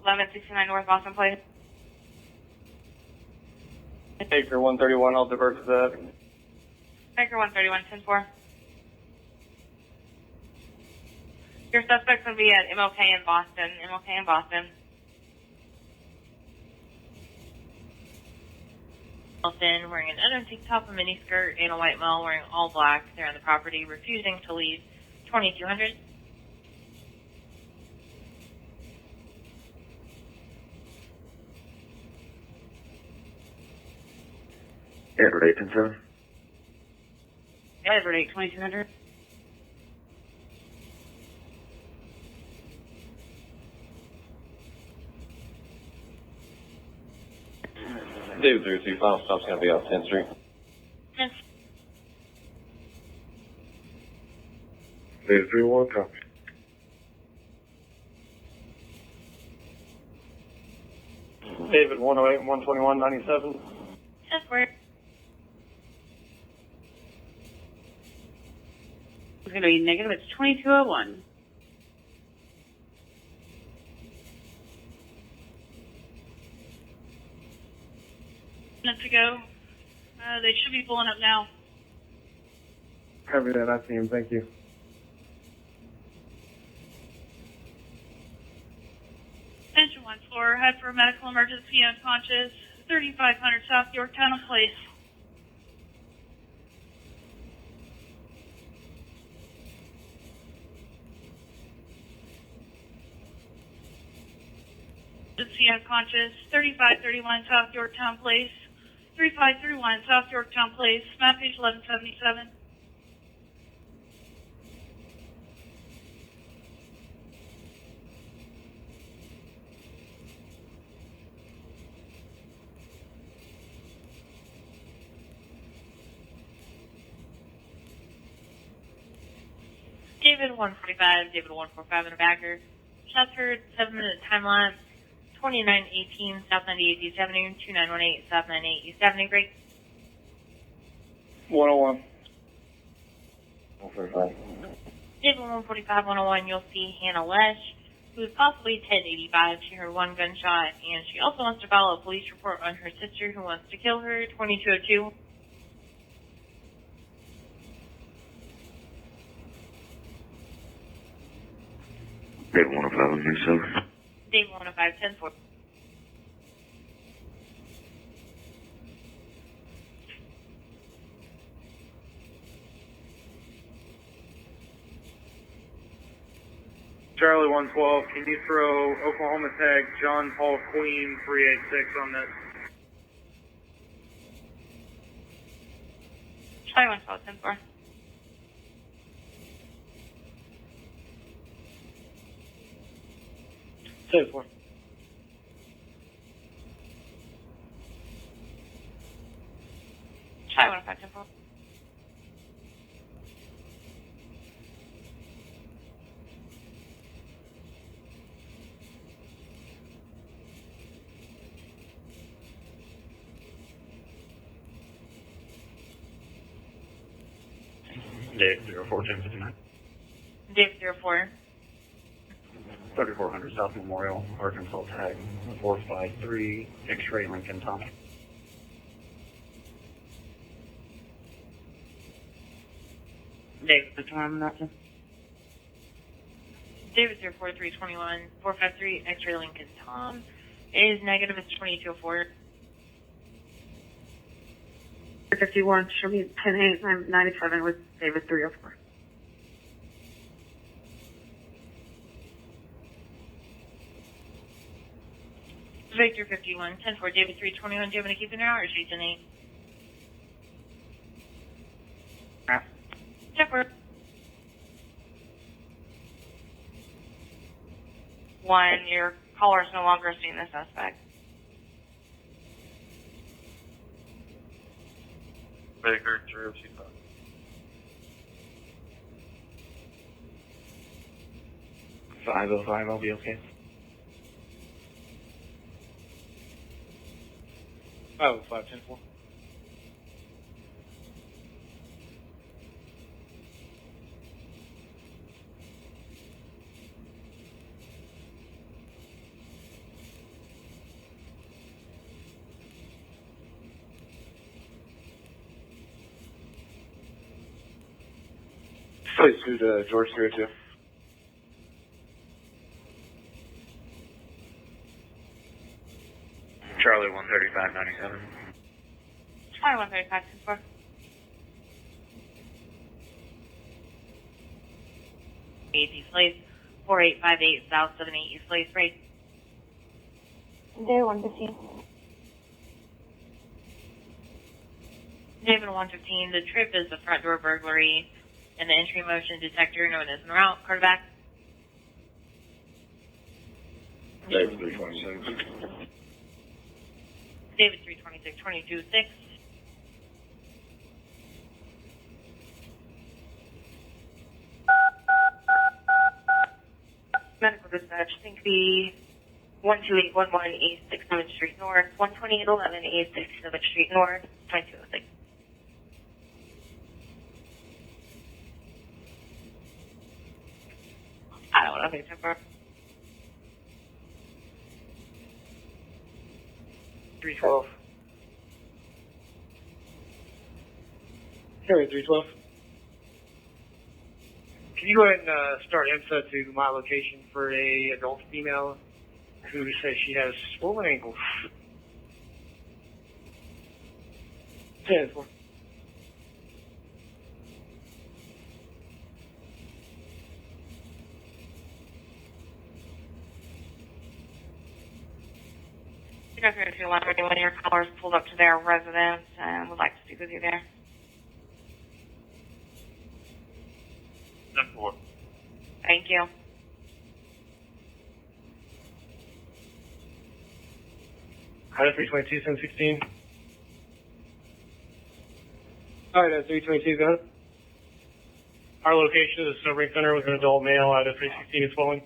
1169 North Boston Place.
Baker 131, I'll divert to that.
Baker 131, 10-4. Your suspect's going to be at MLK in Boston. MLK in Boston.
Wilson wearing an under tank top, a mini skirt, and a white male wearing all black. They're on the property, refusing to leave. 2200.
Edward 810-7.
Edward 8, 2200.
David 302, final stop's going to be off 10th Street.
David 301, copy.
David 108, 121, 97.
That's where.
It's going to be negative. It's 2201.
Minutes ago. They should be pulling up now.
Copy that. I see him. Thank you.
Attention 1-4, head for a medical emergency, unconscious, 3500 South Yorktown Place. Emergency unconscious, 3531 South Yorktown Place, 3531 South Yorktown Place, map page 1177.
David 145, David 145 in a backer. Shots heard, 7-minute time lapse. 2918 South 98 East Avenue, 2918 South 98 East Avenue, break.
101.
145.
David 145, 101, you'll see Hannah Lesh, who is possibly 1085. She heard one gunshot, and she also wants to file a police report on her sister who wants to kill her, 2202.
David 105, 97.
David 105, 10 4.
Charlie 112, can you throw Oklahoma tag John Paul Queen 386 on this?
Charlie 112, 10-4.
Says one.
Charlie 105, 10-4.
Dave 041059.
David 04.
3400 South Memorial, Arkansas tag 453 X-ray Lincoln Thomas.
David, the time not to.
David 04, 321 453 X-ray Lincoln Tom. It is negative, it's 2204.
51, show me 10-8, 97 with David 304.
Victor 51, 10 4, David 321. Do you want me to keep an eye or should you 10-8? Check for
1, your caller is no longer seeing the suspect.
Baker 305.
505, I'll be okay.
505, 10-4.
Please scoot George 302.
Charlie 13597.
Charlie 135, 10-4.
East Place, 4858 South 78 East Place, right?
Day 115.
David 115, the trip is the front door burglary and the entry motion detector known as en route. Quarterback.
David 326.
David 326, 22-6.
Medical dispatch, think the 12811 East 6th Street North, 12811 East 6th Street North, 2206.
I don't know. Okay, 10-4.
312. Carry 312. Can you go ahead and start IMSA to my location for a adult female who says she has swollen ankles? 10-4.
You guys are going to feel like when your callers pulled up to their residence and would like to speak with you there.
10-4.
Thank you.
Item 322, 716. Alright, 322, go ahead. Our location is a sobering center with an adult male. Item 316 is swollen.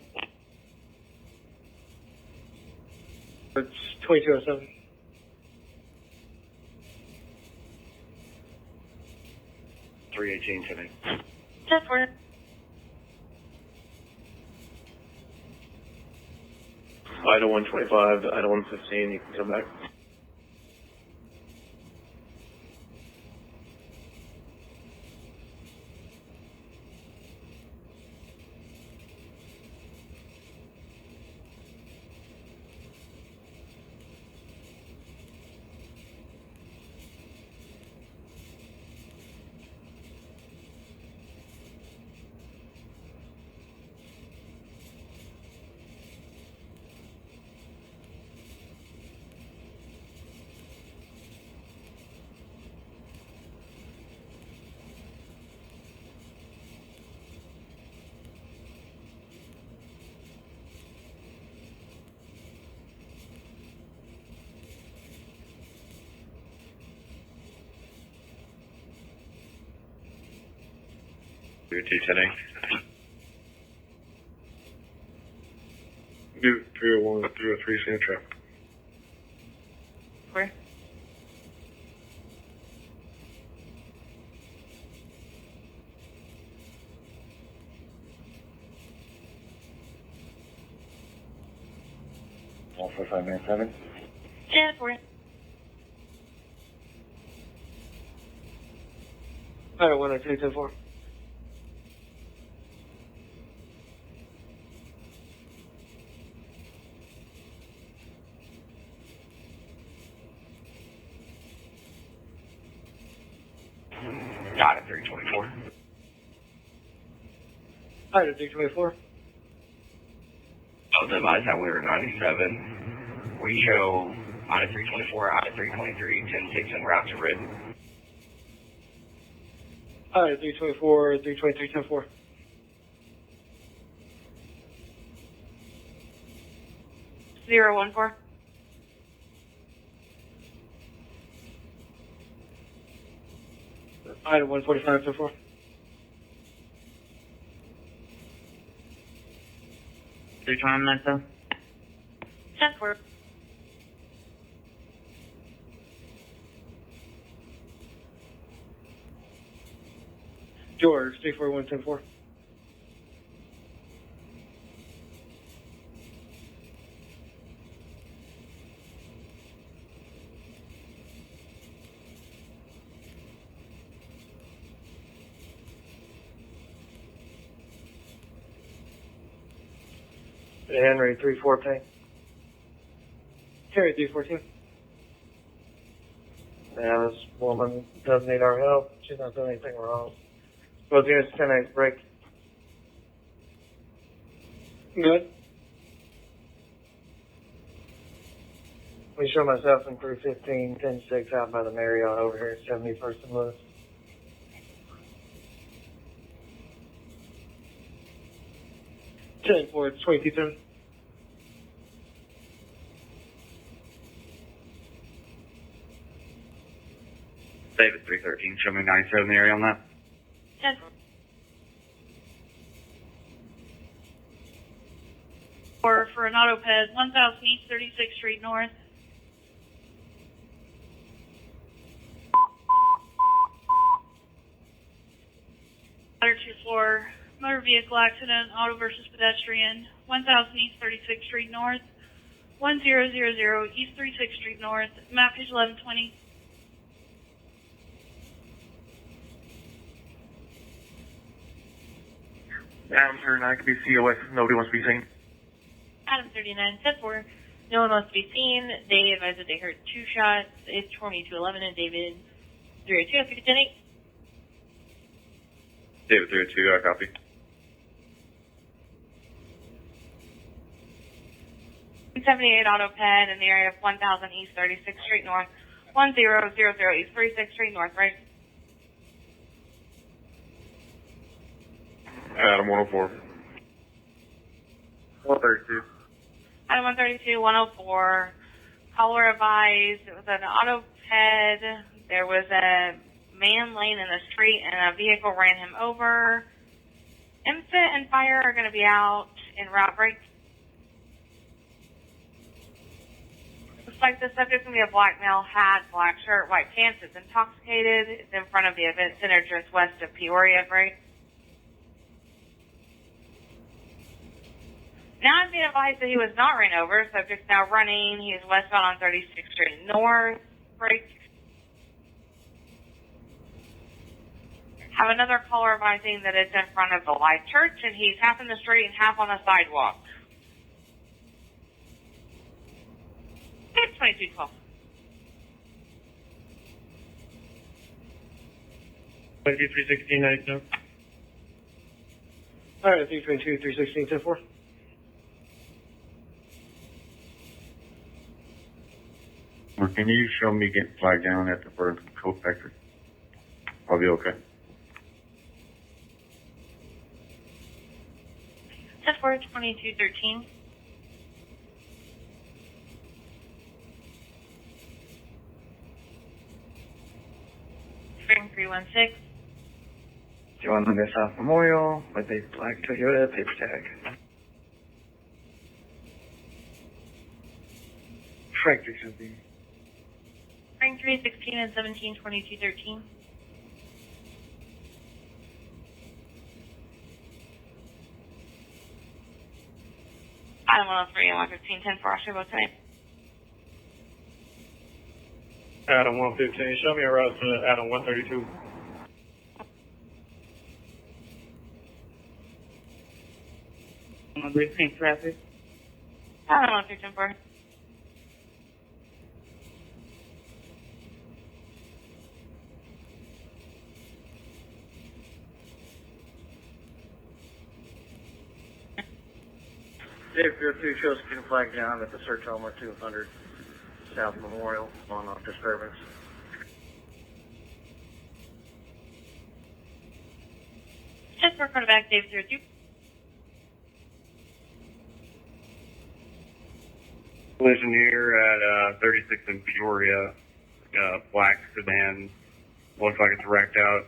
It's 2207.
today.
Just for
Item 125 to item 115, you can come back.
Do 210.
Do 301, 303, same traffic.
Where?
All 4597.
Just for
Alright, 102, 10-4.
Got it, 324.
Alright, 324.
Oh, device that we were 97. We show out of 324, out of 323, 10-6 en route to red.
Alright, 324, 323, 10-4.
Zero 1 4.
Item 145, 10-4.
Through time that though?
10-4.
George, 34110-4.
Henry, 314.
Harry, 314.
Yeah, this woman does need our help. She's not doing anything wrong. Both units 10-8, break.
Good.
We show myself in 315, 10-6 out by the Marriott over here at 71st and Lewis.
For 2210.
David 313, show me 97 in the area on that.
10.
Or for an auto ped, 1000 East 36th Street North. Ladder 2 floor, motor vehicle accident, auto versus pedestrian, 1000 East 36th Street North, 1000 East 36th Street North, map page 1120.
Adam 39 can be COS if nobody wants to be seen.
Adam 39, 10-4. No one wants to be seen. They advise that they heard 2 shots. It's 2211 and David 302. If you could 10-8.
David 302, I copy.
$78 auto ped in the area of 1000 East 36th Street North, 1000 East 36th Street North, right?
Adam 104.
132.
Item 132, 104. Caller advised it was an auto ped. There was a man laying in the street and a vehicle ran him over. IMSA and fire are going to be out in route break. Looks like the subject's going to be a black male, hat, black shirt, white pants. It's intoxicated. It's in front of the event center just west of Peoria, right? Now I'm being advised that he was not ran over. Subject's now running. He is westbound on 36th Street North. Break. Have another caller advising that it's in front of the Life Church, and he's half in the street and half on the sidewalk. It's 2212.
316, 97.
All right, 322, 316, 10-4.
Or can you show me getting flagged down at the Burger Coke Factory? I'll be okay.
10-4, 2213. Spring 316.
2100 South Memorial with a black Toyota paper tag.
Frank 317.
Spring 316 and 172213.
Item 103 and 115, 10 for Oshawa tonight.
Adam 115, show me a route to Adam 132.
Pink traffic.
Item 103, 10 for.
Dave 02 shows green flag down at the search Elmer 200 South Memorial on disturbance.
Just for back, Dave 02.
Collision here at 36 in Peoria. Black sedan. Looks like it's wrecked out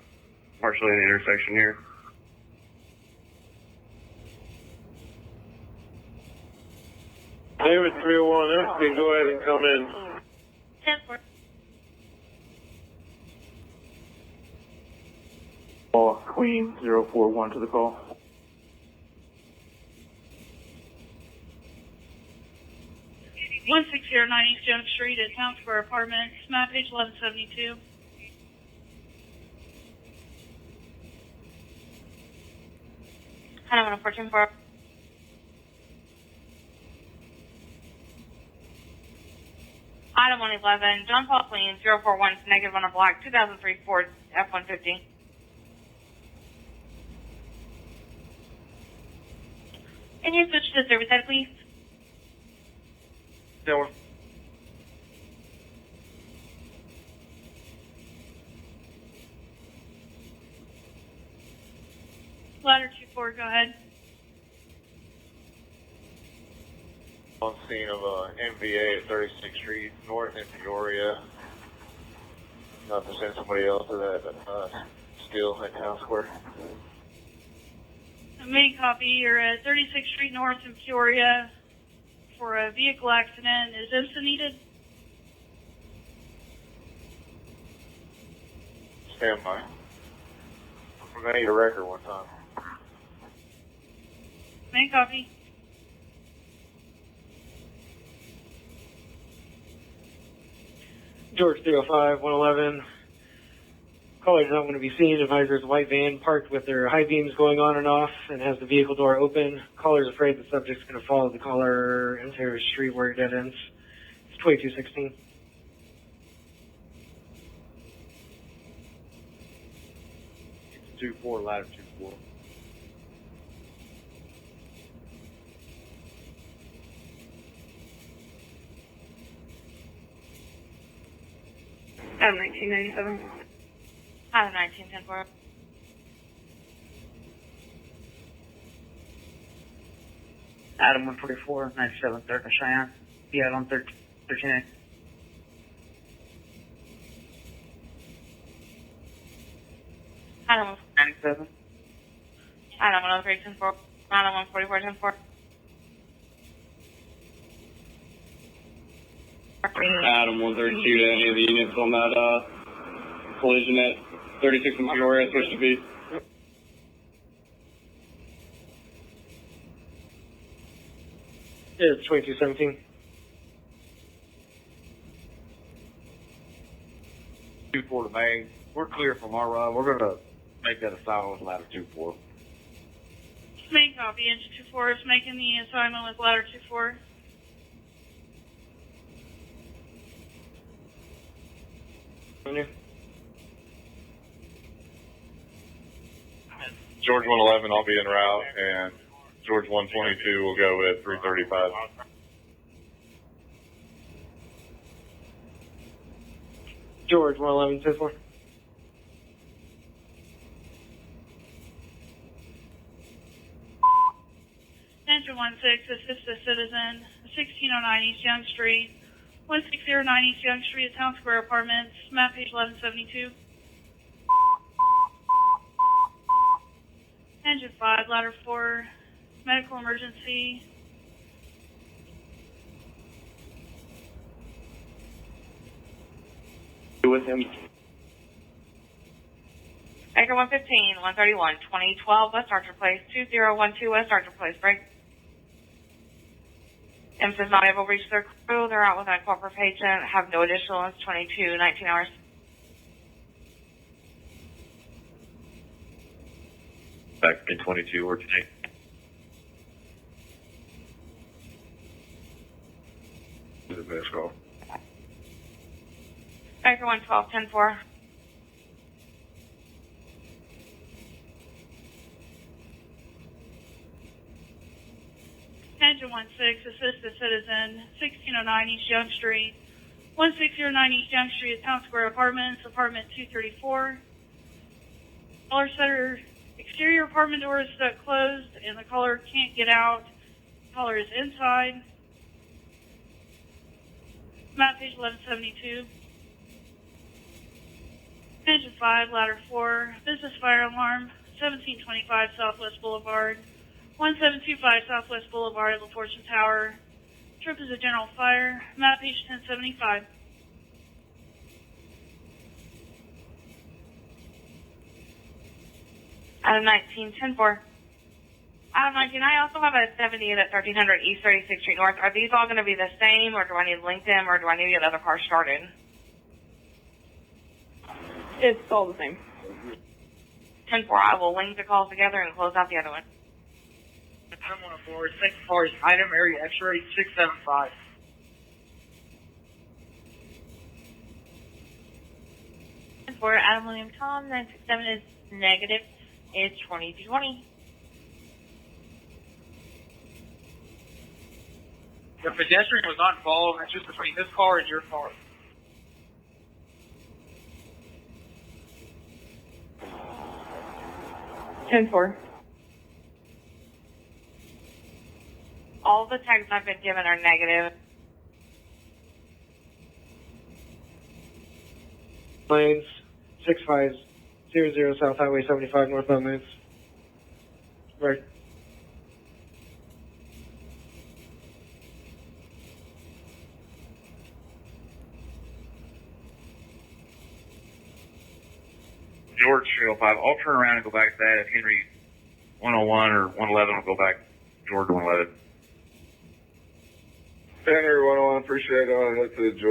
partially in the intersection here.
David 301, everybody go ahead and come in.
10-4.
Queen 041 to the call.
One 16009 East Jones Street at Town Square Apartments, map page 1172.
Item 114-4. Item 111, John Paul Queen, 041, negative on a black, 2003 Ford F-150. Can you switch to service side, please?
There.
Ladder 24, go ahead.
On scene of MVA at 36th Street North in Peoria. Not to send somebody else to that still at Town Square.
Main copy, you're at 36th Street North in Peoria for a vehicle accident. Is IMSA needed?
Stand by. We're going to need a record one time.
Main copy.
George 305, 111. Caller does not want to be seen. Advisor's white van parked with their high beams going on and off and has the vehicle door open. Caller's afraid the subject's going to follow the caller into a street where it dead ends. It's 2216.
It's 2-4, ladder 2-4.
Item 1997.
Item 19-10-4.
Item 144, 97, 3rd and Cheyenne. Be out on 13A.
Item
97.
Item 103-10-4. Item 144-10-4.
Adam 132 to any of the units on that collision at 36 in Peoria, switch to B.
It's 2217.
2-4 to Main. We're clear from our run. We're going to make that assignment with ladder 2-4.
Main copy, engine 24 is making the assignment with ladder 24.
George 111, I'll be en route, and George 122 will go with 335.
George 111, 10-4.
Engine 16, assist a citizen, 1609 East Young Street, 1609 East Young Street at Town Square Apartments, map page 1172. Engine 5, ladder 4, medical emergency.
With him.
Anchor 115, 131, 2012 West Archer Place, 2012 West Archer Place, break. IMSA is not able to reach their crew. They're out with a corporate patient. Have no additional. It's 22, 19 hours.
Back in 22 or today.
The best call.
Anchor 112, 10-4.
Engine 16, assist a citizen, 1609 East Young Street, 1609 East Young Street at Town Square Apartments, apartment 234. Caller said her exterior apartment door is stuck closed and the caller can't get out. Caller is inside. Map page 1172. Engine 5, ladder 4, business fire alarm, 1725 Southwest Boulevard, 1725 Southwest Boulevard at La Fortune Tower. Trip is a general fire. Map page 1075.
Adam 19, 10-4. Adam 19, I also have a 70 at 1300 East 36th Street North. Are these all going to be the same, or do I need to link them, or do I need to get other cars started?
It's all the same.
10-4, I will link the calls together and close out the other one.
10-104, second floor is item area X-ray 675.
For Adam William Tom, 967 is negative. It's 2220.
The pedestrian was not involved. It's just between this car and your car.
All the tags I've been given are negative.
Lanes 6500 South Highway 75 northbound lanes. Right.
George 305. I'll turn around and go back to that. If Henry 101 or 111 will go back George 111.
Henry 101, appreciate it. I'll head to the George.